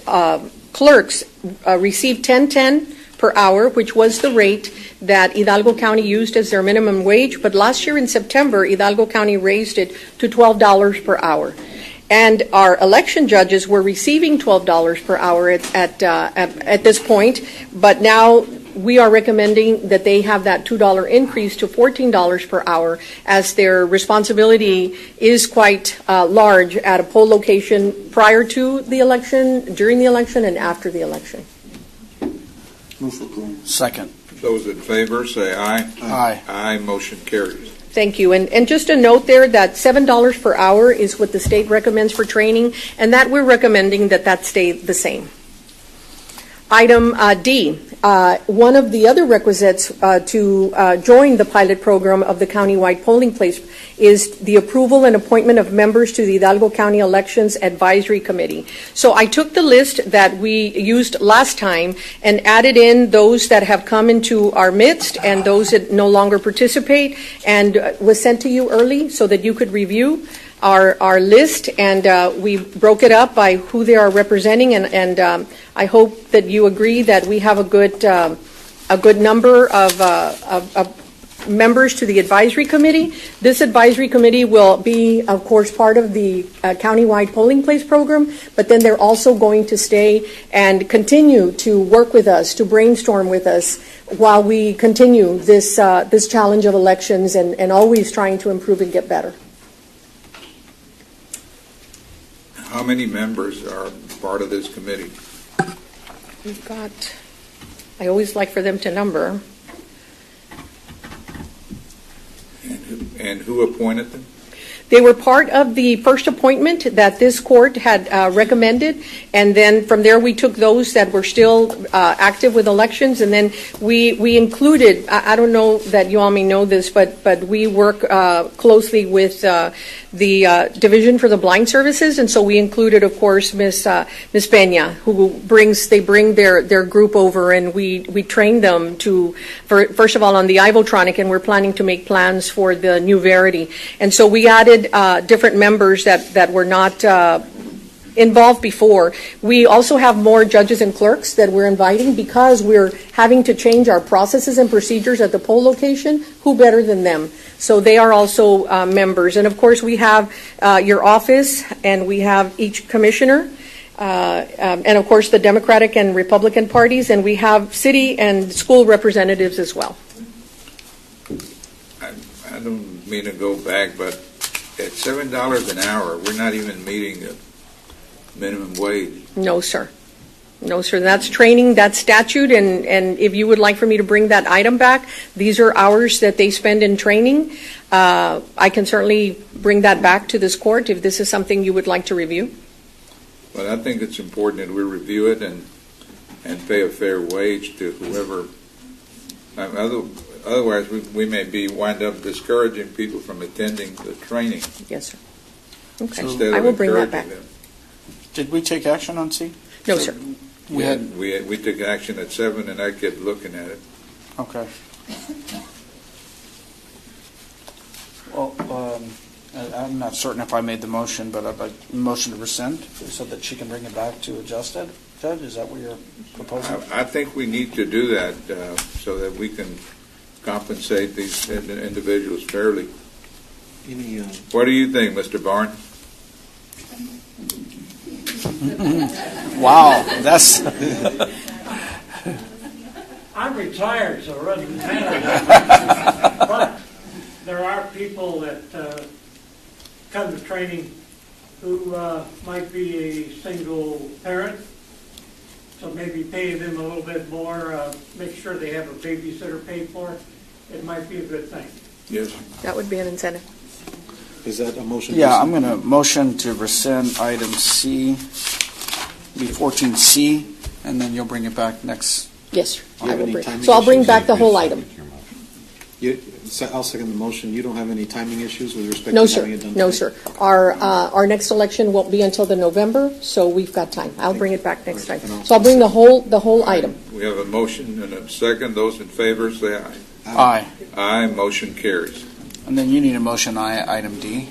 clerks receive $10.10 per hour, which was the rate that Hidalgo County used as their minimum wage. But last year in September, Hidalgo County raised it to $12 per hour. And our election judges were receiving $12 per hour at this point, but now we are recommending that they have that $2 increase to $14 per hour, as their responsibility is quite large at a poll location prior to the election, during the election, and after the election. Move for approval. Second. Those in favor say aye. Aye. Aye. Motion carries. Thank you. And just a note there that $7 per hour is what the state recommends for training, and that we're recommending that stay the same. Item D, one of the other requisites to join the pilot program of the countywide polling place is the approval and appointment of members to the Hidalgo County Elections Advisory Committee. So I took the list that we used last time and added in those that have come into our midst and those that no longer participate, and was sent to you early so that you could review our list, and we broke it up by who they are representing, and I hope that you agree that we have a good number of members to the advisory committee. This advisory committee will be, of course, part of the countywide polling place program, but then they're also going to stay and continue to work with us, to brainstorm with us while we continue this challenge of elections and always trying to improve and get better. How many members are part of this committee? We've got, I always like for them to number. And who appointed them? They were part of the first appointment that this court had recommended, and then from there we took those that were still active with elections, and then we included, I don't know that you all may know this, but we work closely with the Division for the Blind Services, and so we included, of course, Miss Peña, who bring their group over, and we train them first of all on the Ivotronic, and we're planning to make plans for the new Verity, and so we added different members that were not involved before. We also have more judges and clerks that we're inviting because we're having to change our processes and procedures at the poll location. Who better than them? So they are also members. And of course we have your office, and we have each commissioner, and of course the Democratic and Republican parties, and we have city and school representatives as well. I don't mean to go back, but at $7 an hour, we're not even meeting the minimum wage. No, sir. No, sir. That's training, that's statute, and if you would like for me to bring that item back, these are hours that they spend in training. I can certainly bring that back to this court if this is something you would like to review. Well, I think it's important that we review it and pay a fair wage to whoever. Otherwise, we may wind up discouraging people from attending the training. Yes, sir. Okay. Instead I of will bring that back. encouraging them. Did we take action on C? No, sir. We had- We took action at 7, and I kept looking at it. Okay. Well, I'm not certain if I made the motion, but I'd like a motion to rescind so that she can bring it back to adjusted. Judge, is that what you're proposing? I think we need to do that so that we can compensate these individuals fairly. What do you think, Mr. Barnes? Wow, that's... I'm retired, so it doesn't matter. But there are people that come to training who might be a single parent, so maybe paying them a little bit more, make sure they have a babysitter paid for, it might be a good thing. Yes. That would be an incentive. Is that a motion? Yeah, I'm going to motion to rescind item C, be 14C, and then you'll bring it back next. Yes, sir. Do you have I will any bring. timing So I'll bring issues? back the whole item. I'll second the motion. You don't have any timing issues with respect No, to sir. having it done? No, today? sir. Our next election won't be until the November, so we've got time. I'll bring it back next time. So I'll bring the whole item. We have a motion and a second. Those in favor, say aye. Aye. Aye, motion carries. And then you need a motion, item D.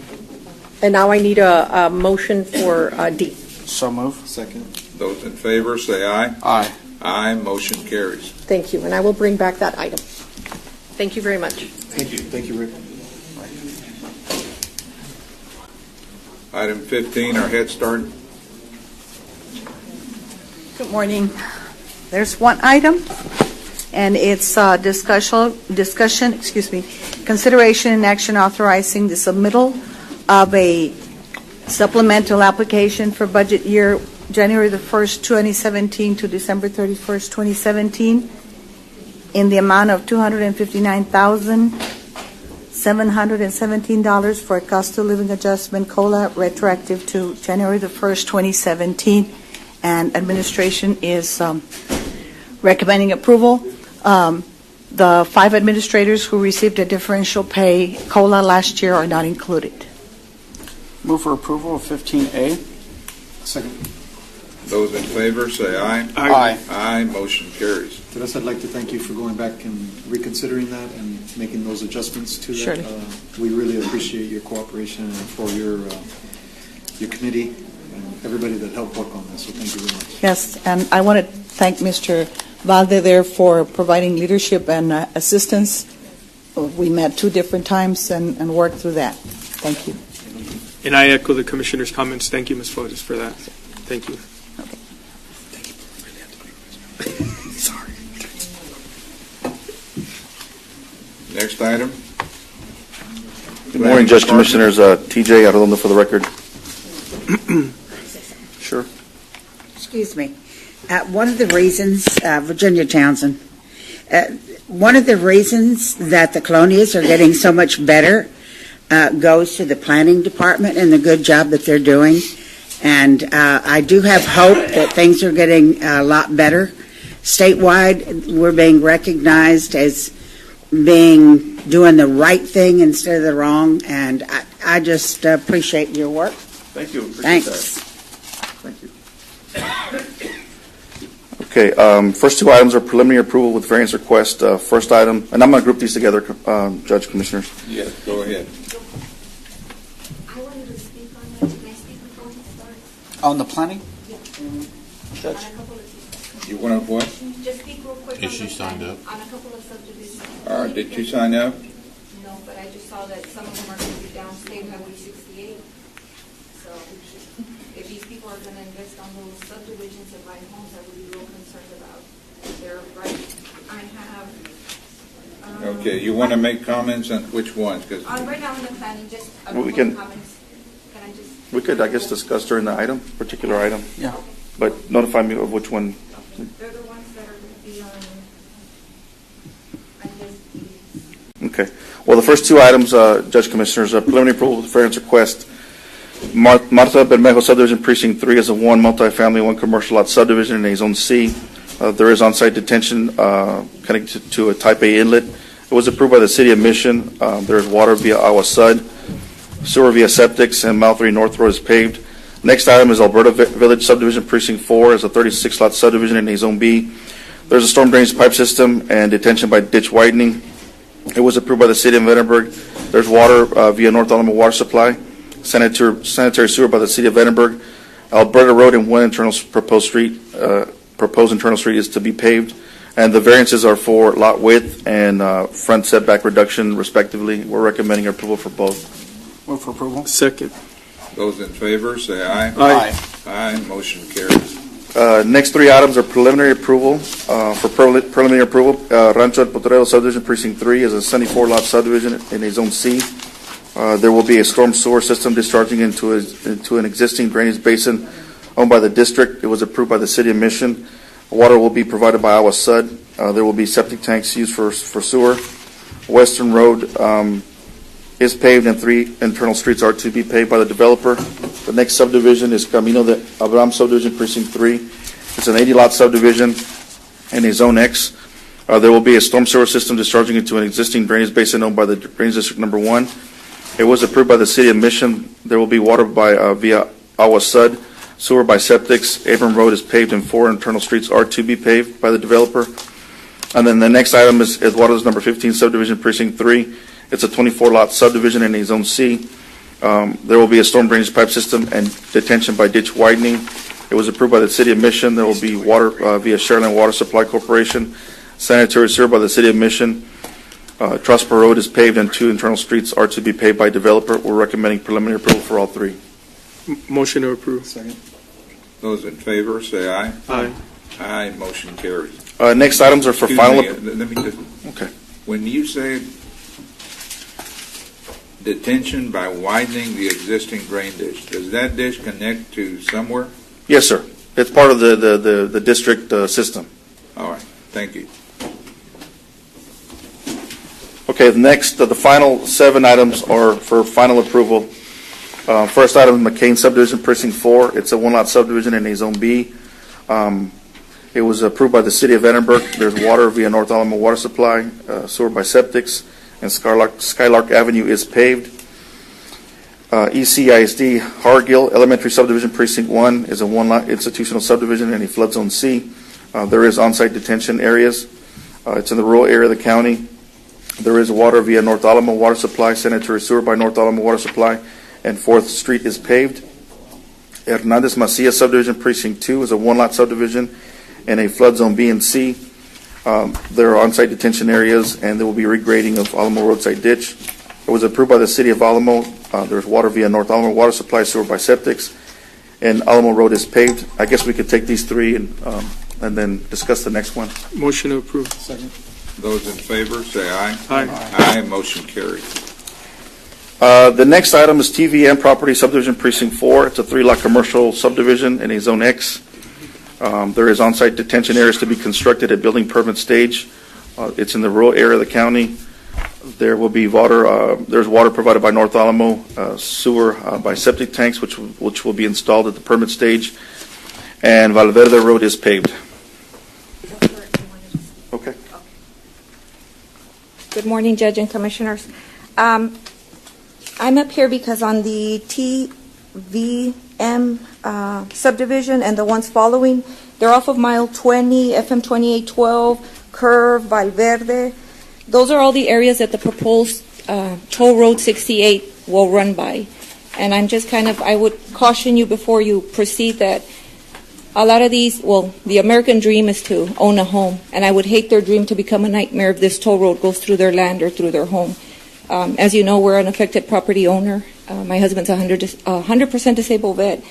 And now I need a motion for D. So move. Second. Those in favor, say aye. Aye. Aye, motion carries. Thank you, and I will bring back that item. Thank you very much. Thank you. Thank you, Rick. Item 15, our Head Start. Good morning. There's one item, and it's discussion, consideration and action authorizing the submittal of a supplemental application for budget year January the 1st, 2017 to December 31st, 2017 in the amount of $259,717 for a cost of living adjustment COLA retroactive to January the 1st, 2017, and administration is recommending approval. The 5 administrators who received a differential pay COLA last year are not included. Move for approval of 15A. Second. Those in favor, say aye. Aye. Aye, motion carries. Teresa, I'd like to thank you for going back and reconsidering that and making those adjustments to that. Surely. We really appreciate your cooperation and for your committee and everybody that helped work on this, so thank you very much. Yes, and I want to thank Mr. Valde there for providing leadership and assistance. We met 2 different times and worked through that. Thank you. And I echo the Commissioner's comments. Thank you, Ms. Flores, for that. Thank you. Sorry. Next item. Good morning, Judge Commissioners. TJ Arredondo for the record. Sure. Excuse me. One of the reasons, Virginia Townsend, one of the reasons that the Colonias are getting so much better goes to the planning department and the good job that they're doing. And I do have hope that things are getting a lot better. Statewide, we're being recognized as doing the right thing instead of the wrong, and I just appreciate your work. Thank you. Appreciate Thanks. that. Thank you. Okay, first 2 items are preliminary approval with variance request. First item, and I'm going to group these together, Judge Commissioners. Yes, go ahead. I wanted to speak on that. Can I speak before we start? On the planning? Yeah. Judge. On a couple of things. You want to what? Just speak real quick. Is she signed up? On a couple of subdivisions. Did you sign up? No, but I just saw that some of them are going to be downstate Highway 68. So if these people are going to invest on those subdivisions and buy homes, I would be real concerned about their right. I have. Okay, you want to make comments on which ones? Because Right now in the planning, just a Well, we couple can- of comments. Can I just? We could, I guess, discuss during the item, particular item. Yeah. But notify me of which one. They're the ones that are going to be on, I guess, Okay. Well, the first 2 items, Judge Commissioners, preliminary approval with variance request. Marta Bermejo subdivision precinct 3 is a 1 multifamily, 1 commercial lot subdivision in a zone C. There is on-site detention connected to a type A inlet. It was approved by the City of Mission. There is water via Agua Sud, sewer via septics, and Mile 3 North Road is paved. Next item is Alberta Village Subdivision Precinct 4 is a 36-lot subdivision in a Zone B. There's a storm drainage pipe system and detention by ditch widening. It was approved by the City of Edinburgh. There's water via North Alamo Water Supply, sanitary sewer by the City of Edinburgh. Alberta Road and one proposed internal street is to be paved, and the variances are for lot width and front setback reduction respectively. We're recommending approval for both. Move for approval. Second. Those in favor, say aye. Aye. Aye, motion carries. Next three items are preliminary approval. For preliminary approval, Rancho El Potrero Subdivision Precinct 3 is a 74-lot subdivision in a Zone C. There will be a storm sewer system discharging into an existing drainage basin owned by the district. It was approved by the City of Mission. Water will be provided by Agua Sud. There will be septic tanks used for sewer. Western Road is paved and 3 internal streets are to be paved by the developer. The next subdivision is Camino de Abraham Subdivision Precinct 3. It's an 80-lot subdivision in a Zone X. There will be a storm sewer system discharging into an existing drainage basin owned by the Drainage District Number 1. It was approved by the City of Mission. There will be water by via Agua Sud, sewer by septics. Abram Road is paved and 4 internal streets are to be paved by the developer. And then the next item is Eduardo's Number 15 Subdivision Precinct 3. It's a 24-lot subdivision in a Zone C. There will be a storm drainage pipe system and detention by ditch widening. It was approved by the City of Mission. There will be water via Sharyland Water Supply Corporation, sanitary sewer by the City of Mission. Trosper Road is paved and 2 internal streets are to be paved by developer. We're recommending preliminary approval for all 3. Motion to approve. Second. Those in favor, say aye. Aye. Aye, motion carries. Next items are for Excuse final. me, let me just, Okay. when you say detention by widening the existing drain ditch, does that ditch connect to somewhere? Yes, sir. It's part of the district system. All right, thank you. Okay, next, the final 7 items are for final approval. First item, McCain Subdivision Precinct 4. It's a 1-lot subdivision in a Zone B. It was approved by the City of Edinburgh. There's water via North Alamo Water Supply, sewer by septics, and Skylark Avenue is paved. ECISD Hargill Elementary Subdivision Precinct 1 is a 1-lot institutional subdivision in a flood zone C. There is on-site detention areas. It's in the rural area of the county. There is water via North Alamo Water Supply, sanitary sewer by North Alamo Water Supply, and 4th Street is paved. Hernandez Macias Subdivision Precinct 2 is a 1-lot subdivision in a flood zone B and C. There are on-site detention areas, and there will be regrading of Alamo roadside ditch. It was approved by the City of Alamo. There's water via North Alamo Water Supply, sewer by septics, and Alamo Road is paved. I guess we could take these 3 and then discuss the next one. Motion to approve. Second. Those in favor, say aye. Aye. Aye, motion carries. The next item is TVM Property Subdivision Precinct 4. It's a 3-lot commercial subdivision in a Zone X. There is on-site detention areas to be constructed at building permit stage. It's in the rural area of the county. There will be water. There's water provided by North Alamo, sewer by septic tanks, which will be installed at the permit stage. And Valverde Road is paved. Okay. Good morning, Judge and Commissioners. I'm up here because on the TVM subdivision and the ones following, they're off of mile 20, FM 2812, Curve, Valverde. Those are all the areas that the proposed toll road 68 will run by. And I'm just I would caution you before you proceed that a lot of these, the American dream is to own a home, and I would hate their dream to become a nightmare if this toll road goes through their land or through their home. As you know, we're an affected property owner. My husband's a 100% disabled vet,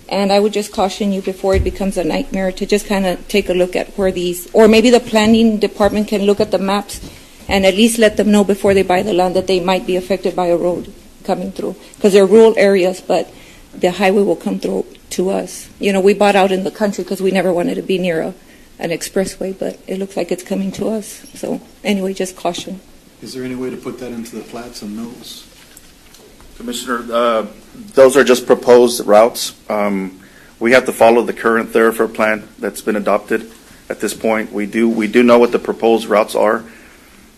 and I would just caution you before it becomes a nightmare to just take a look at where these, or maybe the planning department can look at the maps and at least let them know before they buy the land that they might be affected by a road coming through, because they're rural areas, but the highway will come through to us. We bought out in the country because we never wanted to be near an expressway, but it looks like it's coming to us. So anyway, just caution. Is there any way to put that into the plats and notes? Commissioner, those are just proposed routes. We have to follow the current thoroughfare plan that's been adopted at this point. We do know what the proposed routes are,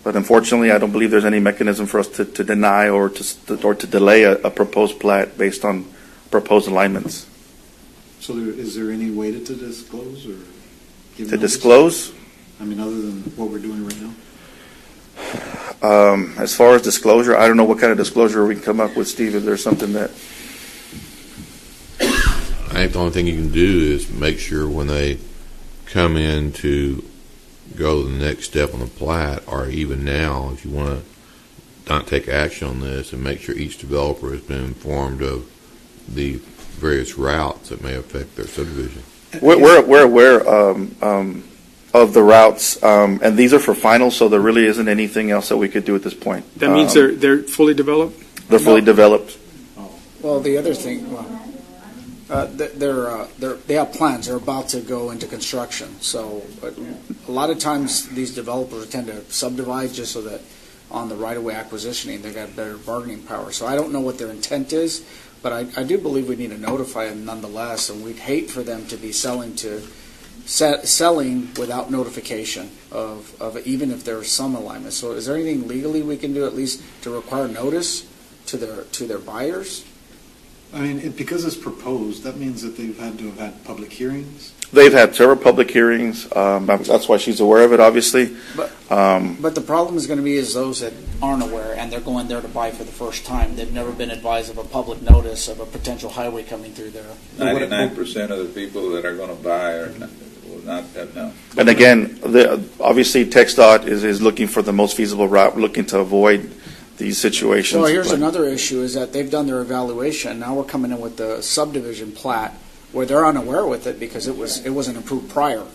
but unfortunately, I don't believe there's any mechanism for us to deny or to delay a proposed plat based on proposed alignments. So is there any way to disclose or give To notice? disclose? I mean, other than what we're doing right now? As far as disclosure, I don't know what kind of disclosure we can come up with, Steve, if there's something that, I think the only thing you can do is make sure when they come in to go to the next step on the plat, or even now, if you want to not take action on this, and make sure each developer has been informed of the various routes that may affect their subdivision. we're aware of the routes, and these are for final, so there really isn't anything else that we could do at this point. That means they're fully developed? They're fully developed. Well, the other thing, they have plans. They're about to go into construction. So a lot of times these developers tend to subdivide just so that on the right-of-way acquisitioning, they've got better bargaining power. So I don't know what their intent is, but I do believe we need to notify them nonetheless, and we'd hate for them to be selling without notification of even if there's some alignment. So is there anything legally we can do at least to require notice to their buyers? I mean, because it's proposed, that means that they've had to have had public hearings. They've had several public hearings. That's why she's aware of it, obviously. But the problem is going to be is those that aren't aware and they're going there to buy for the first time. They've never been advised of a public notice of a potential highway coming through there. 99% of the people that are going to buy will not have known. And again, obviously, TxDOT is looking for the most feasible route, looking to avoid these situations. So here's another issue is that they've done their evaluation. Now we're coming in with the subdivision plat where they're unaware with it because it wasn't approved prior.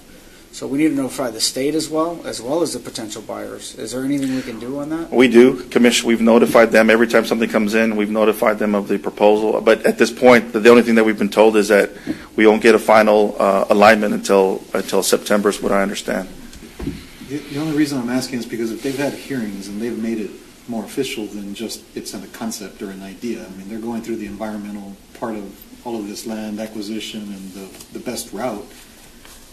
So we need to notify the state as well as the potential buyers. Is there anything we can do on that? We do. Commission, we've notified them every time something comes in. We've notified them of the proposal. But at this point, the only thing that we've been told is that we won't get a final alignment until September is what I understand. The only reason I'm asking is because if they've had hearings and they've made it more official than just it's a concept or an idea. I mean, they're going through the environmental part of all of this land acquisition and the best route.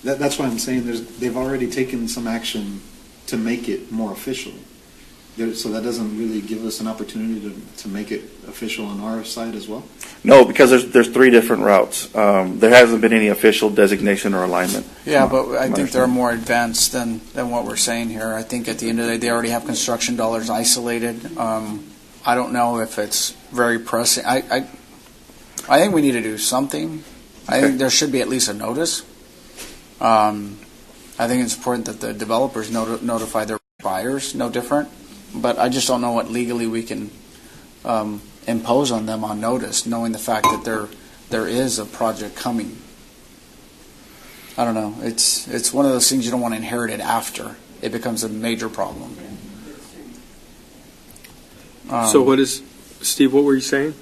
That's why I'm saying they've already taken some action to make it more official. So that doesn't really give us an opportunity to make it official on our side as well? No, because there's three different routes. There hasn't been any official designation or alignment. Yeah, but I think they're more advanced than what we're saying here. I think at the end of the day, they already have construction dollars isolated. I don't know if it's very pressing. I think we need to do something. I think there should be at least a notice. I think it's important that the developers notify their buyers, no different. But I just don't know what legally we can impose on them on notice, knowing the fact that there is a project coming. I don't know. It's one of those things you don't want to inherit it after. It becomes a major problem. So what is, Steve, what were you saying?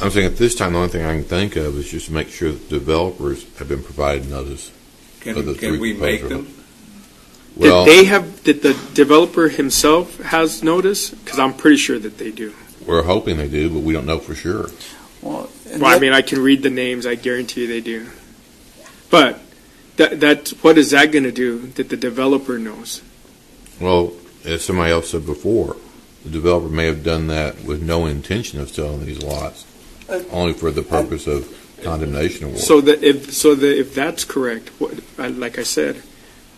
I'm saying at this time, the only thing I can think of is just to make sure that developers have been provided notice. Can we make them? Well, Did the developer himself has notice? Because I'm pretty sure that they do. we're hoping they do, but we don't know for sure. Well, I mean, I can read the names. I guarantee you they do. But what is that going to do that the developer knows? Well, as somebody else said before, the developer may have done that with no intention of selling these lots, only for the purpose of condemnation award. So if that's correct, like I said,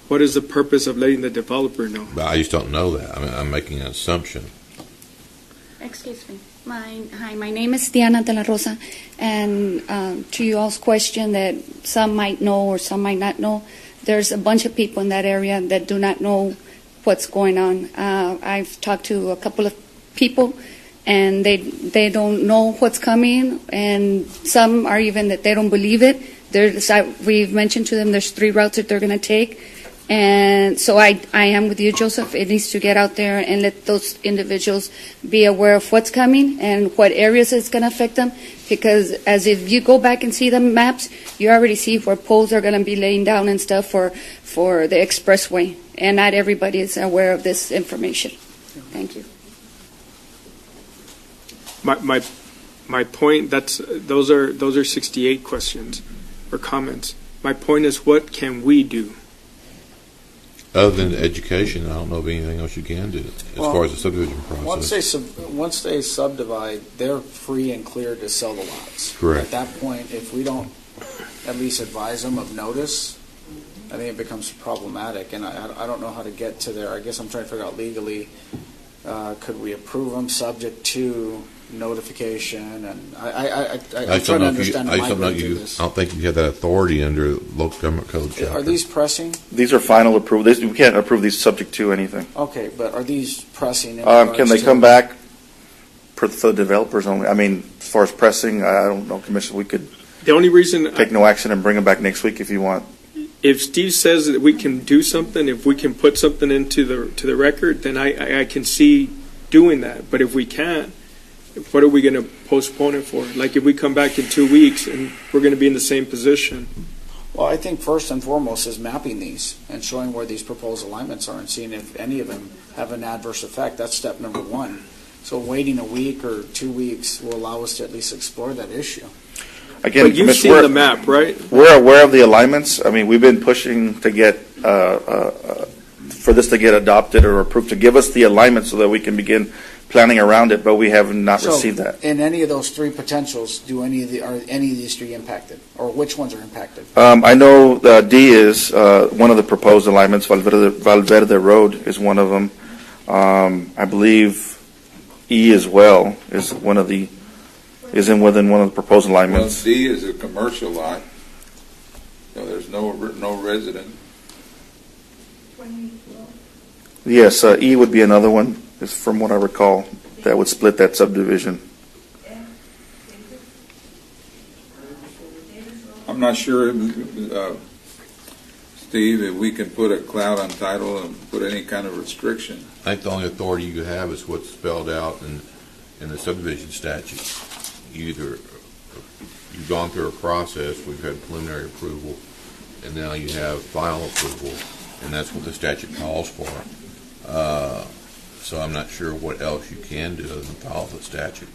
what is the purpose of letting the developer know? But I just don't know that. I mean, I'm making an assumption. Excuse me. My name is Diana de la Rosa, and to you all's question that some might know or some might not know, there's a bunch of people in that area that do not know what's going on. I've talked to a couple of people, and they don't know what's coming, and some are even that they don't believe it. We've mentioned to them there's 3 routes that they're going to take. And so I am with you, Joseph. It needs to get out there and let those individuals be aware of what's coming and what areas it's going to affect them. Because as if you go back and see the maps, you already see where poles are going to be laying down and stuff for the expressway. And not everybody is aware of this information. Thank you. My point, those are 68 questions or comments. My point is, what can we do? Other than education, I don't know of anything else you can do as far as the subdivision process. Once they subdivide, they're free and clear to sell the lots. Correct. At that point, if we don't at least advise them of notice, I think it becomes problematic, and I don't know how to get to there. I guess I'm trying to figure out legally, could we approve them subject to notification? And I'm trying to understand the language of this. I don't think you have that authority under local government code chapter. Are these pressing? These are final approval. We can't approve these subject to anything. Okay, but are these pressing? Can they come back for the developers only? I mean, as far as pressing, I don't know, Commissioner. We could The only reason take no action and bring them back next week if you want. if Steve says that we can do something, if we can put something into the record, then I can see doing that. But if we can't, what are we going to postpone it for? Like if we come back in 2 weeks and we're going to be in the same position. Well, I think first and foremost is mapping these and showing where these proposed alignments are and seeing if any of them have an adverse effect. That's step number one. So waiting a week or 2 weeks will allow us to at least explore that issue. Again, but you've seen the map, right? We're aware of the alignments. I mean, we've been pushing to get for this to get adopted or approved, to give us the alignment so that we can begin planning around it, but we have not received that. In any of those three potentials, are any of these three impacted, or which ones are impacted? I know D is one of the proposed alignments. Valverde Road is one of them. I believe E as well is within one of the proposed alignments. Well, D is a commercial lot, so there's no resident. Yes, E would be another one, is from what I recall, that would split that subdivision. I'm not sure, Steve, if we can put a cloud on title and put any kind of restriction. I think the only authority you have is what's spelled out in the subdivision statute. Either you've gone through a process, we've had preliminary approval, and now you have final approval, and that's what the statute calls for. So I'm not sure what else you can do other than follow the statute.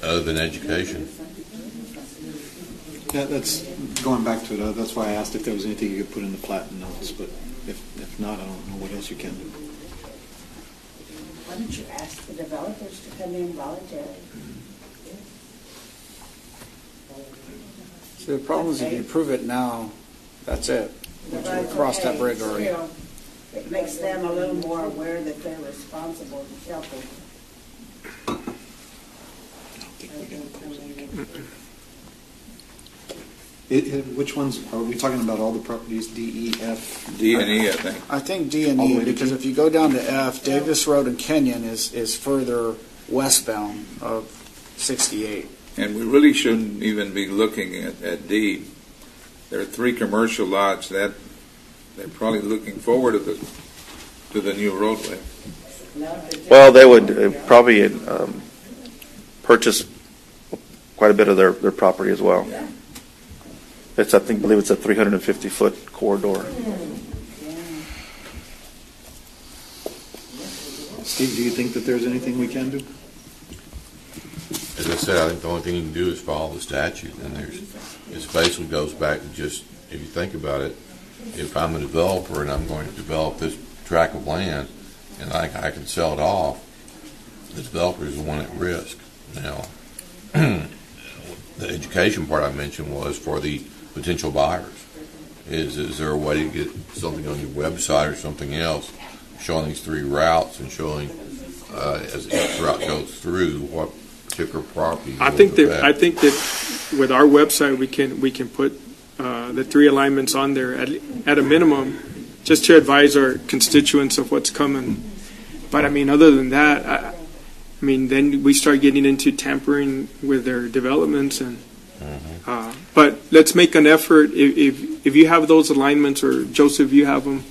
Other than education. Yeah, that's going back to it. That's why I asked if there was anything you could put in the plat and notes, but if not, I don't know what else you can do. Why don't you ask the developers to come in voluntarily? So the problem is if you approve it now, that's it. We crossed that bridge already. Still, it makes them a little more aware that they're responsible to shelter. Which ones, are we talking about all the properties, D, E, F? D and E, I think. I think D and All the E, way to because G? if you go down to F, Davis Road and Kenyon is further westbound of 68. And we really shouldn't even be looking at D. There are 3 commercial lots that they're probably looking forward to the new roadway. Well, they would probably purchase quite a bit of their property as well. It's, I believe it's a 350-foot corridor. Steve, do you think that there's anything we can do? As I said, I think the only thing you can do is follow the statute, and it basically goes back to just, if you think about it, if I'm a developer and I'm going to develop this tract of land, and I can sell it off, the developer is the one at risk. Now, the education part I mentioned was for the potential buyers. Is there a way to get something on your website or something else showing these 3 routes and showing as each route goes through what particular property? I think that with our website we can put the 3 alignments on there at a minimum, just to advise our constituents of what's coming. But I mean, other than that, I mean, then we start getting into tampering with their developments and. But let's make an effort. If you have those alignments, or Joseph, you have them,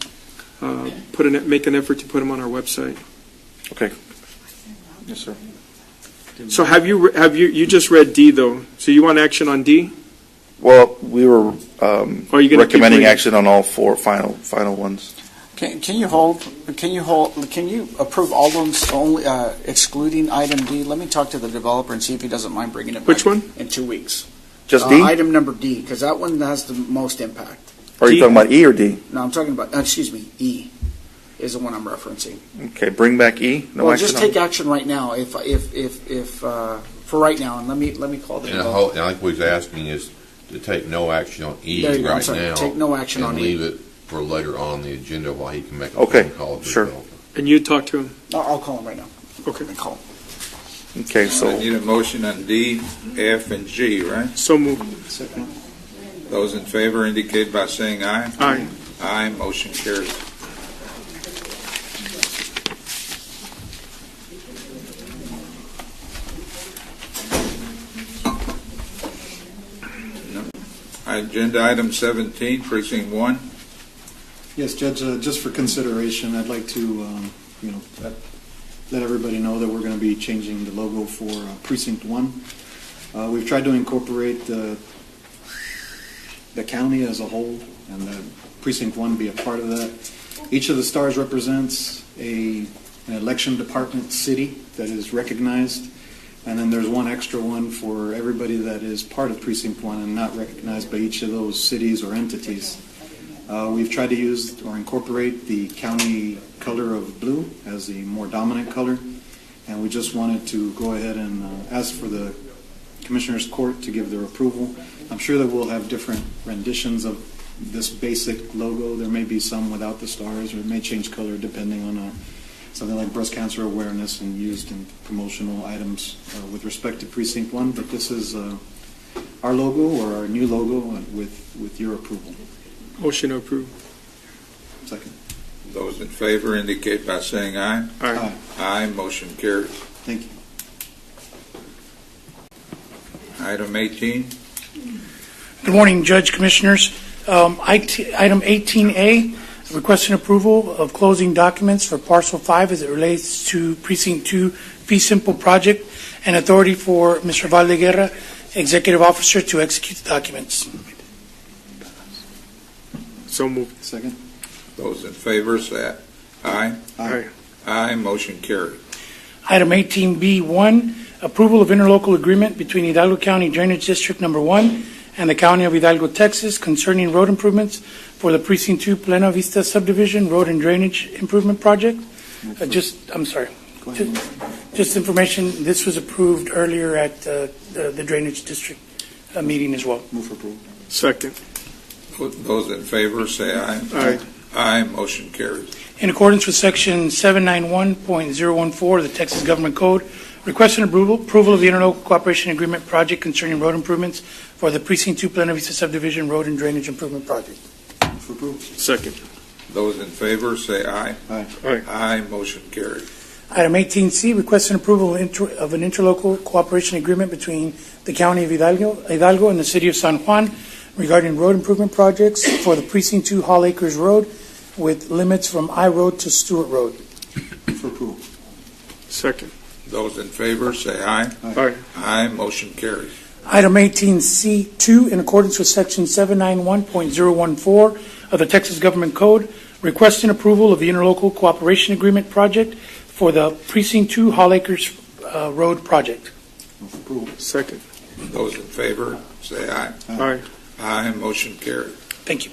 make an effort to put them on our website. Okay. Yes, sir. So you just read D though? So you want action on D? Well, we were recommending action on all 4 final ones. Can you approve all those only excluding item D? Let me talk to the developer and see if he doesn't mind bringing it back. Which one? In 2 weeks. Just D? Item number D, because that one has the most impact. Are you talking about E or D? No, I'm talking about, E. is the one I'm referencing. Okay, bring back E. No Well, action just on take it? action right now, if for right now, and let me call the And I think what he's asking is to take no action on E There you go, I'm right sorry. now. Take no action on and E. leave it for later on the agenda while he can make a Okay, phone call to the sure. developer. And you talk to him? I'll call him right now. Okay. Call him. Okay, I so need a motion on D, F, and G, right? So moved. Those in favor indicate by saying aye. Aye. Aye, motion carries. Agenda item 17, precinct 1. Yes, Judge, just for consideration, I'd like to, let everybody know that we're going to be changing the logo for Precinct 1. We've tried to incorporate the county as a whole, and the Precinct 1 be a part of that. Each of the stars represents an election department city that is recognized, and then there's one extra one for everybody that is part of Precinct 1 and not recognized by each of those cities or entities. We've tried to use or incorporate the county color of blue as the more dominant color, and we just wanted to go ahead and ask for the Commissioners Court to give their approval. I'm sure that we'll have different renditions of this basic logo. There may be some without the stars, or it may change color depending on something like breast cancer awareness and used in promotional items with respect to Precinct 1, but this is our logo or our new logo with your approval. Motion to approve. Second. Those in favor indicate by saying aye. Aye. Aye, motion carries. Thank you. Item 18. Good morning, Judge, Commissioners. Item 18A, requesting approval of closing documents for Parcel 5 as it relates to Precinct 2 fee simple project and authority for Mr. Valdeguerra, Executive Officer, to execute the documents. So moved. Second. Those in favor say aye. Aye. Aye, motion carries. Item 18B1, approval of interlocal agreement between Hidalgo County Drainage District Number 1 and the County of Hidalgo, Texas, concerning road improvements for the Precinct 2 Plena Vista Subdivision Road and Drainage Improvement Project. Just information, this was approved earlier at the Drainage District meeting as well. Move for approval. Second. Those in favor say aye. Aye. Aye, motion carries. In accordance with Section 791.014 of the Texas Government Code, requesting approval of the Interlocal Cooperation Agreement project concerning road improvements for the Precinct 2 Plena Vista Subdivision Road and Drainage Improvement Project. Move for approval. Second. Those in favor say aye. Aye. Aye. Aye, motion carries. Item 18C, requesting approval of an interlocal cooperation agreement between the County of Hidalgo and the City of San Juan regarding road improvement projects for the Precinct 2 Hall Acres Road with limits from I Road to Stewart Road. For approval. Second. Those in favor say aye. Aye. Aye, motion carries. Item 18C2, in accordance with Section 791.014 of the Texas Government Code, requesting approval of the interlocal cooperation agreement project for the Precinct 2 Hall Acres Road project. Move for approval. Second. Those in favor say aye. Aye. Aye, motion carries. Thank you.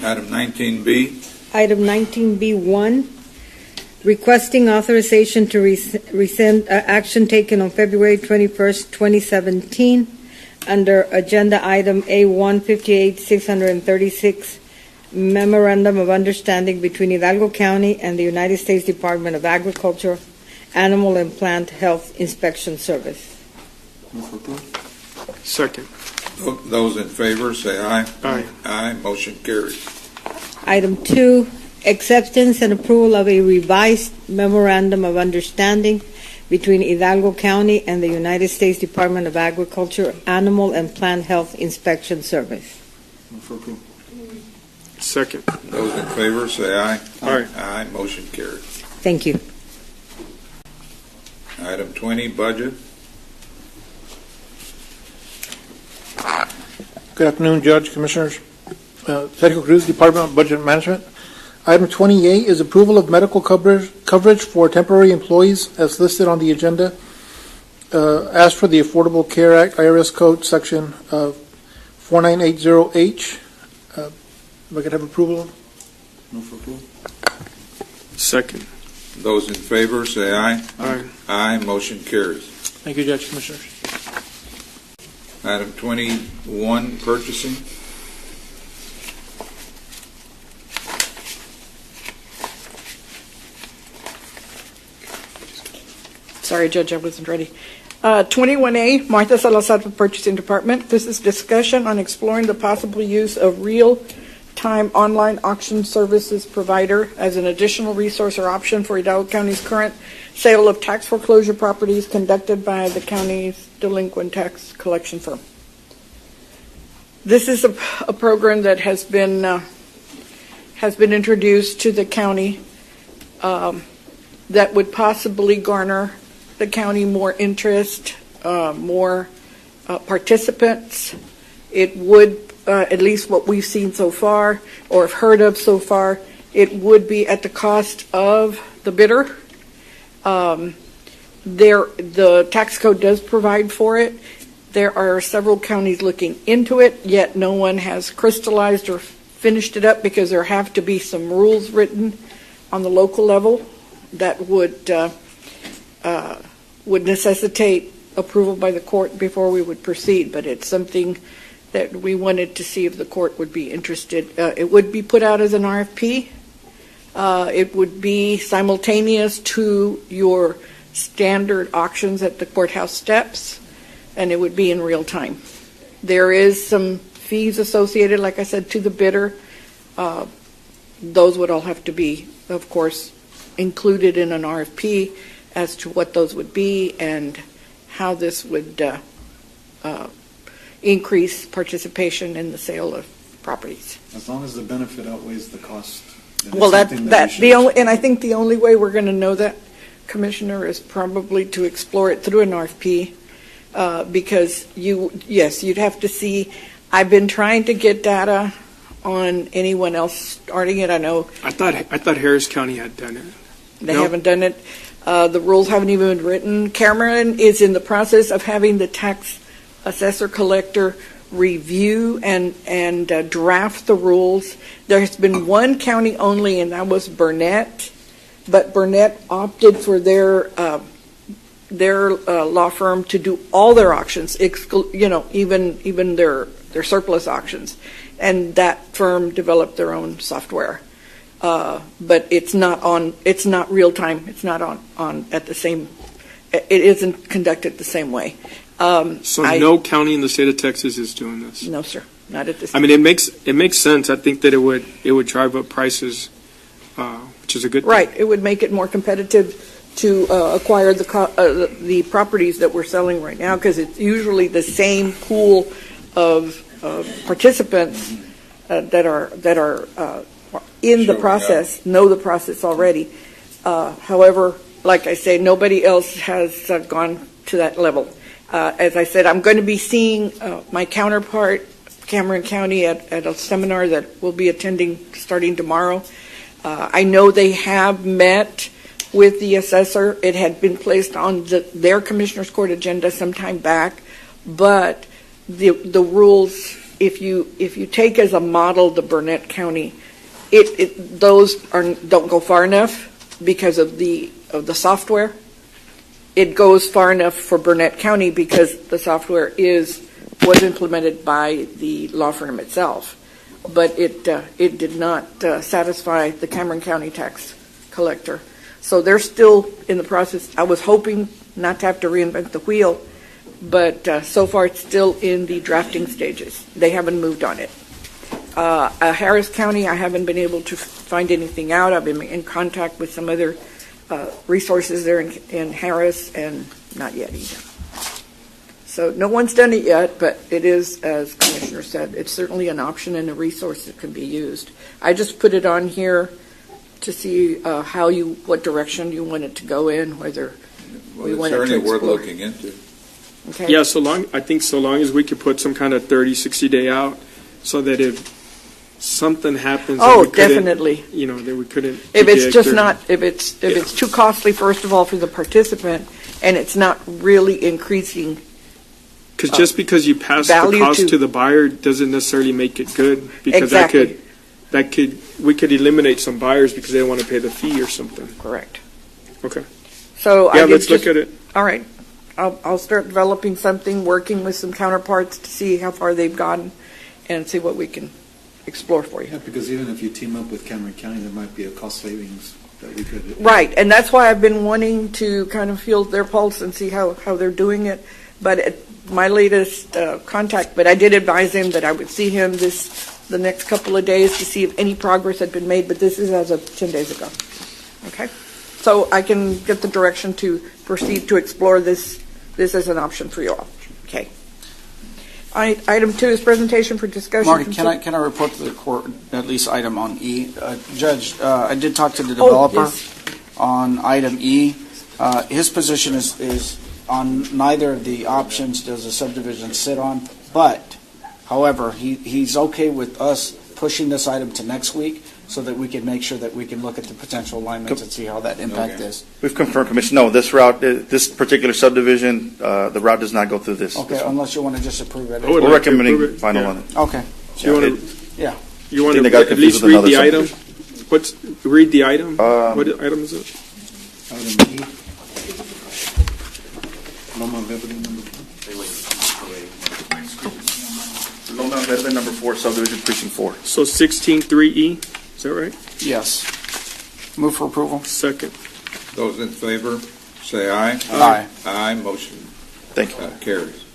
Item 19B. Item 19B1, requesting authorization to rescind action taken on February 21st, 2017, under Agenda Item A158-636, Memorandum of Understanding between Hidalgo County and the United States Department of Agriculture, Animal and Plant Health Inspection Service. Move for approval. Second. Those in favor say aye. Aye. Aye, motion carries. Item 2, acceptance and approval of a revised Memorandum of Understanding between Hidalgo County and the United States Department of Agriculture, Animal and Plant Health Inspection Service. Move for approval. Second. Those in favor say aye. Aye. Aye, motion carries. Thank you. Item 20, budget. Good afternoon, Judge, Commissioners. Sergio Cruz, Department of Budget Management. Item 28 is approval of medical coverage for temporary employees as listed on the agenda. ask for the Affordable Care Act, IRS Code, Section 4980H. If I could have approval? Move for approval. Second. Those in favor, say aye. Aye. Aye, motion carries. Thank you, Judge, Commissioners. Item 21, purchasing. Sorry, Judge, I wasn't ready. 21A, Martha Salazar for Purchasing Department. This is discussion on exploring the possible use of real-time online auction services provider as an additional resource or option for Hidalgo County's current sale of tax foreclosure properties conducted by the county's delinquent tax collection firm. This is a program that has been introduced to the county that would possibly garner the county more interest, more participants. It would, at least what we've seen so far or have heard of so far, it would be at the cost of the bidder. The tax code does provide for it. There are several counties looking into it, yet no one has crystallized or finished it up because there have to be some rules written on the local level that would necessitate approval by the court before we would proceed, but it's something that we wanted to see if the court would be interested. It would be put out as an RFP. It would be simultaneous to your standard auctions at the courthouse steps, and it would be in real time. There is some fees associated, like I said, to the bidder. Those would all have to be, of course, included in an RFP as to what those would be and how this would increase participation in the sale of properties. As long as the benefit outweighs the cost. Well, I think the only way we're going to know that, Commissioner, is probably to explore it through an RFP, because you'd have to see. I've been trying to get data on anyone else starting it. I know. I thought Harris County had done it. They haven't done it. The rules haven't even been written. Cameron is in the process of having the tax assessor collector review and draft the rules. There's been one county only, and that was Burnett. But Burnett opted for their law firm to do all their auctions, even their surplus auctions, and that firm developed their own software. But it's not real time. It's not on at the same. It isn't conducted the same way. No county in the state of Texas is doing this. No, sir, not at this. I mean, it makes sense. I think that it would drive up prices, which is a good thing. Right. It would make it more competitive to acquire the properties that we're selling right now, because it's usually the same pool of participants that are in the process, know the process already. However, like I say, nobody else has gone to that level. As I said, I'm going to be seeing my counterpart, Cameron County, at a seminar that we'll be attending starting tomorrow. I know they have met with the assessor. It had been placed on their Commissioner's Court agenda some time back, but the rules, if you take as a model the Burnett County, those don't go far enough because of the software. It goes far enough for Burnett County because the software was implemented by the law firm itself, but it did not satisfy the Cameron County tax collector. So they're still in the process. I was hoping not to have to reinvent the wheel, but so far it's still in the drafting stages. They haven't moved on it. Harris County, I haven't been able to find anything out. I've been in contact with some other resources there in Harris, and not yet either. So no one's done it yet, but it is, as Commissioner said, it's certainly an option and a resource that can be used. I just put it on here to see what direction you want it to go in, whether we want it to explore. It's certainly worth looking into. Okay. Yeah, so long as we could put some kind of 30, 60-day out, so that if something happens, definitely, that we couldn't. If it's just not, if it's too costly, first of all, for the participant, and it's not really increasing. Because just because you pass the value cost to- to the buyer doesn't necessarily make it good. Because Exactly. we could eliminate some buyers because they don't want to pay the fee or something. Correct. Okay. So Yeah, I let's just- look at it. All right. I'll start developing something, working with some counterparts to see how far they've gotten and see what we can explore for you. Yeah, because even if you team up with Cameron County, there might be a cost savings that we could. Right, and that's why I've been wanting to kind of feel their pulse and see how they're doing it. But at my latest contact, but I did advise him that I would see him the next couple of days to see if any progress had been made, but this is as of 10 days ago. Okay? So I can get the direction to proceed to explore this as an option for you all. Okay. Item 2 is presentation for discussion. Marty, can I report to the court at least item on E? Judge, I did talk to the developer on item E. His position is on neither of the options does the subdivision sit on, but, however, he's okay with us pushing this item to next week so that we can make sure that we can look at the potential alignments and see how that impact is. We've confirmed, Commissioner, no, this route, this particular subdivision, the route does not go through this. Okay, this one. unless you want to just approve it. We're recommending final on it. Okay. So you want to, Yeah. you want I think to they got at confused least with read another the item? subdivision. Read the item? What item is it? Item E. Loma Verde number 4. Loma Verde number 4, subdivision precinct 4. So 16-3E, is that right? Yes. Move for approval. Second. Those in favor, say aye. Aye. Aye, motion Thank you. Carries.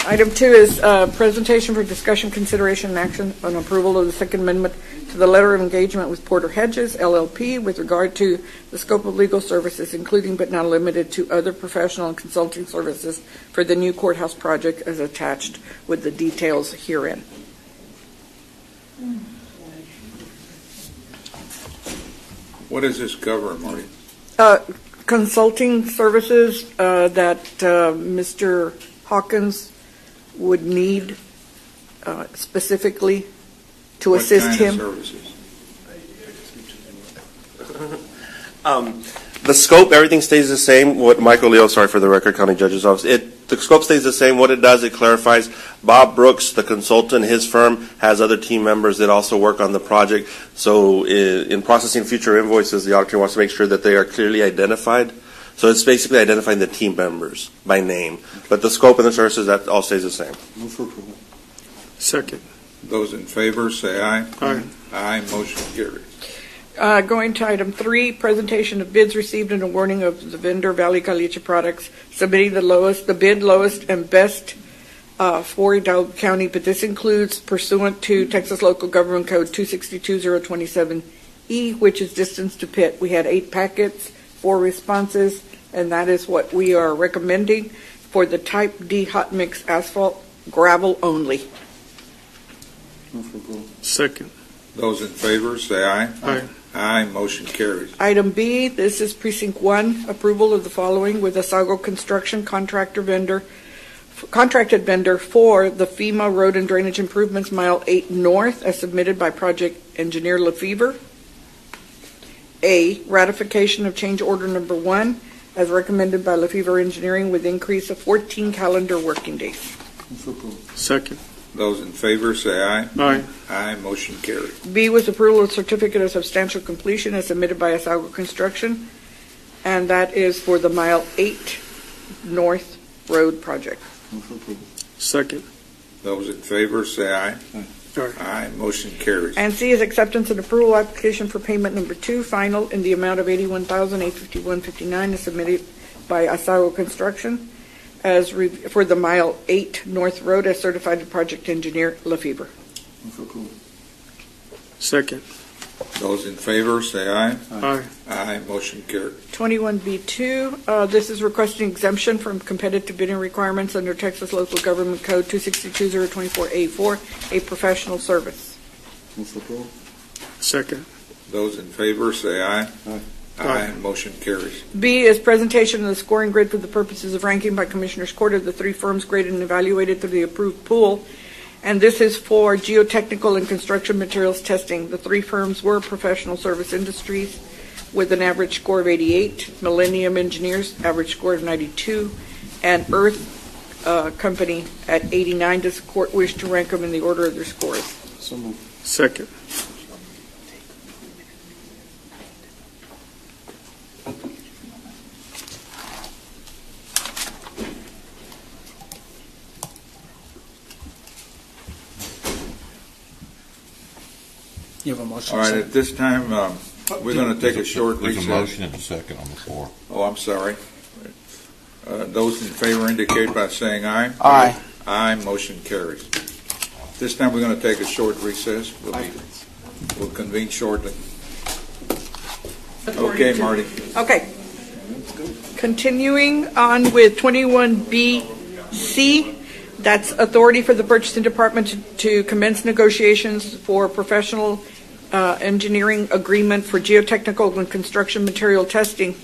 Item 2 is presentation for discussion, consideration, and action on approval of the Second Amendment to the letter of engagement with Porter Hedges, LLP, with regard to the scope of legal services, including but not limited to other professional and consulting services for the new courthouse project as attached with the details herein. What does this cover, Marty? Consulting services that Mr. Hawkins would need specifically to assist him. What kind of services? The scope, everything stays the same. What Michael Leo, sorry for the record, County Judge's Office. The scope stays the same. What it does, it clarifies. Bob Brooks, the consultant, his firm has other team members that also work on the project. So in processing future invoices, the auditor wants to make sure that they are clearly identified. So it's basically identifying the team members by name. But the scope and the services, that all stays the same. Move for approval. Second. Those in favor, say aye. Aye. Aye, motion carries. Going to item 3, presentation of bids received and awarding of the vendor Valley Caliche Products, submitting the bid lowest and best for Hidalgo County, but this includes pursuant to Texas Local Government Code 262-027E, which is distance to pit. We had 8 packets, 4 responses, and that is what we are recommending for the Type D hot mix asphalt gravel only. Move for approval. Second. Those in favor, say aye. Aye. Aye, motion carries. Item B, this is Precinct 1, approval of the following with Asago Construction contracted vendor for the FEMA Road and Drainage Improvements Mile 8 North as submitted by project engineer LaFever. A, ratification of change order number 1 as recommended by LaFever Engineering with increase of 14 calendar working days. Move for approval. Second. Those in favor, say aye. Aye. Aye, motion carries. B was approval of certificate of substantial completion as submitted by Asago Construction, and that is for the Mile 8 North Road project. Move for approval. Second. Those in favor, say aye. Aye. Aye, motion carries. And C is acceptance and approval application for payment number 2, final, in the amount of $81,851.59 as submitted by Asago Construction for the Mile 8 North Road as certified by project engineer LaFever. Move for approval. Second. Those in favor, say aye. Aye. Aye, motion carries. 21B2, this is requesting exemption from competitive bidding requirements under Texas Local Government Code 262-024A4, a professional service. Move for approval. Second. Those in favor, say aye. Aye. Aye, motion carries. B is presentation of the scoring grid for the purposes of ranking by Commissioners Court of the 3 firms graded and evaluated through the approved pool. And this is for geotechnical and construction materials testing. The 3 firms were professional service industries. with an average score of 88, Millennium Engineers, average score of 92, and Earth Company at 89. Does the court wish to rank them in the order of their scores? So moved. Second. You have a motion? All right, at this time, we're going to take a short There's recess. a motion and a second on the floor. Oh, I'm sorry. Those in favor indicate by saying aye. Aye. Aye, motion carries. This time, we're going to take a short recess. We'll convene shortly. Okay, Marty. Okay. Continuing on with 21BC, that's authority for the purchasing department to commence negotiations for professional engineering agreement for geotechnical and construction material testing.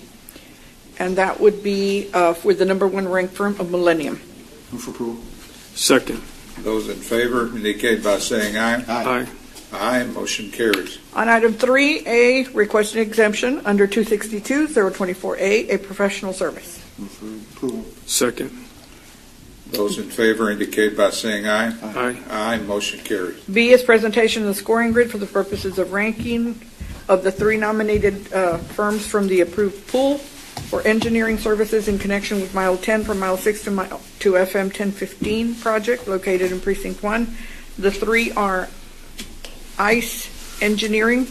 And that would be with the number one ranked firm of Millennium. Move for approval. Second. Those in favor indicate by saying aye. Aye. Aye, motion carries. On item 3A, requesting exemption under 262-024A, a professional service. Move for approval. Second. Those in favor indicate by saying aye. Aye. Aye, motion carries. B is presentation of the scoring grid for the purposes of ranking of the three nominated firms from the approved pool for engineering services in connection with Mile 10 from Mile 6 to FM 1015 project located in Precinct 1. The three are ICE Engineering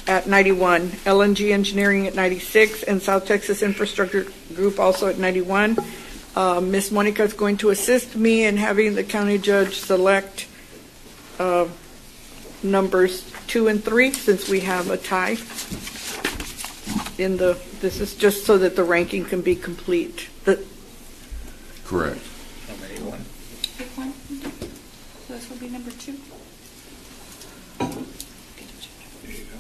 at 91, LNG Engineering at 96, and South Texas Infrastructure Group also at 91. Ms. Monica is going to assist me in having the county judge select numbers 2 and 3 since we have a tie. This is just so that the ranking can be complete. Correct. How many one? Pick one. So this will be number 2. There you go.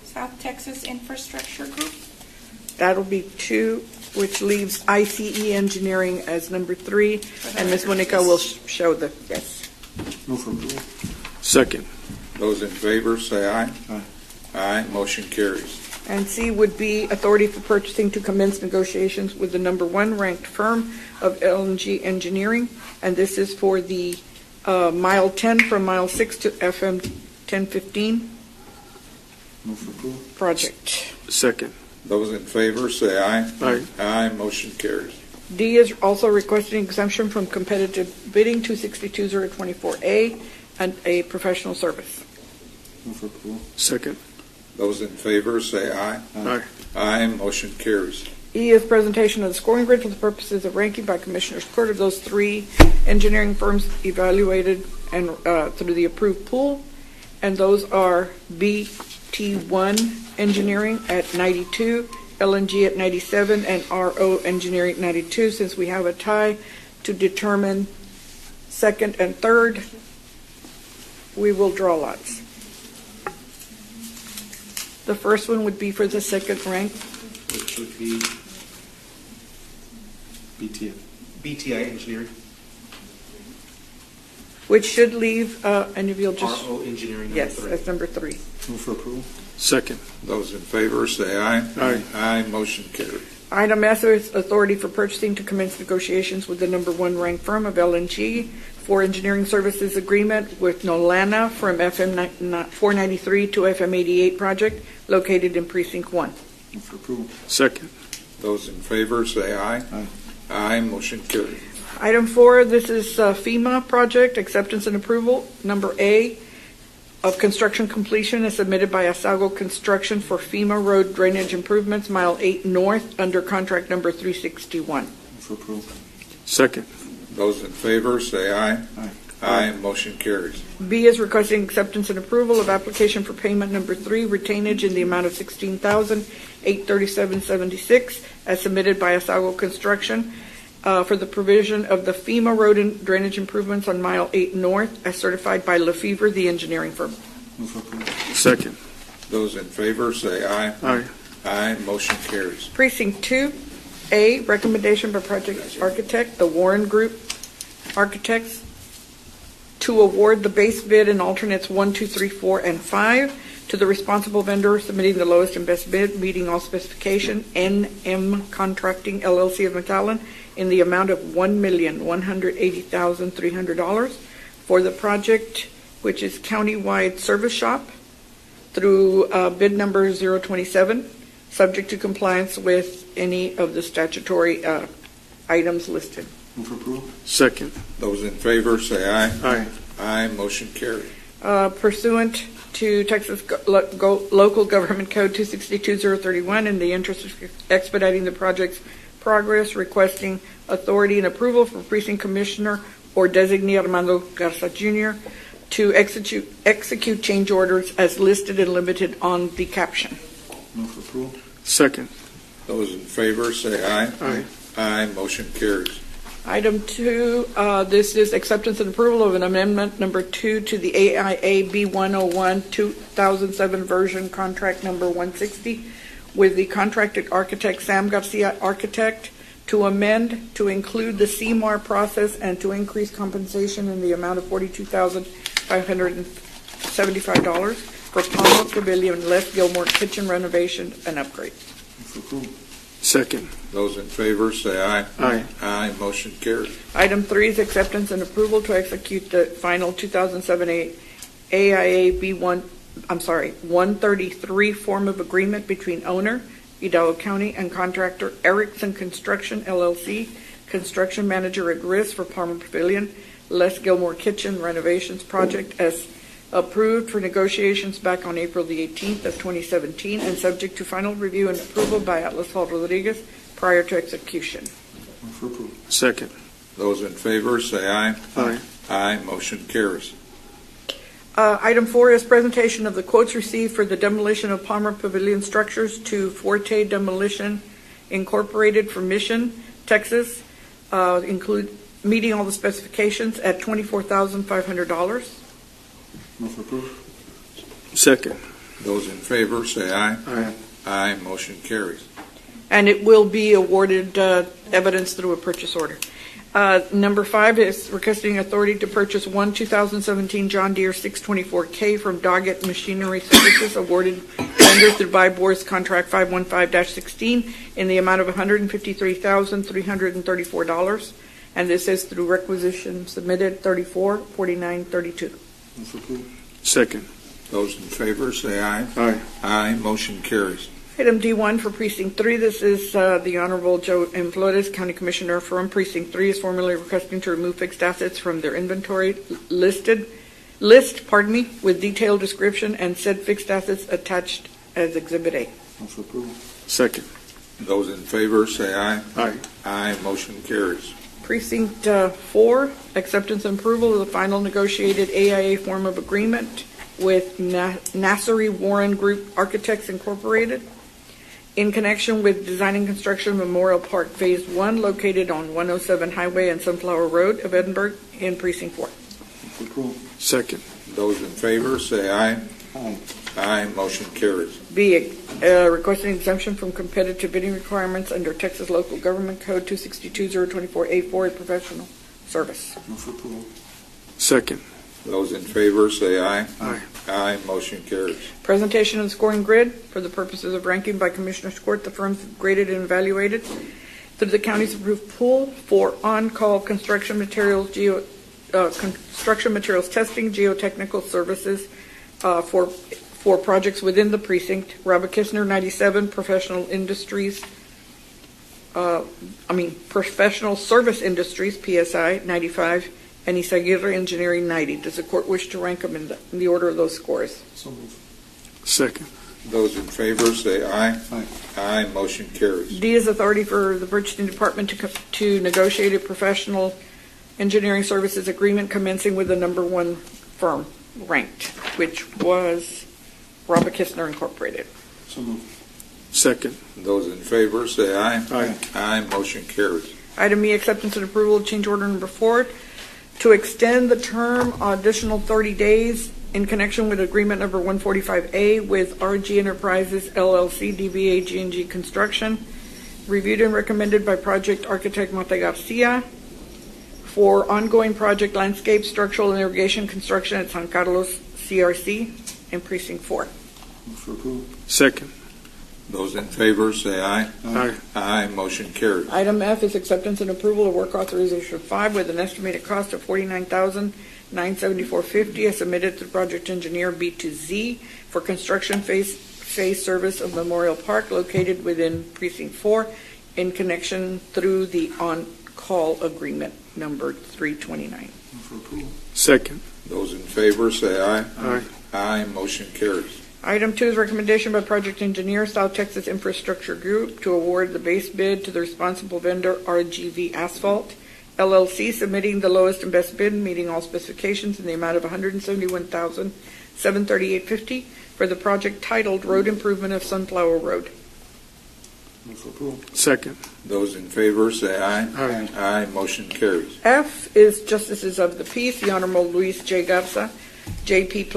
South Texas Infrastructure Group. That'll be 2, which leaves ICE Engineering as number 3, and Ms. Monica will show the, yes. Move for approval. Second. Those in favor say aye. Aye. Aye, motion carries. And C would be authority for purchasing to commence negotiations with the number 1 ranked firm of LNG Engineering, and this is for the Mile 10 from Mile 6 to FM 1015 Move for approval. project. Second. Those in favor say aye. Aye. Aye, motion carries. D is also requesting exemption from competitive bidding 262-024A and a professional service. Move for approval. Second. Those in favor say aye. Aye. Aye, motion carries. E is presentation of the scoring grid for the purposes of ranking by Commissioners Court of those 3 engineering firms evaluated and through the approved pool, and those are BT1 Engineering at 92, LNG at 97, and RO Engineering at 92. Since we have a tie to determine second and third, we will draw lots. The first one would be for the second rank. Which would be BTI Engineering. Which should leave, and if you'll just... RO Engineering. Yes, that's number 3. Move for approval. Second. Those in favor say aye. Aye. Aye, motion carries. Item F is authority for purchasing to commence negotiations with the number 1 ranked firm of LNG for engineering services agreement with Nolana from FM 493 to FM 88 project located in Precinct 1. Move for approval. Second. Those in favor say aye. Aye. Aye, motion carries. Item 4, this is FEMA project acceptance and approval. Number A of construction completion is submitted by Asago Construction for FEMA road drainage improvements, Mile 8 North, under contract number 361. Move for approval. Second. Those in favor say aye. Aye. Aye, motion carries. B is requesting acceptance and approval of application for payment number 3, retainage in the amount of $16,837.76 as submitted by Asago Construction for the provision of the FEMA road and drainage improvements on Mile 8 North as certified by Lefevre, the engineering firm. Move for approval. Second. Those in favor say aye. Aye. Aye, motion carries. Precinct 2A, recommendation by project architect, the Warren Group Architects, to award the base bid and alternates 1, 2, 3, 4, and 5 to the responsible vendor submitting the lowest and best bid, meeting all specification, NM Contracting LLC of McAllen, in the amount of $1,180,300 for the project, which is countywide service shop through bid number 027, subject to compliance with any of the statutory items listed. Move for approval. Second. Those in favor say aye. Aye. Aye, motion carried. Pursuant to Texas Local Government Code 262031, in the interest of expediting the project's progress, requesting authority and approval for Precinct Commissioner or designee Armando Garza Jr. to execute change orders as listed and limited on the caption. Move for approval. Second. Those in favor say aye. Aye. Aye, motion carries. Item 2, this is acceptance and approval of an amendment number 2 to the AIA B101 2007 version contract number 160 with the contracted architect Sam Garcia Architect to amend to include the CMAR process and to increase compensation in the amount of $42,575 for Palmer Pavilion Les Gilmore kitchen renovation and upgrade. Move for approval. Second. Those in favor say aye. Aye. Aye, motion carries. Item 3 is acceptance and approval to execute the final 2007 AIA 133 form of agreement between owner, Hidalgo County, and contractor Erickson Construction, LLC, construction manager at risk for Palmer Pavilion, Les Gilmore Kitchen renovations project as approved for negotiations back on April the 18th of 2017 and subject to final review and approval by Atlas Hall Rodriguez prior to execution. Move for approval. Second. Those in favor say aye. Aye. Aye, motion carries. Item 4 is presentation of the quotes received for the demolition of Palmer Pavilion structures to Forte Demolition Incorporated from Mission, Texas, include meeting all the specifications at $24,500. Move for approval. Second. Those in favor say aye. Aye. Aye, motion carries. And it will be awarded evidence through a purchase order. Number 5 is requesting authority to purchase one 2017 John Deere 624K from Doggett Machinery Services, awarded vendor through Bybor's contract 515-16 in the amount of $153,334. And this is through requisition submitted 344932. Move for approval. Second. Those in favor say aye. Aye. Aye, motion carries. Item D1 for Precinct 3. This is the Honorable Joe M. Flores, County Commissioner from Precinct 3, is formally requesting to remove fixed assets from their inventory list, with detailed description and said fixed assets attached as Exhibit A. Move for approval. Second. Those in favor say aye. Aye. Aye, motion carries. Precinct 4, acceptance and approval of the final negotiated AIA form of agreement with Nasseri Warren Group Architects Incorporated in connection with design and construction of Memorial Park Phase 1 located on 107 Highway and Sunflower Road of Edinburgh in Precinct 4. Move for approval. Second. Those in favor say aye. Aye. Aye, motion carries. B, requesting exemption from competitive bidding requirements under Texas Local Government Code 262-024A4, a professional service. Move for approval. Second. Those in favor say aye. Aye. Aye, motion carries. Presentation of the scoring grid for the purposes of ranking by Commissioner's Court. The firms graded and evaluated through the county's approved pool for on-call construction materials, construction materials testing, geotechnical services for projects within the precinct. Robert Kistner, 97, Professional Service Industries, PSI, 95, and Isaguirre Engineering, 90. Does the court wish to rank them in the order of those scores? So move. Second. Those in favor say aye. Aye. Aye, motion carries. D is authority for the purchasing department to negotiate a professional engineering services agreement commencing with the number 1 firm ranked, which was Robert Kistner Incorporated. So move. Second. Those in favor say aye. Aye. Aye, motion carries. Item E, acceptance and approval of change order number 4 to extend the term additional 30 days in connection with agreement number 145A with RG Enterprises, LLC, DBA G&G Construction, reviewed and recommended by project architect Mata Garcia for ongoing project landscape, structural and irrigation construction at San Carlos CRC in Precinct 4. Move for approval. Second. Those in favor say aye. Aye. Aye, motion carries. Item F is acceptance and approval of work authorization 5 with an estimated cost of $49,974.50 as submitted to project engineer B2Z for construction phase service of Memorial Park located within Precinct 4 in connection through the on-call agreement number 329. Move for approval. Second. Those in favor say aye. Aye. Aye, motion carries. Item 2 is recommendation by project engineer South Texas Infrastructure Group to award the base bid to the responsible vendor RGV Asphalt LLC, submitting the lowest and best bid, meeting all specifications in the amount of $171,738.50 for the project titled Road Improvement of Sunflower Road. Move for approval. Second. Those in favor say aye. Aye. Aye, motion carries. F is Justices of the Peace, the Honorable Luis J. Garza, JP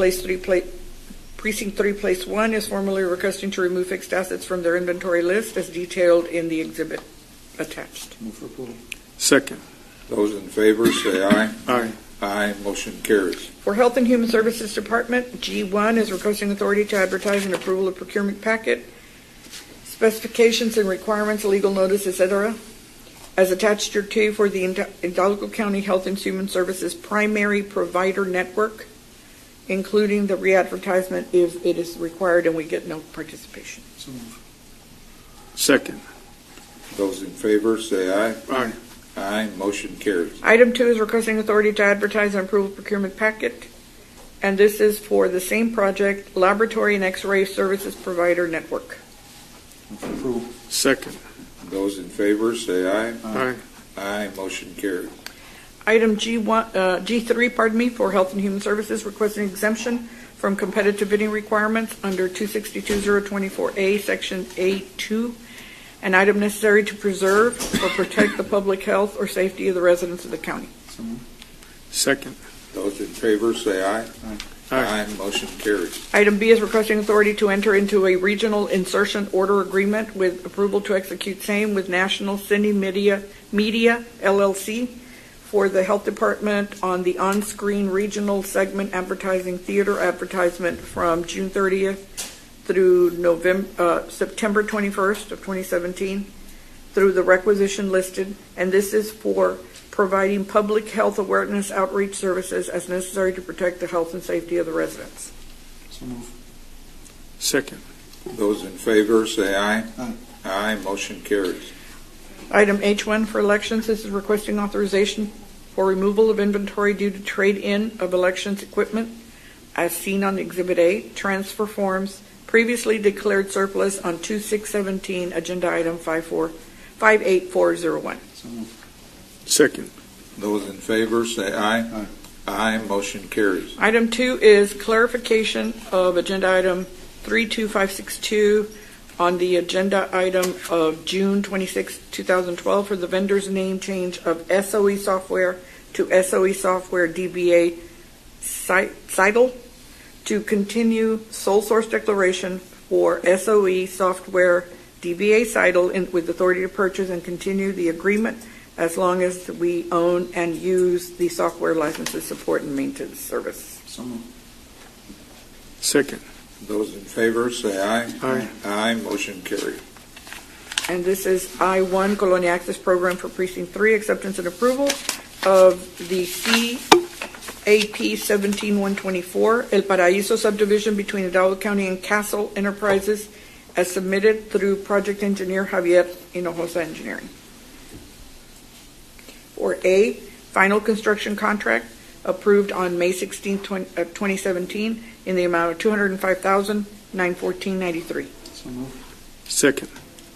Precinct 3, Place 1, is formally requesting to remove fixed assets from their inventory list as detailed in the exhibit attached. Move for approval. Second. Those in favor say aye. Aye. Aye, motion carries. For Health and Human Services Department, G1 is requesting authority to advertise and approval of procurement packet, specifications and requirements, legal notice, etc., as attached to for the Hidalgo County Health and Human Services primary provider network, including the re-advertisement if it is required and we get no participation. So move. Second. Those in favor say aye. Aye. Aye, motion carries. Item 2 is requesting authority to advertise and approve procurement packet, and this is for the same project, Laboratory and X-ray Services Provider Network. Move for approval. Second. Those in favor say aye. Aye. Aye, motion carries. Item G3, for Health and Human Services, requesting exemption from competitive bidding requirements under 262.024A, Section A2, an item necessary to preserve or protect the public health or safety of the residents of the county. So move. Second. Those in favor say aye. Aye. Aye, motion carries. Item B is requesting authority to enter into a regional insertion order agreement with approval to execute same with National Cine Media LLC for the Health Department on the on-screen regional segment advertising theater advertisement from June 30th through September 21st of 2017 through the requisition listed, and this is for providing public health awareness outreach services as necessary to protect the health and safety of the residents. So move. Second. Those in favor say aye. Aye. Aye, motion carries. Item H1 for elections, this is requesting authorization for removal of inventory due to trade-in of elections equipment as seen on Exhibit A, transfer forms previously declared surplus on 2/6/17, agenda item 58401. So move. Second. Those in favor say aye. Aye. Aye, motion carries. Item 2 is clarification of agenda item 32562 on the agenda item of June 26, 2012 for the vendor's name change of SOE Software to SOE Software DBA Seidel to continue sole source declaration for SOE Software DBA Seidel with authority to purchase and continue the agreement as long as we own and use the software licenses, support, and maintenance service. So move. Second. Those in favor say aye. Aye. Aye, motion carries. And this is I-1 Colonia Access Program for Precinct 3, acceptance and approval of the CAP 17124, El Paraíso subdivision between Hidalgo County and Castle Enterprises as submitted through project engineer Javier Hinojosa Engineering. Or A, final construction contract approved on May 16, 2017 in the amount of $205,914.93. So move. Second.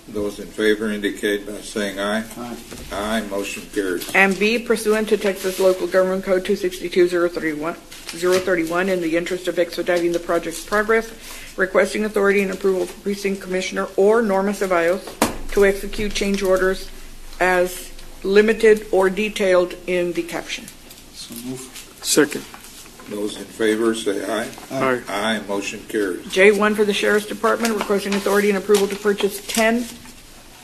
Those in favor indicate by saying aye. Aye. Aye, motion carries. And B, pursuant to Texas Local Government Code 262.031, in the interest of expediting the project's progress, requesting authority and approval of Precinct Commissioner or Norma Ceballos to execute change orders as limited or detailed in the caption. So move. Second. Those in favor say aye. Aye. Aye, motion carries. J1 for the Sheriff's Department, requesting authority and approval to purchase 10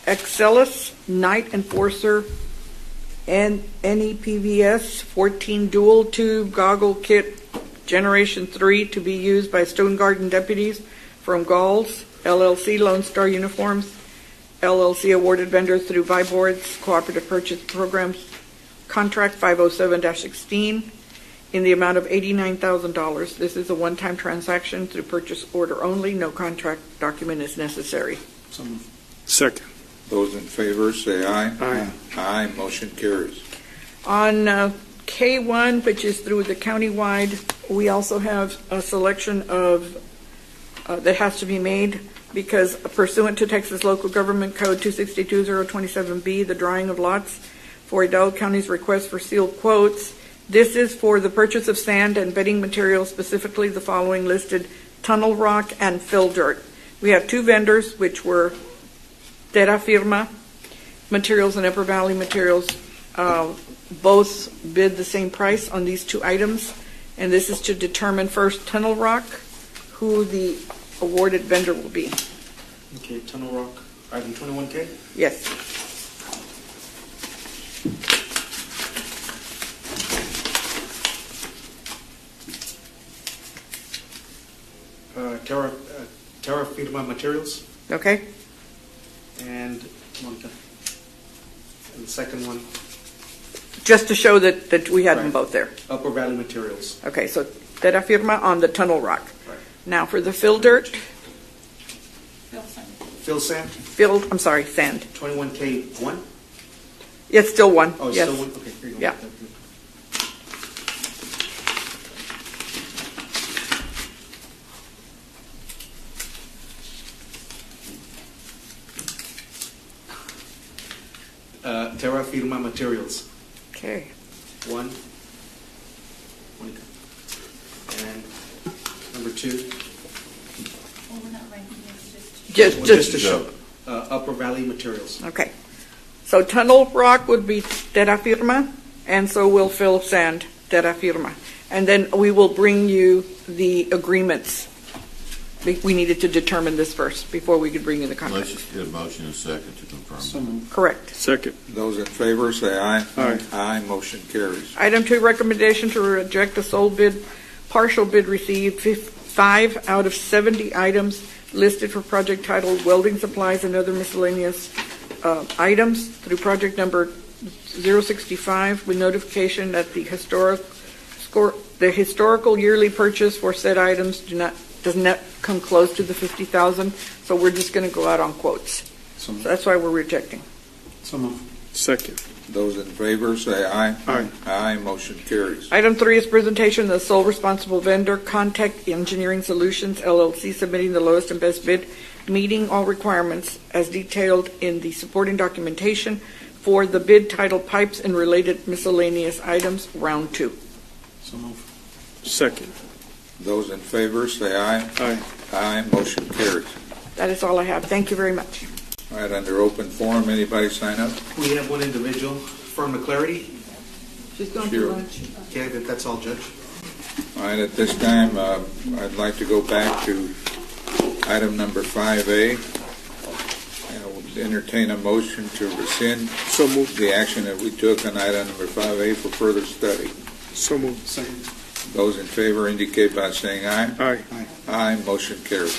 Excellus Night Enforcer NEPVS 14 dual tube goggle kit Generation 3 to be used by Stone Garden deputies from Galls, LLC, Lone Star Uniforms, LLC awarded vendor through Viboard's Cooperative Purchase Programs, Contract 507-16, in the amount of $89,000. This is a one-time transaction through purchase order only. No contract document is necessary. Second. Those in favor say aye. Aye. Aye, motion carries. On K1, which is through the countywide, we also have a selection of that has to be made because pursuant to Texas Local Government Code 262-027B, the drawing of lots for Hidalgo County's request for sealed quotes. This is for the purchase of sand and bedding materials, specifically the following listed: tunnel rock and fill dirt. We have two vendors, which were Terra Firma Materials and Upper Valley Materials. Both bid the same price on these two items, and this is to determine first tunnel rock, who the awarded vendor will be. Okay, tunnel rock, item 21K? Yes. Terra Firma Materials, Okay. and Monica. And the second one, Just to show that we had them both there. Upper Valley Materials. Okay, so Terra Firma on the tunnel rock. Right. Now for the fill dirt, Phil Sand, I'm sorry, sand. 21K one? It's still one. Oh, it's Yes. still one? Okay, here you go. Yeah. Terra Firma Materials. Okay. One. Monica. And number two. Just to show. Upper Valley Materials. Okay. So tunnel rock would be Terra Firma, and so will fill sand, Terra Firma. And then we will bring you the agreements. We needed to determine this first before we could bring you the contract. Let's just get a motion and a second to confirm. Correct. Second. Those in favor say aye. Aye. Aye, motion carries. Item 2, recommendation to reject the sole bid, partial bid received, 5 out of 70 items listed for project titled Welding Supplies and Other Miscellaneous Items through project number 065 with notification that the historical yearly purchase for said items does not come close to the $50,000, so we're just going to go out on quotes. So that's why we're rejecting. Second. Those in favor say aye. Aye. Aye, motion carries. Item 3 is presentation of the sole responsible vendor, Contact Engineering Solutions, LLC, submitting the lowest and best bid, meeting all requirements as detailed in the supporting documentation for the bid titled Pipes and Related Miscellaneous Items, Round 2. Second. Those in favor say aye. Aye. Aye, motion carries. That is all I have. Thank you very much. All right, under open forum, anybody sign up? We have one individual, Firma Clarity. She's going Sure. to lunch. Okay, that's all, Judge. All right, at this time, I'd like to go back to item number 5A. I will entertain a motion to rescind the action that we took on item number 5A for further study. So moved. Second. Those in favor indicate by saying aye. Aye. Aye, motion carries.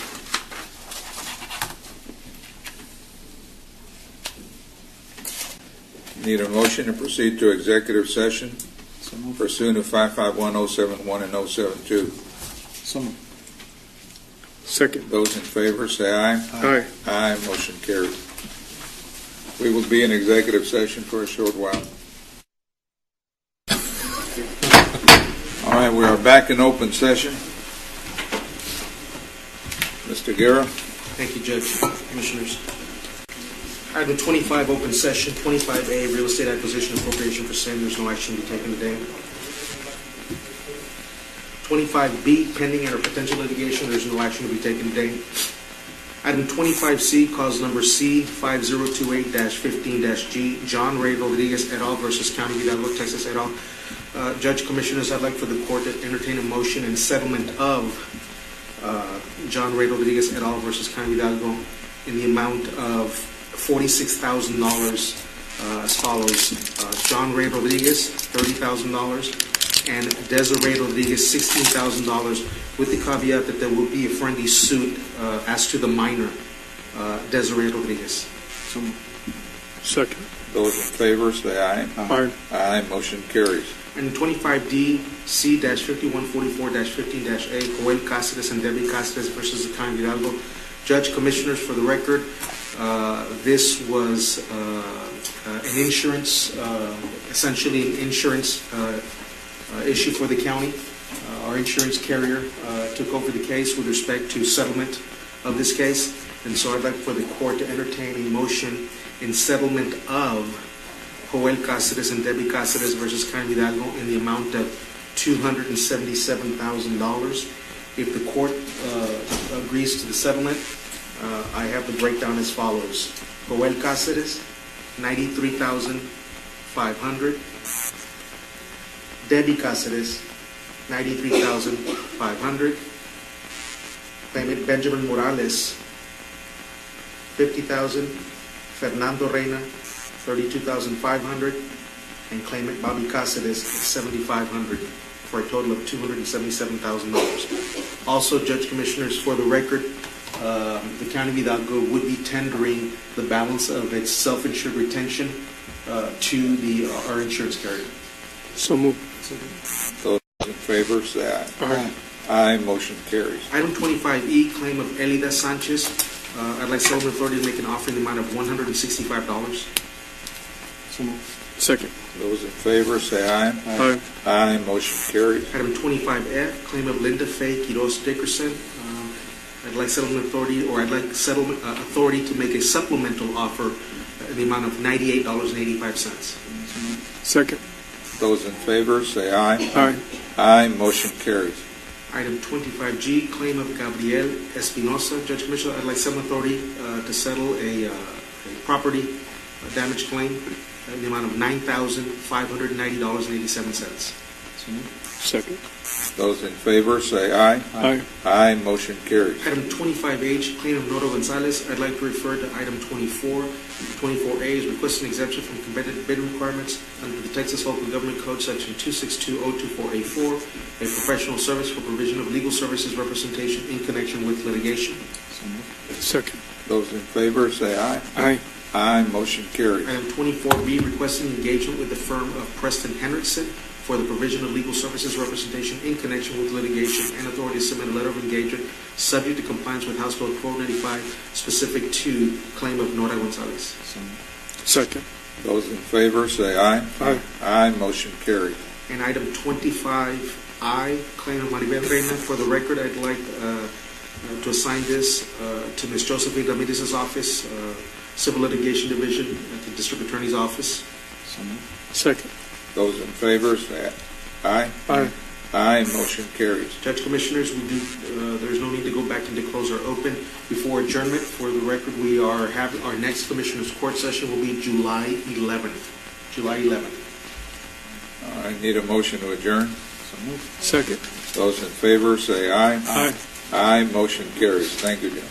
Need a motion to proceed to executive session pursuant to 551-071 and 072. Second. Those in favor say aye. Aye. Aye, motion carries. We will be in executive session for a short while. All right, we are back in open session. Mr. Guerra. Thank you, Judge, Commissioners. Item 25, open session. 25A, real estate acquisition appropriation for same. There's no action to be taken today. 25B, pending and or potential litigation. There's no action to be taken today. Item 25C, cause number C5028-15-G, John Ray Rodriguez et al. Versus County of Hidalgo, Texas et al. Judge, Commissioners, I'd like for the court to entertain a motion in settlement of John Ray Rodriguez et al. Versus County of Hidalgo in the amount of $46,000 as follows. John Ray Rodriguez, $30,000, and Desiree Rodriguez, $16,000, with the caveat that there will be a friendly suit as to the minor, Desiree Rodriguez. Second. Those in favor, say aye. Aye. Aye, motion carries. And 25D, C-5144-15-A, Joel Cáceres and Debbie Cáceres versus the County of Hidalgo. Judge, Commissioners, for the record, this was an insurance, essentially an insurance issue for the county. Our insurance carrier took over the case with respect to settlement of this case, and so I'd like for the court to entertain a motion in settlement of Joel Cáceres and Debbie Cáceres versus County of Hidalgo in the amount of $277,000. If the court agrees to the settlement, I have the breakdown as follows. Joel Cáceres, $93,500. Debbie Cáceres, $93,500. Claimant Benjamin Morales, $50,000. Fernando Reina, $32,500. And claimant Bobby Cáceres, $7,500, for a total of $277,000. Also, Judge, Commissioners, for the record, the County of Hidalgo would be tendering the balance of its self-insured retention to our insurance carrier. So moved. Those in favor, say aye. Aye. Aye, motion carries. Item 25E, claim of Elida Sanchez. I'd like settlement authority to make an offer in the amount of $165. So moved. Second. Those in favor, say aye. Aye. Aye, motion carries. Item 25F, claim of Linda Faye Quiroz Dickerson. I'd like settlement authority, or I'd like settlement authority to make a supplemental offer in the amount of $98.85. Second. Those in favor, say aye. Aye. Aye, motion carries. Item 25G, claim of Gabriel Espinosa. Judge Commissioner, I'd like settlement authority to settle a property damage claim in the amount of $9,590.87. Second. Those in favor, say aye. Aye. Aye, motion carries. Item 25H, claim of Noro Gonzalez. I'd like to refer to item 24. 24A is requesting exemption from competitive bid requirements under the Texas Local Government Code, Section 262.024A4, a professional service for provision of legal services representation in connection with litigation. Second. Those in favor, say aye. Aye. Aye, motion carries. Item 24B, requesting engagement with the firm of Preston Henriksen for the provision of legal services representation in connection with litigation, and authority to submit a letter of engagement subject to compliance with House Code 1295 specific to claim of Nora Gonzalez. Second. Those in favor, say aye. Aye. Aye, motion carries. And item 25I, claim of Maribel Reina. For the record, I'd like to assign this to Ms. Josephine Ramirez's office, Civil Litigation Division at the District Attorney's Office. Second. Those in favor, say aye. Aye. Aye, motion carries. Judge, Commissioners, there's no need to go back into close or open. Before adjournment, for the record, we are having our next Commissioners Court session will be July 11th. July 11th. I need a motion to adjourn. Second. Those in favor, say aye. Aye. Aye, motion carries. Thank you, Jim.